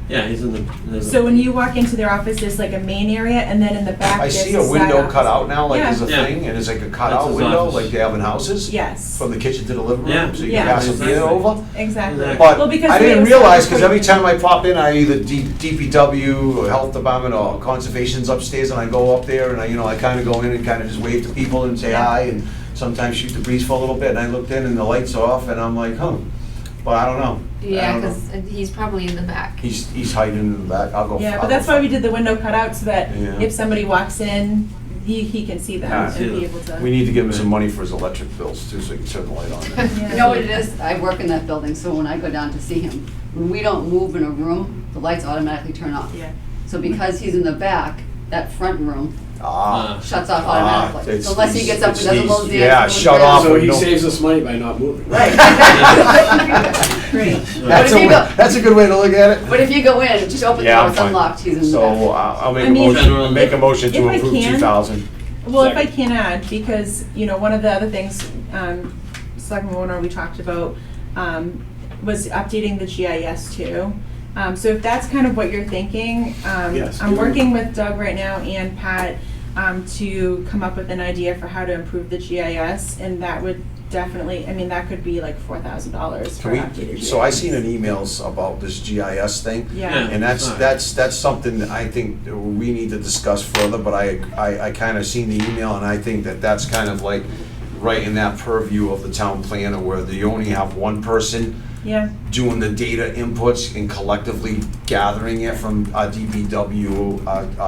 Yeah, he's in the. there's a- So when you walk into their office, there's like a main area, and then in the back, I there's see a side window office. cut out now, like there's a Yeah. thing, and it's like a That's cutout his window, office. like they have in houses? Yes, From the kitchen to the living Yeah. room, so you Yeah. can pass a beer Exactly. over? exactly. Exactly. But Well, because I we didn't have realize, stuff because before every you- time I pop in, I either DPW, or Health Department, or Conservation's upstairs, and I go up there, and I kind of go in and kind of just wave to people and say hi, and sometimes shoot the breeze for a little bit, and I looked in and the lights are off, and I'm like, huh, but I don't know. I Yeah, don't know. because he's probably in the back. He's hiding in the back, I'll go. Yeah, I'll but go that's why find we him. did the window cut out, so that Yeah. if somebody walks in, he can see them Yeah. and be able to. We need to give him some money for his electric bills too, so he can turn the light on. Yeah. You know what it is? I work in that building, so when I go down to see him, when we don't move in a room, the lights automatically turn off. Yeah. So because he's in the back, that front room Ah. shuts off automatically. it's- So unless he gets up and does a it's- little dance. yeah, moves shut around. off. So he no- saves us money by not moving. Right. Great. That's if you go- that's a good way to look at it. But if you go in, just open the Yeah, door, I'm it's fine. unlocked, he's in the So back. I'll make I a mean, motion, make a motion to if I approve can- 2,000. Well, if I Second. can add, because, one of the other things, Selectman Warner, we talked about, was updating the GIS too. So if that's kind of what you're thinking, Yes. I'm working with Doug right now and Pat, to come up with an idea for how to improve the GIS, and that would definitely, that could be like $4,000 for Can updated we, GIS. so I seen an emails about this GIS thing. Yeah. And that's, Alright. that's something that I think that we need to discuss further, but I kind of seen the email, and I think that that's kind of like right in that purview of the town planner, where you only have one person Yeah, doing the data inputs and collectively gathering it from DPW,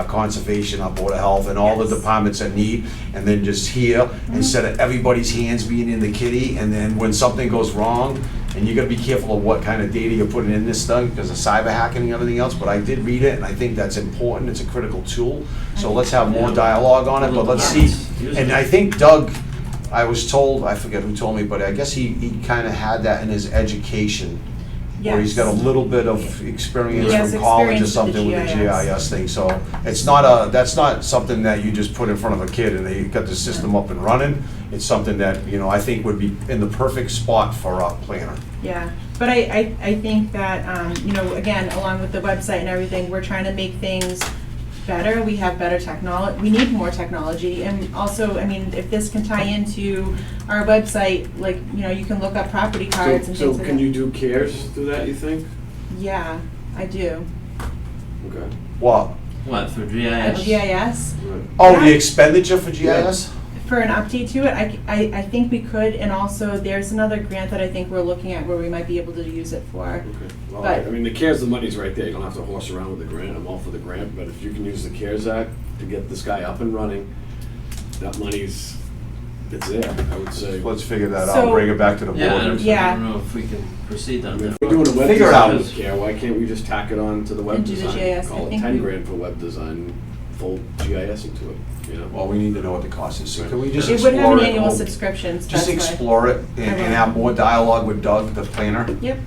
Conservation, Board of Health, and all the Yes. departments that need, and then just here, instead of everybody's hands being in the kitty, and then when something goes wrong, and you gotta be careful of what kind of data you're putting in this thing, because of cyber hacking and everything else, but I did read it, and I think that's important, it's a critical tool, so let's have more dialogue on it, but let's see, and I think Doug, I was told, I forget who told me, but I guess he kind of had that in his education, where he's got a Yes. little bit of experience He has from college or experience with the something with the GIS. GIS thing, so it's not that's not something that you just put in front of a kid and they got the system up and running. It's something that, I think would be in the perfect spot for a planner. yeah. But I think that, again, along with the website and everything, we're trying to make things better. We have better technology. We need more technology. And also, if this can tie into our website, like, you can look up property cards and So things like that. can you do CARES through that, you think? Yeah, I do. Okay. What? What, through A GIS? GIS, Right. Oh, Yeah. the expenditure for GIS? for an update to it, I think we could. And also, there's another grant that I think we're looking at where we might be able to use it for. Okay. Well, But- the CARES, the money's right there, you don't have to horse around with the grant, I'm all for the grant, but if you can use the CARES Act to get this guy up and running, that money's It's there, I would say. Let's figure that So- out, bring it back to the Yeah, I board. don't know if we can proceed I on mean, if that. we're doing a web Figure it out. design, yeah, why can't we just tack it on to the web And do the design? GIS, I Call it think 10 we- grand for web design, full GIS into it, you know? Well, we need to know what the cost is, so can we just It would have explore an it? annual subscription, so Just that's why. explore it I and will. have more dialogue with Doug, the planner. Yep,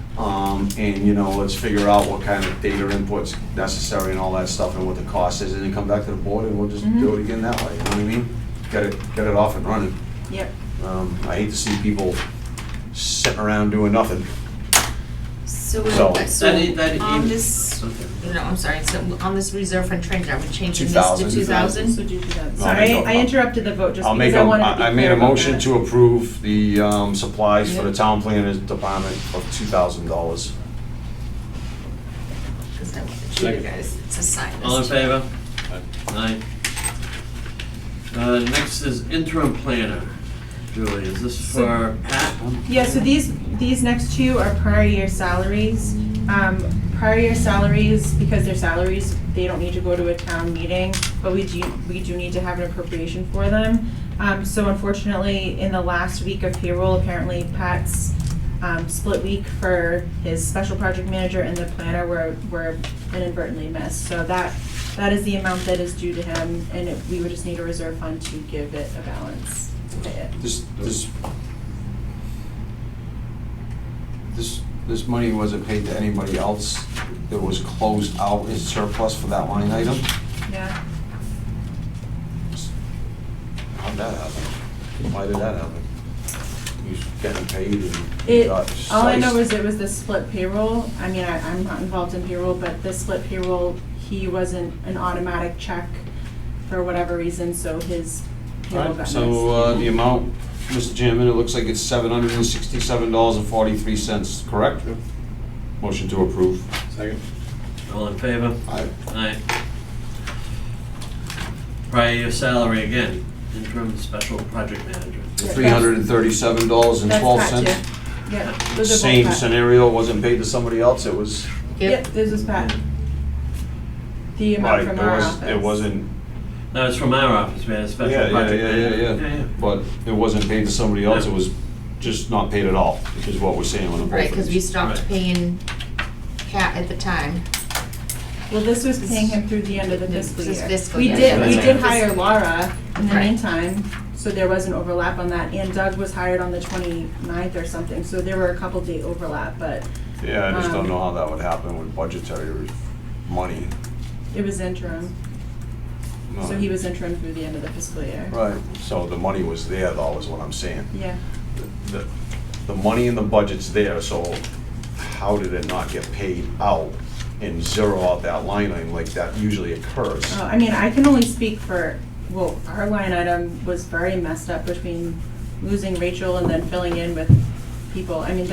And, you know, let's figure out what kind of data input's necessary and all that stuff and what the cost is, and then come back to the board and we'll just do it again that way, you know what I mean? Get it off and running. yep. I hate to see people sitting around doing nothing. So, So- That on even- this, Okay. no, I'm sorry, so on this reserve fund transfer, are we changing this 2,000. to 2,000? So do that. No, Sorry, no I interrupted the vote just I'll make because I wanted to be I made clear a about motion that. to approve the supplies for the Yep. town planner's department of $2,000. Because I want you Second. guys to sign this. All in too. favor? Aye. Next is interim planner. Julie, is this for Pat? Yeah, so these next two are prior year salaries. Prior year salaries, because they're salaries, they don't need to go to a town meeting, but we do need to have an appropriation for them. So unfortunately, in the last week of payroll, apparently Pat's split week for his special project manager and the planner were inadvertently missed. So that is the amount that is due to him, and we would just need a reserve fund to give it a balance to pay it. This money wasn't paid to anybody else. It was closed out as surplus for that line item. Yeah. How'd that happen? Why did that happen? You getting paid and you It, got all I know sliced? is it was the split payroll. I mean, I'm not involved in payroll, but the split payroll, he wasn't an automatic check for whatever reason, so his payroll got missed. So, the amount, Mr. Chairman, it looks like it's $767.43, correct? Motion to approve. Second? All in favor? Aye. Aye. Prior year salary again, interim special project manager. Yeah, $337.12. That's Pat too. Yeah, those are both Same Pat. scenario, wasn't paid to somebody else, it was, Yep, this is Pat. The amount right, from it our was, office. it wasn't, No, it's from our office, we had a yeah, special yeah, project yeah, manager. yeah, but it wasn't paid to somebody else, it was just not paid at all, which is what we're saying on the both Right, of because we these. stopped Right. paying Pat at the time. Well, this was paying him through the end of the This fiscal is year. fiscal We year, did, yeah, we that's did right. hire Laura in the Right. meantime, so there was an overlap on that, and Doug was hired on the 29th or something, so there were a couple day overlap, but Yeah, I just don't Um, know how that would happen with budgetary money. it was interim. No. So he was interim through the end of the fiscal year. Right, so the money was there though, is what I'm saying. Yeah. The money in the budget's there, so how did it not get paid out and zero out that line item like that usually occurs? I mean, I can only speak for, well, our line item was very messed up between losing Rachel and then filling in with people. I mean,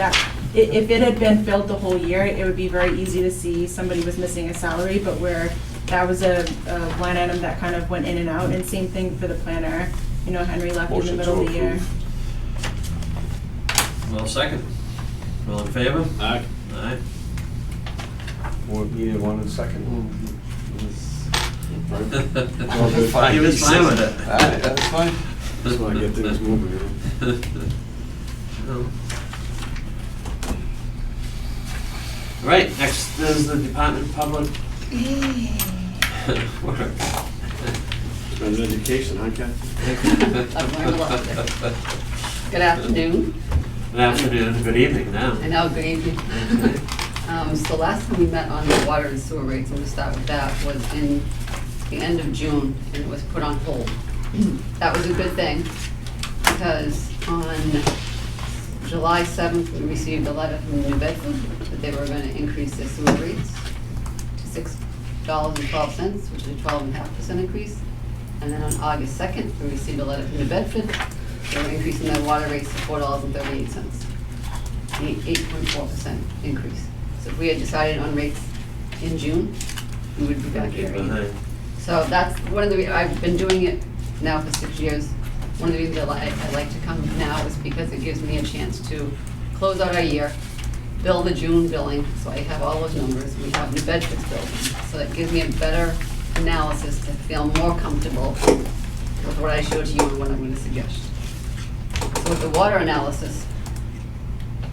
if it had been filled the whole year, it would be very easy to see somebody was missing a salary, but where that was a line item that kind of went in and out, and same thing for the planner. You know, Henry left in the Motion middle to of the year. approve. Well, second. All in favor? Aye. Aye. What, you did one in a second? He was fine with it. Alright, that's fine. Just wanna get things moving, you know? All right, next is the Department of Public Works. Spend an education, huh, Ken? I've learned a lot there. Good afternoon. Good afternoon, good evening now. I know, good evening. So last time we met on the water and sewer rates, and we'll start with that, was in the end of June, and it was put on hold. That was a good thing, because on July 7th, we received a letter from New Bedford that they were going to increase their sewer rates to $6.12, which is a 12.5% increase. And then on August 2nd, we received a letter from New Bedford. They were increasing their water rates to $4.38, an 8.4% increase. So if we had decided on rates in June, we would be back here. Behind. So that's one of the, I've been doing it now for 6 years. One of the reasons I like to come now is because it gives me a chance to close out our year, bill the June billing, so I have all those numbers. We have New Bedford's billing, so it gives me a better analysis to feel more comfortable with what I showed to you and what I'm going to suggest. with the water analysis,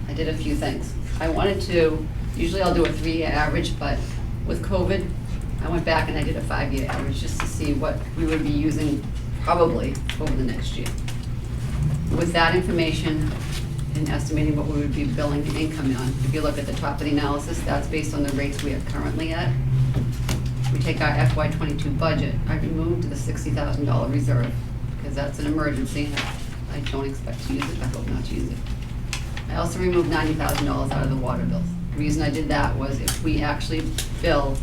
I did a few things. I wanted to, usually I'll do a 3-year average, but with COVID, I went back and I did a 5-year average just to see what we would be using probably over the next year. With that information and estimating what we would be billing the income on, if you look at the top of the analysis, that's based on the rates we are currently at. We take our FY22 budget, I removed the $60,000 reserve because that's an emergency. I don't expect to use it, I hope not to use it. I also removed $90,000 out of the water bills. The reason I did that was if we actually bill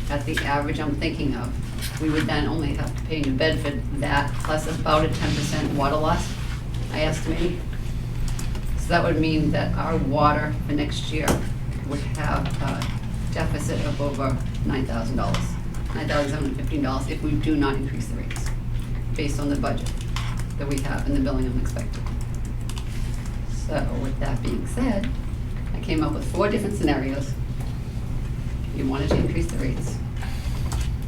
at the average I'm thinking of, we would then only have to pay New Bedford that plus about a 10% water loss, I estimate. So that would mean that our water for next year would have a deficit of over $9,000, $9,715 if we do not increase the rates, based on the budget that we have and the billing I'm expecting. So with that being said, I came up with 4 different scenarios. You wanted to increase the rates.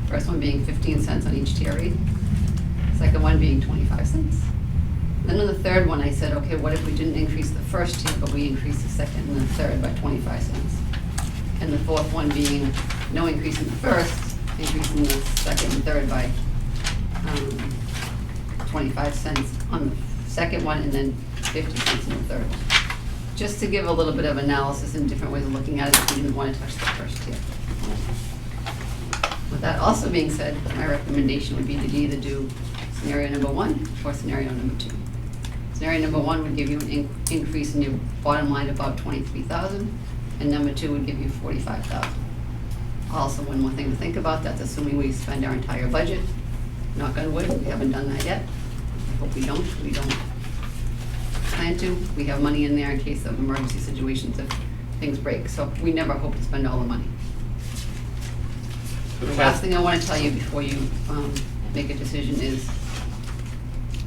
First one being 15 cents on each tier rate. Second one being 25 cents. Then on the third one, I said, okay, what if we didn't increase the first tier, but we increased the second and the third by 25 cents? And the fourth one being no increase in the first, increase in the second and third by 25 cents on the second one, and then 50 cents in the third one. Just to give a little bit of analysis and different ways of looking at it if you didn't want to touch the first tier. With that also being said, my recommendation would be to either do scenario number 1 or scenario number 2. Scenario number 1 would give you an increase in your bottom line of about $23,000, and number 2 would give you $45,000. Also, one more thing to think about, that's assuming we spend our entire budget. Knock on wood, we haven't done that yet. I hope we don't plan to. We have money in there in case of emergency situations if things break, so we never hope to spend all the money. The last thing I want to tell you before you make a decision is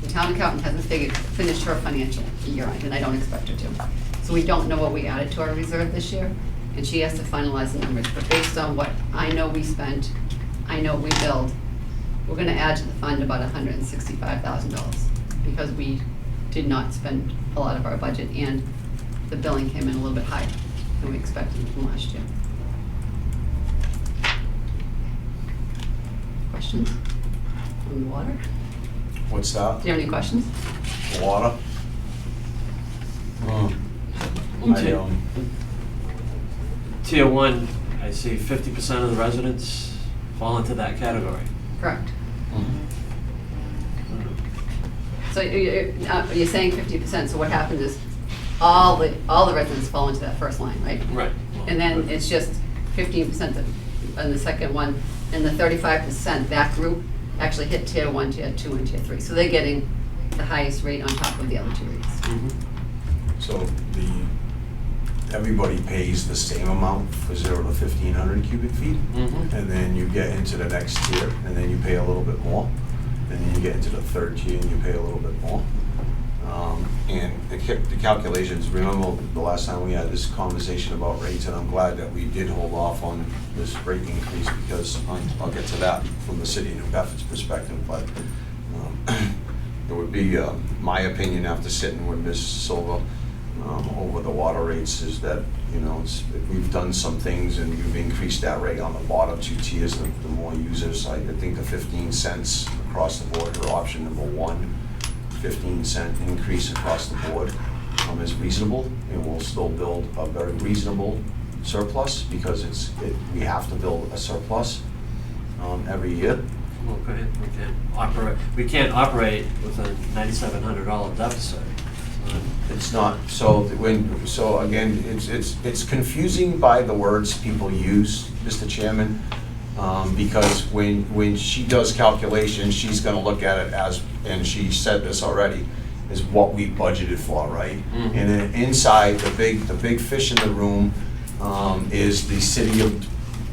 the town accountant hasn't finished her financial year end, and I don't expect her to. So we don't know what we added to our reserve this year, and she has to finalize the numbers. But based on what I know we spent, I know we billed, we're going to add to the fund about $165,000 because we did not spend a lot of our budget, and the billing came in a little bit higher than we expected from last year. Questions on the water? What's that? Do you have any questions? Water? Tier 1, I see 50% of the residents fall into that category. Correct. So you're saying 50%, so what happens is all the residents fall into that first line, right? Right. And then it's just 15% on the second one, and the 35%, that group actually hit tier 1, tier 2, and tier 3. So they're getting the highest rate on top of the other 2 rates. So everybody pays the same amount for 0 to 1,500 cubic feet? And then you get into the next tier, and then you pay a little bit more. And then you get into the third tier, and you pay a little bit more. And the calculations, remember the last time we had this conversation about rates, and I'm glad that we did hold off on this rate increase because I'll get to that from the city of New Bedford's perspective, but it would be my opinion after sitting with Ms. Silva over the water rates is that, you know, we've done some things and you've increased that rate on the bottom 2 tiers, the more users. I think the 15 cents across the board, or option number 1, 15-cent increase across the board is reasonable, and we'll still build a very reasonable surplus because we have to build a surplus every year. Okay, we can't operate with a $9,700 deficit. It's not, so again, it's confusing by the words people use, Mr. Chairman, because when she does calculations, she's gonna look at it as, and she said this already, is what we budgeted for, right? And then inside, the big fish in the room is the city of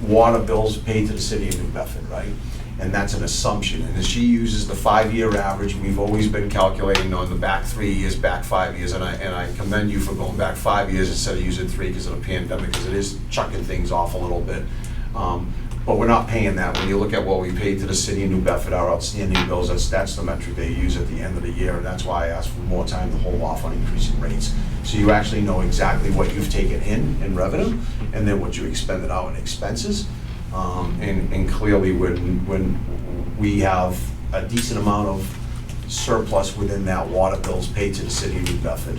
water bills paid to the city of New Bedford, right? And that's an assumption, and she uses the 5-year average. We've always been calculating on the back 3 years, back 5 years, and I commend you for going back 5 years instead of using 3 because of the pandemic, because it is chucking things off a little bit. But we're not paying that. When you look at what we paid to the city of New Bedford, our outstanding bills, that's the metric they use at the end of the year, and that's why I asked for more time to hold off on increasing rates. So you actually know exactly what you've taken in revenue, and then what you expended out in expenses. And clearly, when we have a decent amount of surplus within that water bills paid to the city of New Bedford,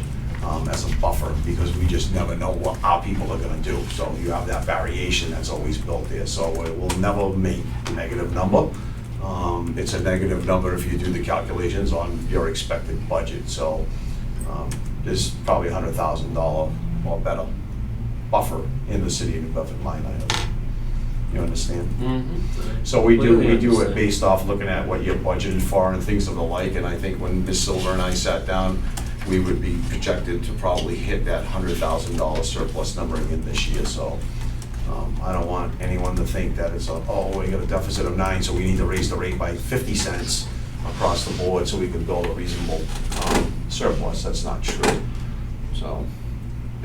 as a buffer, because we just never know what our people are gonna do. So you have that variation that's always built there. So it will never make a negative number. It's a negative number if you do the calculations on your expected budget. So there's probably $100,000 or better buffer in the city of New Bedford line item. You understand? Mm-hmm. So we do it understand. based off looking at what you're budgeted for and things of the like. And I think when Ms. Silver and I sat down, we would be projected to probably hit that $100,000 surplus number again this year. So I don't want anyone to think that it's we got a deficit of 9, so we need to raise the rate by 50 cents across the board so we can build a reasonable surplus. That's not true. So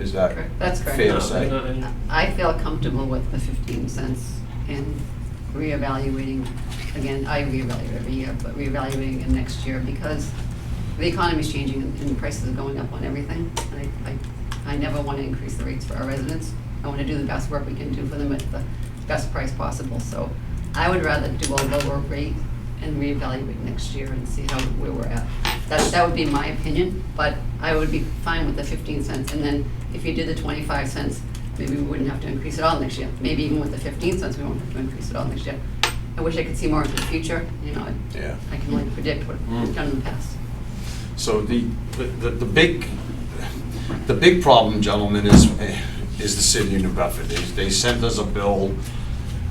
is that That's correct. fair No, to say? I feel comfortable with the 15 cents and reevaluating, again, I reevaluate every year, but reevaluating again next year because the economy's changing and prices are going up on everything. And I never want to increase the rates for our residents. I want to do the best work we can do for them at the best price possible. So I would rather do a lower rate and reevaluate next year and see where we're at. That would be my opinion, but I would be fine with the 15 cents. And then if you did the 25 cents, maybe we wouldn't have to increase it all next year. Maybe even with the 15 cents, we won't have to increase it all next year. I wish I could see more into the future. You know, Yeah. I can only predict what we've done in the past. So the big problem, gentlemen, is the city of New Bedford. They sent us a bill,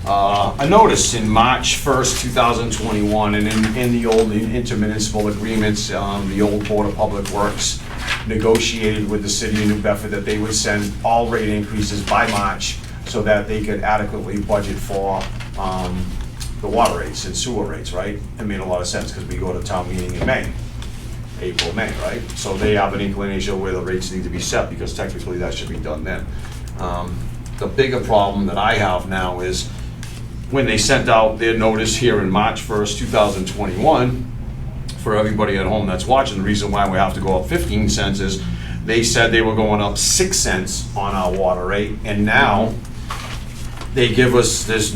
a notice in March 1st, 2021, and in the old intermunicipal agreements, the old Board of Public Works negotiated with the city of New Bedford that they would send all rate increases by March so that they could adequately budget for the water rates and sewer rates, right? It made a lot of sense because we go to town meeting in May. April, May, right? So they have an inclination of where the rates need to be set because technically that should be done then. The bigger problem that I have now is when they sent out their notice here in March 1st, 2021, for everybody at home that's watching, the reason why we have to go up 15 cents is they said they were going up 6 cents on our water rate, and now they give us this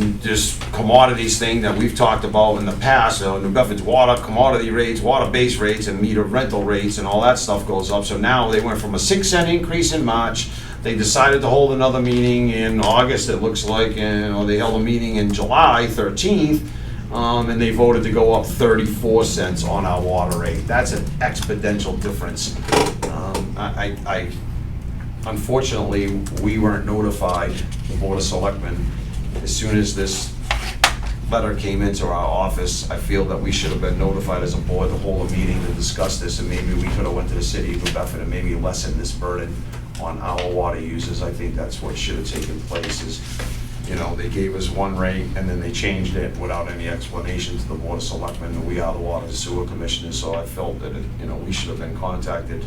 commodities thing that we've talked about in the past, New Bedford's water commodity rates, water base rates, and meter rental rates, and all that stuff goes up. So now they went from a 6-cent increase in March. They decided to hold another meeting in August, it looks like, and they held a meeting in July 13th, and they voted to go up 34 cents on our water rate. That's an exponential difference. Unfortunately, we weren't notified, the Board of Selectmen. As soon as this letter came into our office, I feel that we should have been notified as a board to hold a meeting to discuss this, and maybe we could have went to the city of New Bedford and maybe lessened this burden on our water users. I think that's what should have taken place is, you know, they gave us one rate and then they changed it without any explanation to the Board of Selectmen, and we are the Water and Sewer Commissioners, so I felt that, we should have been contacted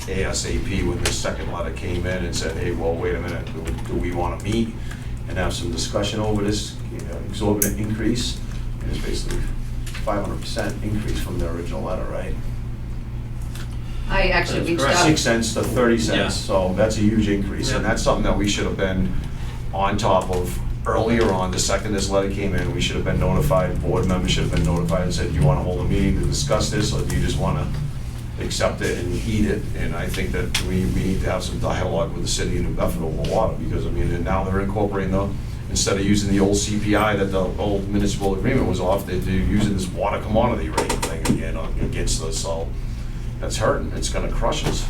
ASAP when this second letter came in and said, hey, well, wait a minute, do we want to meet and have some discussion over this exorbitant increase? And it's basically 500% increase from the original letter, right? I actually That's reached correct. out. 6 cents to 30 Yeah. cents, so that's a huge increase, and Yeah. that's something that we should have been on top of earlier on. The second this letter came in, we should have been notified, board members should have been notified and said, do you want to hold a meeting to discuss this, or do you just want to accept it and eat it? And I think that we need to have some dialogue with the city of New Bedford over water, because, and now they're incorporating instead of using the old CPI that the old municipal agreement was off, they're using this water commodity rate thing again against us, so that's hurting, it's gonna crush us.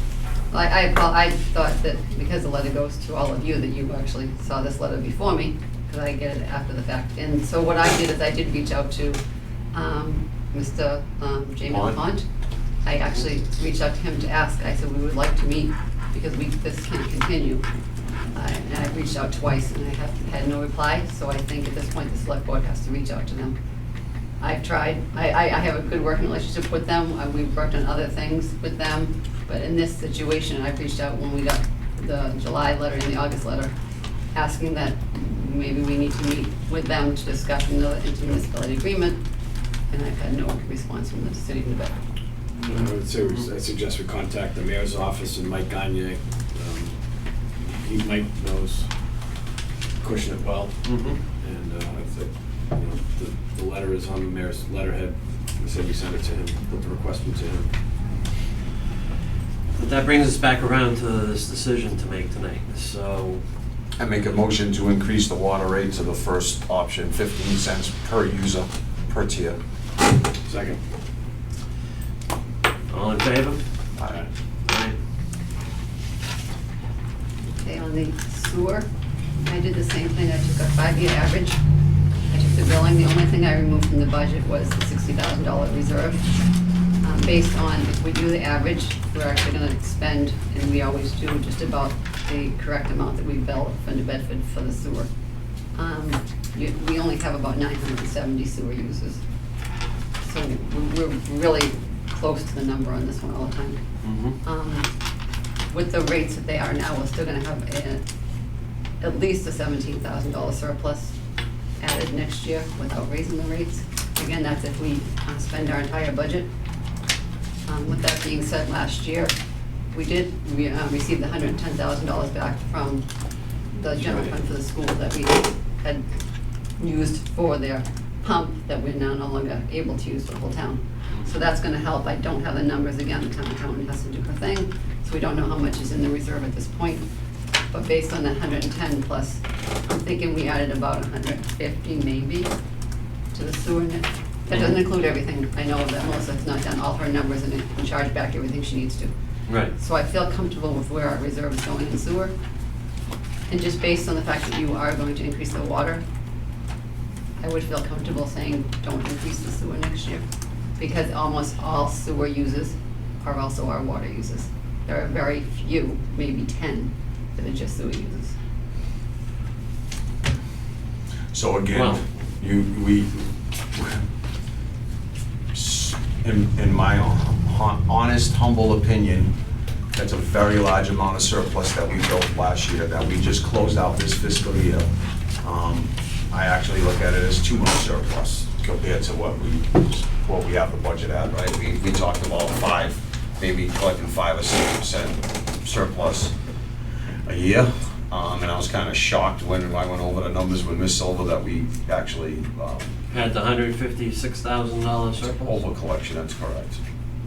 I thought that because the letter goes to all of you, that you actually saw this letter before me, because I get it after the fact. And so what I did is I did reach out to Mr. Jamie Pond. LaPont. I actually reached out to him to ask, I said, we would like to meet, because this can't continue. And I reached out twice, and I had no reply, so I think at this point, the select board has to reach out to them. I've tried, I have a good working relationship with them, we've worked on other things with them, but in this situation, I reached out when we got the July letter and the August letter, asking that maybe we need to meet with them to discuss another intermunicipality agreement, and I've had no response from the city of New Bedford. I would say, I suggest we contact the mayor's office and Mike Gagne. Mike knows Acushnet well, and I think, you know, the letter is on the mayor's letterhead. We said we sent it to him, put the request into him. But that brings us back around to this decision to make tonight, so. I make a motion to increase the water rate to the first option, 15 cents per user, per tier. Second. All in favor? Aye. Aye. Okay, on the sewer, I did the same thing, I took a 5-year average. I took the billing, the only thing I removed from the budget was the $60,000 reserve. Based on, if we do the average, we're actually gonna expend, and we always do, just about the correct amount that we bill for New Bedford for the sewer. We only have about 970 sewer users. So we're really close to the number on this one all the time. With the rates that they are now, we're still gonna have at least a $17,000 surplus added next year without raising the rates. Again, that's if we spend our entire budget. With that being said, last year, we received the $110,000 back from the general fund for the school that we had used for their pump that we're now no longer able to use for the whole town. So that's gonna help. I don't have the numbers again, the town accountant has to do her thing, so we don't know how much is in the reserve at this point. But based on that 110 plus, I'm thinking we added about 150 maybe to the sewer net. That doesn't include everything. I know that Melissa's not done all her numbers and charged back everything she needs to. Right. So I feel comfortable with where our reserve is going in sewer. And just based on the fact that you are going to increase the water, I would feel comfortable saying, don't increase the sewer next year. Because almost all sewer users are also our water users. There are very few, maybe 10, that are just sewer users. So again, Well- in my honest, humble opinion, that's a very large amount of surplus that we built last year, that we just closed out this fiscal year. I actually look at it as too much surplus compared to what we have the budget at, right? We talked about maybe collecting 5 or 6% surplus a year. And I was kind of shocked when I went over the numbers with Ms. Silver that we actually Had the $156,000 surplus? over collection, that's correct.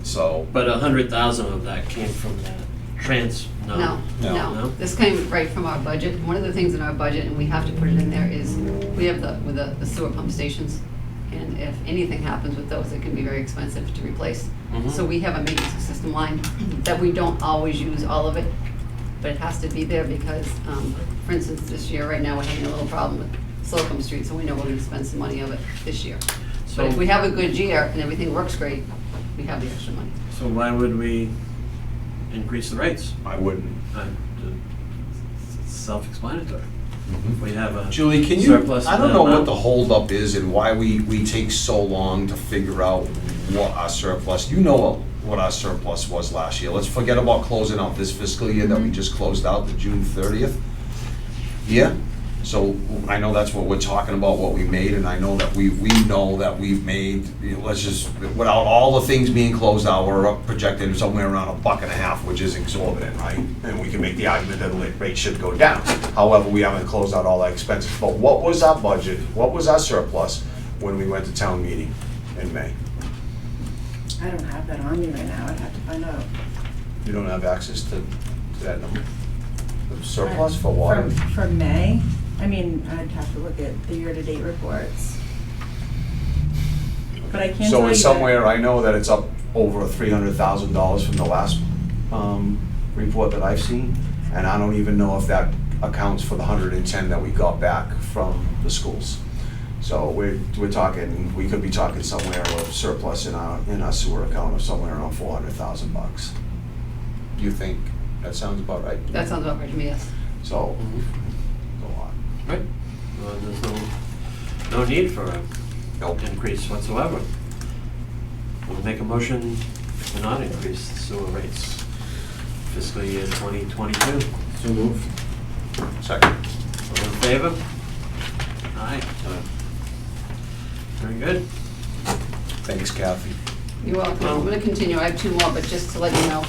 So, But 100,000 of that came from that No. No? This came right from our budget. One of the things in our budget, and we have to put it in there, is we have the sewer pump stations. And if anything happens with those, it can be very expensive to replace. So we have a maintenance system line that we don't always use all of it, but it has to be there because, for instance, this year, right now, we're having a little problem with Slocum Street, so we know we're gonna spend some money of it this year. But if we have a good year and everything works great, we have the extra money. So why would we increase the rates? I wouldn't. It's self-explanatory. If we have a Julie, can you, surplus. I don't know what the holdup is and why we take so long to figure out what our surplus, you know what our surplus was last year. Let's forget about closing out this fiscal year that we just closed out, the June 30th. Yeah, so I know that's what we're talking about, what we made, and I know that we know that we've made, you know, let's just, without all the things being closed out, we're up projected somewhere around $1.50, which is exorbitant, right? And we can make the argument that the rate should go down. However, we haven't closed out all our expenses. But what was our budget, what was our surplus when we went to town meeting in May? I don't have that on me right now, I'd have to find out. You don't have access to that number? The surplus for water? For May, I mean, I'd have to look at the year-to-date reports. But I can tell you So it's that- somewhere, I know that it's up over $300,000 from the last report that I've seen, and I don't even know if that accounts for the 110 that we got back from the schools. So we're talking, we could be talking somewhere of surplus in our sewer account of somewhere around $400,000. You think that sounds about right? That sounds about right to me, yes. So, go on. Right. Well, there's no need for an Nope. increase whatsoever. We'll make a motion to not increase the sewer rates fiscal year 2022. So moved. Second. All in favor? Aye. Very good. Thanks, Kathy. You're welcome. I'm gonna continue. I have two more, but just to let you know,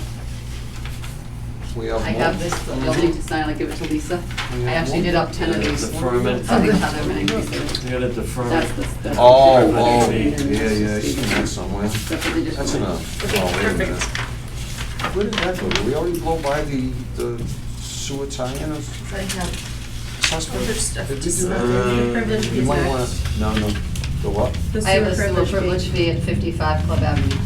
We have I more. have this, you'll need to sign, I'll give it to Lisa. I actually did up 10 of these. Deferment. I think Heather and Increase. You gotta defer. That's the. Oh, Privilege fee. yeah, I seen that somewhere. That's what they just That's wanted. enough. Okay, Oh, wait a minute. perfect. Where did that go? Did we already blow by the sewer tie-in of So I have Suspect? other stuff Did we to do sign. that? Privilege You fees might next. wanna, no, the what? The I have a sewer sewer privilege fee at 55 Club Avenue.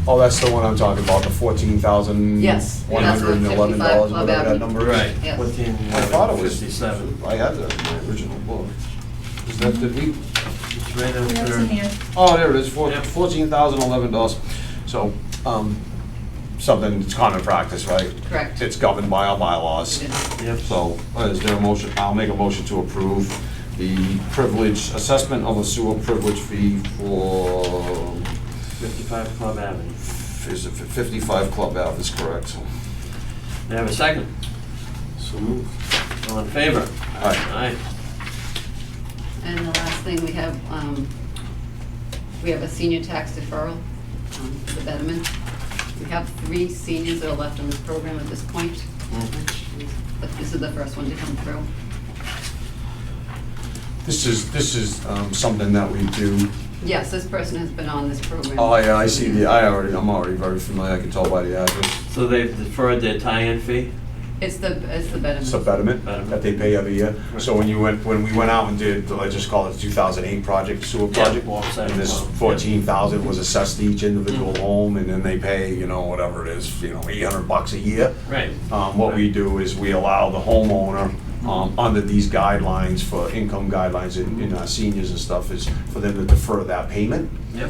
Oh, that's the one I'm talking about, the $14,111, Yes, that's what 55 whatever Club that Avenue. number is. Right. Yes. 14, I thought it was 57. I had that in my original book. Is that, did we? It's right Yeah, it's after. in here. Oh, there it is, Yep. $14,011. So, something that's common practice, right? Correct. It's governed by our bylaws. It is. Yep. So, is there a motion? I'll make a motion to approve the privilege, assessment of a sewer privilege fee for, 55 Club Avenue. is it 55 Club Ave is correct? May I have a second? So moved. All in favor? Aye. Aye. And the last thing, we have a senior tax deferral for the betterment. We have 3 seniors that are left on this program at this point. But this is the first one to come through. This is something that we do. Yes, this person has been on this program. Oh, yeah, I see I'm already very familiar, I can tell by the address. So they've deferred their tie-in fee? It's the betterment. It's a betterment that they pay every year. So when we went out and did, let's just call it the 2008 project, sewer Yeah, project, offset and this account. 14,000 was assessed to each individual home, and then they pay, whatever it is, $800 a year. Right. What we do is we allow the homeowner, under these guidelines for income guidelines in our seniors and stuff, is for them to defer that payment. Yep.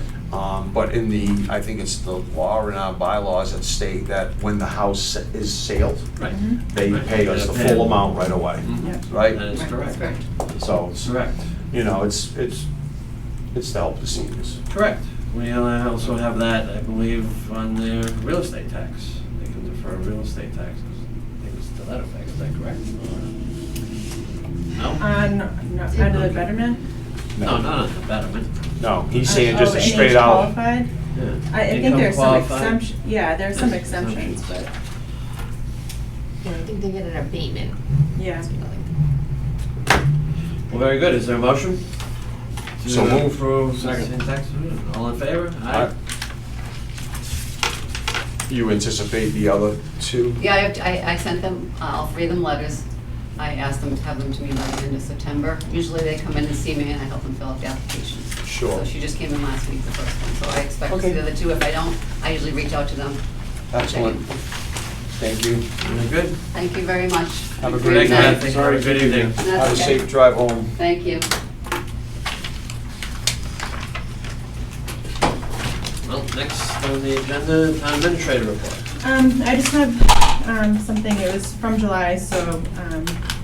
But I think it's the law in our bylaws that state that when the house is sold, Right. they Right. pay us the They pay full it. amount right away, Mhm. right? That is Right, correct. that's correct. So, Correct. it's to help the seniors. Correct. We also have that, I believe, on their real estate tax. They can defer real estate taxes. I think it's to that effect, is that correct? No? Under the betterment? No, not on the betterment. No, he's saying just Oh, a and straight age out. qualified? Yeah. I think Income there's some qualified. exemption, yeah, there's some exemptions, but, Yeah, I think they get an abatement. yeah. Well, very good. Is there a motion? So To moved. approve Second. tax? All in favor? Aye. You anticipate the other two? Yeah, I sent them, all 3 of them letters. I asked them to have them to me by the end of September. Usually they come in and see me and I help them fill out the applications. Sure. So she just came in last week, the first one, so I expect to see Okay. the other 2. If I don't, I usually reach out to them. Excellent. Thank you. You're good. Thank you very much. Have a Great good night. night. Sorry, good evening. That's Have a okay. safe drive home. Thank you. Well, next on the agenda, town administrator report. I just have something, it was from July, so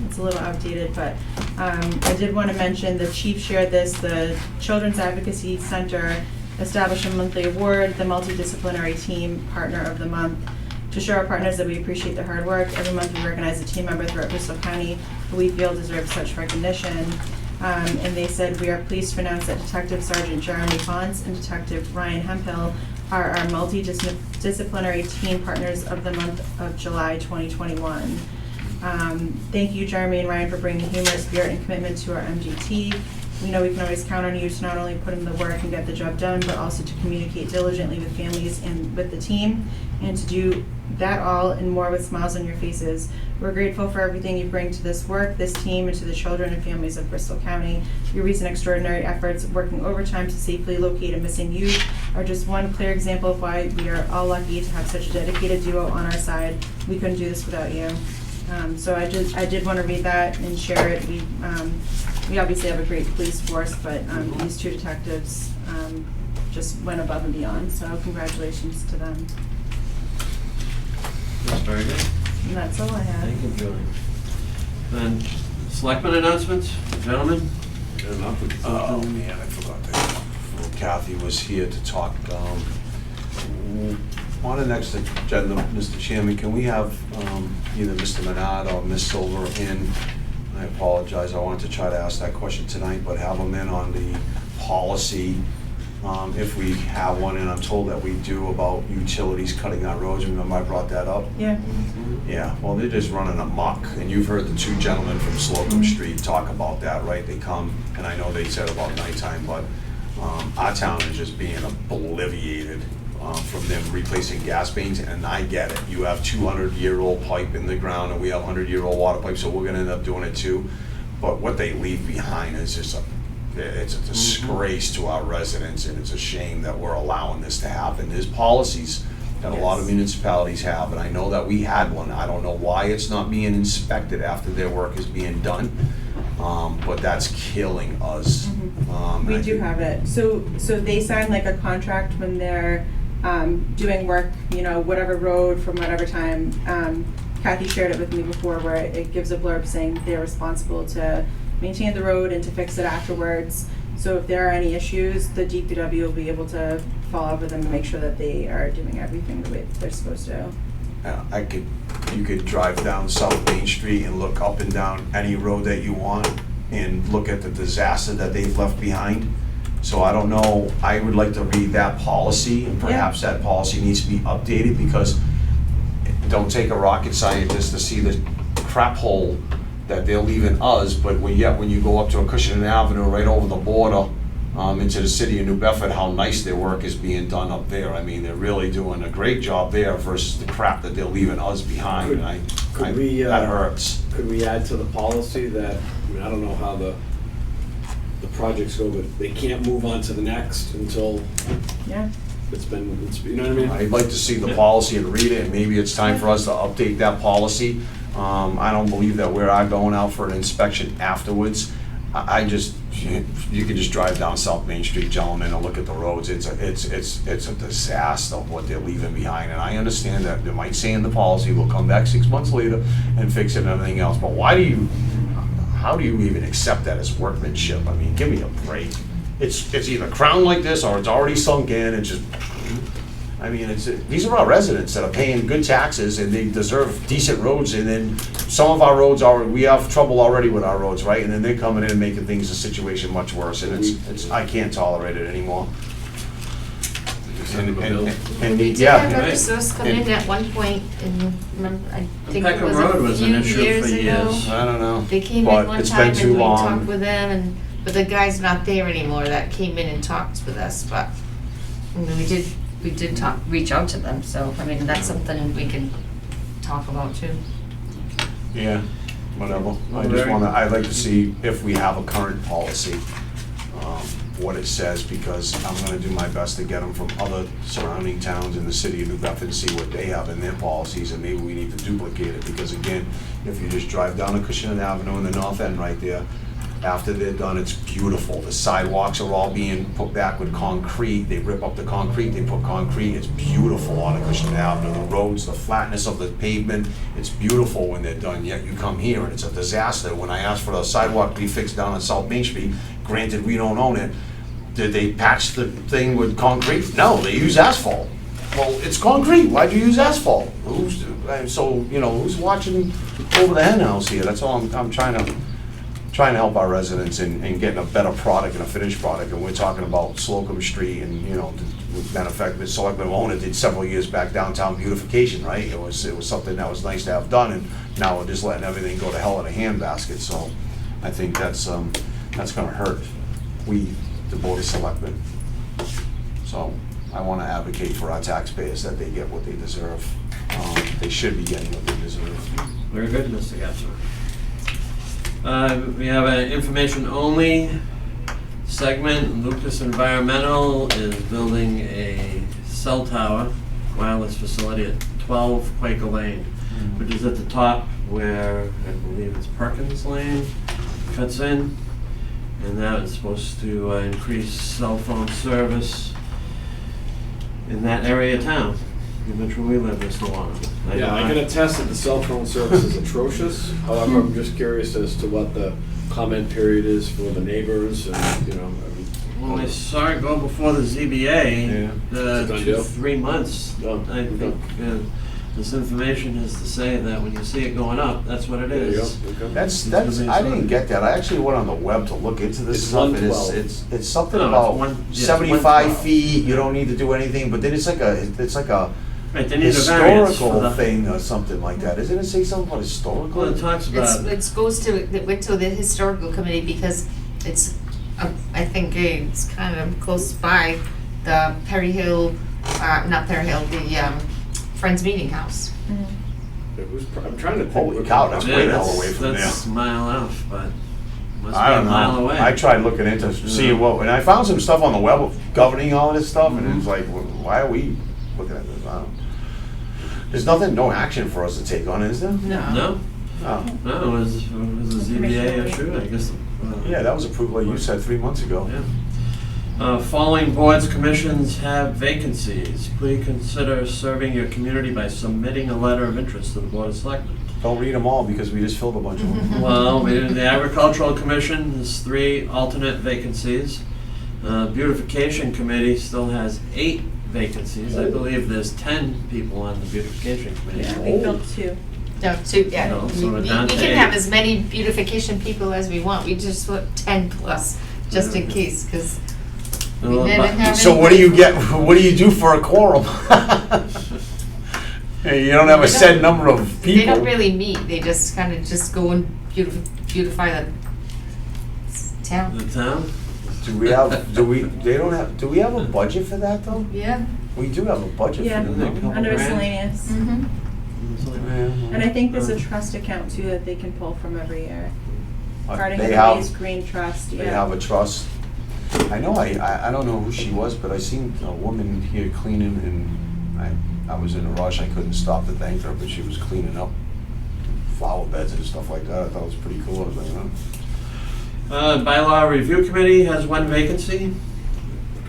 it's a little outdated, but I did want to mention, the chief shared this, the Children's Advocacy Center established a monthly award, the Multidisciplinary Team Partner of the Month, to show our partners that we appreciate their hard work. Every month we recognize a team member throughout Bristol County who we feel deserves such recognition. And they said, we are pleased to announce that Detective Sergeant Jeremy Fonts and Detective Ryan Hemphill are our multidisciplinary team partners of the month of July 2021. Thank you, Jeremy and Ryan, for bringing humor, spirit, and commitment to our MGT. We know we can always count on you to not only put in the work and get the job done, but also to communicate diligently with families and with the team, and to do that all and more with smiles on your faces. We're grateful for everything you bring to this work, this team, and to the children and families of Bristol County. Your recent extraordinary efforts working overtime to safely locate a missing youth are just one clear example of why we are all lucky to have such a dedicated duo on our side. We couldn't do this without you. So I did want to read that and share it. We obviously have a great police force, but these 2 detectives just went above and beyond, so congratulations to them. That's very good. And that's all I have. Thank you, Julie. Then, selectmen announcements, gentlemen? Oh, man, I forgot that. Kathy was here to talk. On the next agenda, Mr. Chairman, can we have either Mr. Menard or Ms. Silver in I apologize, I wanted to try to ask that question tonight, but have them in on the policy, if we have one, and I'm told that we do, about utilities cutting our roads. Remember I brought that up? Yeah. Yeah, well, they're just running amok, and you've heard the two gentlemen from Slocum Street talk about that, right? They come, and I know they said about nighttime, but our town is just being obliviated from them replacing gas mains, and I get it. You have 200-year-old pipe in the ground, and we have 100-year-old water pipe, so we're gonna end up doing it too. But what they leave behind is just it's a disgrace to our residents, and it's a shame that we're allowing this to happen. There's policies that a lot of municipalities have, and I know that we had one. I don't know why it's not being inspected after their work is being done, but that's killing us. We I do think- have it. So they sign like a contract when they're doing work, you know, whatever road from whatever time. Kathy shared it with me before, where it gives a blurb saying they're responsible to maintain the road and to fix it afterwards. So if there are any issues, the DPW will be able to follow up with them and make sure that they are doing everything the way that they're supposed to. You could drive down South Main Street and look up and down any road that you want and look at the disaster that they've left behind. So I don't know, I would like to read that policy, and perhaps that policy needs to be updated, because don't take a rocket scientist to see the crap hole that they're leaving us, but when you go up to Acushnet Avenue, right over the border, into the city of New Bedford, how nice their work is being done up there. I mean, they're really doing a great job there versus the crap that they're leaving us behind, and that hurts. Could we add to the policy that, I mean, I don't know how the projects go, but they can't move on to the next until Yeah. you know what I mean? I'd like to see the policy and read it, and maybe it's time for us to update that policy. I don't believe that we are going out for an inspection afterwards. You can just drive down South Main Street, gentlemen, and look at the roads. It's a disaster what they're leaving behind. And I understand that they might say in the policy, we'll come back 6 months later and fix it and everything else. But how do you even accept that as workmanship? I mean, give me a break. It's either crowned like this or it's already sunk in. It's just, I mean, these are our residents that are paying good taxes, and they deserve decent roads, and then some of our roads we have trouble already with our roads, right? And then they're coming in and making the situation much worse, and I can't tolerate it anymore. We did Yeah. have Eversource come in at one point, and remember, I think it Peckham was Road was a an few issue years for ago. years. I don't know. They came in But one it's time been too and we long. talked with them, but the guy's not there anymore that came in and talked with us, but, I mean, we did reach out to them, so, I mean, that's something we can talk about too. Yeah, whatever. I'd like to see if we have a current policy, what it says, because I'm gonna do my best to get them from other surrounding towns in the city of New Bedford and see what they have in their policies, and maybe we need to duplicate it, because again, if you just drive down Acushnet Avenue in the north end right there, after they're done, it's beautiful. The sidewalks are all being put back with concrete. They rip up the concrete, they put concrete. It's beautiful on Acushnet Avenue. The roads, the flatness of the pavement, it's beautiful when they're done. Yet you come here and it's a disaster. When I asked for the sidewalk to be fixed down on South Main Street, granted, we don't own it, did they patch the thing with concrete? No, they use asphalt. Well, it's concrete. Why'd you use asphalt? Who's watching over the hen house here? That's all I'm trying to help our residents in getting a better product and a finished product, and we're talking about Slocum Street, and, matter of fact, the Selectmen owner did several years back downtown beautification, right? It was something that was nice to have done, and now we're just letting everything go to hell in a handbasket, so I think that's gonna hurt the Board of Selectmen. So I wanna advocate for our taxpayers that they get what they deserve. They should be getting what they deserve. Very good, Mr. Gatzler. We have an information-only segment. Lucas Environmental is building a cell tower, wireless facility at 12 Quaker Lane, which is at the top where I believe it's Perkins Lane cuts in. And that is supposed to increase cell phone service in that area of town. In which we live, Mr. Warren. Yeah, I can attest that the cell phone service is atrocious. However, I'm just curious as to what the comment period is for the neighbors, and, Well, I saw it go before the ZBA, Yeah. Is it done deal? 3 months, Oh, I think. okay. Yeah. This information is to say that when you see it going up, that's what it There you is. go. Okay. That's, gonna be I didn't something. get that. I actually went on the web to look into this It's stuff, and 112. it's something No, it's about one- yeah, it's 75 112. feet, you don't need to do anything, but then it's like a Right, they need a variance for historical the. thing or something like that. Doesn't it say something about historical? Well, it talks about. It goes to, it went to the historical committee because it's, I think it's kind of close by the Perry Hill, not Perry Hill, the Friends Meeting House. I'm trying to think. Holy cow, that's Yeah, way the hell away from there. That's a mile off, but must be I a don't mile know. away. I tried looking into seeing what, and I found some stuff on the web governing all this stuff, and Mm-hmm. it's like, well, why are we looking at this? I don't. There's nothing, no action for us to take on, is there? No, Oh. no, it was a ZBA issue, I guess. Yeah, that was approved, like you said, 3 months ago. Yeah. Following boards, commissions have vacancies. Please consider serving your community by submitting a letter of interest to the Board of Selectmen. Don't read them all because we just filled a bunch of them. Well, the Agricultural Commission has 3 alternate vacancies. Beautification Committee still has 8 vacancies. I believe there's 10 people on the Beautification Committee. Yeah, we filled 2. No, two, yeah, No, so we we're we down to can 8. have as many beautification people as we want, we just put 10 plus, just in case, because we Well, never but- have So what do you anybody. get, what do you do for a quorum? Hey, you don't have a They set don't- number of They people. don't really meet, they just kind of just go and beautify the town. The town? Do we have a budget for that though? Yeah. We do have a budget Yeah, for Isn't it a that. couple under grand? miscellaneous. Mm-hmm. And I think there's a trust account too that they can pull from every year. Harding They Hayes have, Green Trust, yeah. they have a trust. I know, I don't know who she was, but I seen a woman here cleaning and I was in a rush, I couldn't stop to thank her, but she was cleaning up flower beds and stuff like that. I thought it was pretty cool. I was like, oh. Bylaw Review Committee has 1 vacancy.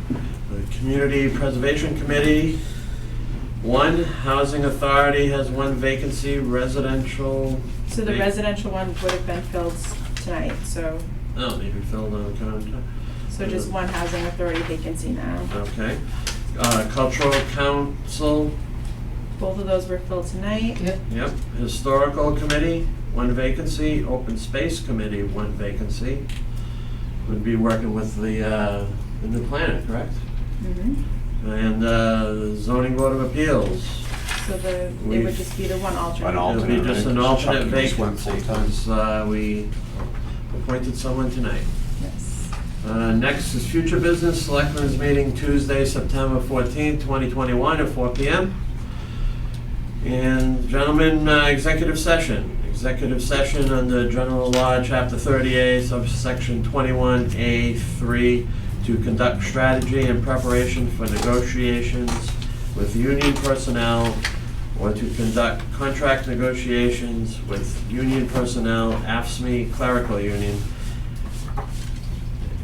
The Community Preservation Committee, 1. Housing Authority has 1 vacancy. Residential. So the residential one would have been filled tonight, so Oh, maybe filled on contract. just 1 housing authority vacancy now. Okay. Cultural Council, Both of those were filled tonight. yep. Historical Committee, 1 vacancy. Open Space Committee, 1 vacancy. Would be working with the new planet, correct? Mhm. And Zoning Board of Appeals. So it We've- would just be the 1 alternate. An alternate. It'll be just an right? alternate Chucky just went vacancy, full-time. because we appointed someone tonight. Yes. Next is future business, Selectmen's meeting Tuesday, September 14th, 2021 at 4 PM. And gentlemen, executive session. Executive session under General Law, Chapter 30A, subsection 21A3, to conduct strategy and preparation for negotiations with union personnel or to conduct contract negotiations with union personnel, AFSCME clerical union.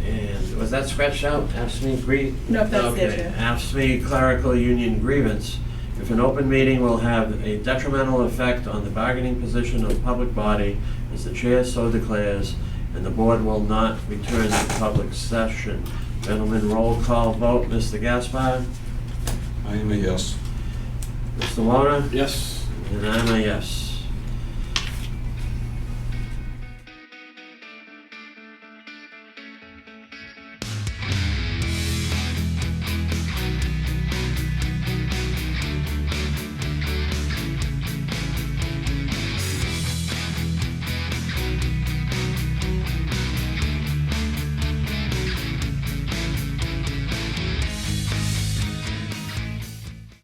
And was that scratched out, AFSCME No, that's the Okay, issue. AFSCME clerical union grievance. If an open meeting will have a detrimental effect on the bargaining position of the public body, as the chair so declares, and the board will not return to public session. Gentlemen, roll call vote, Mr. Gaspar, I am a yes. Mr. Warner, Yes. and I'm a yes.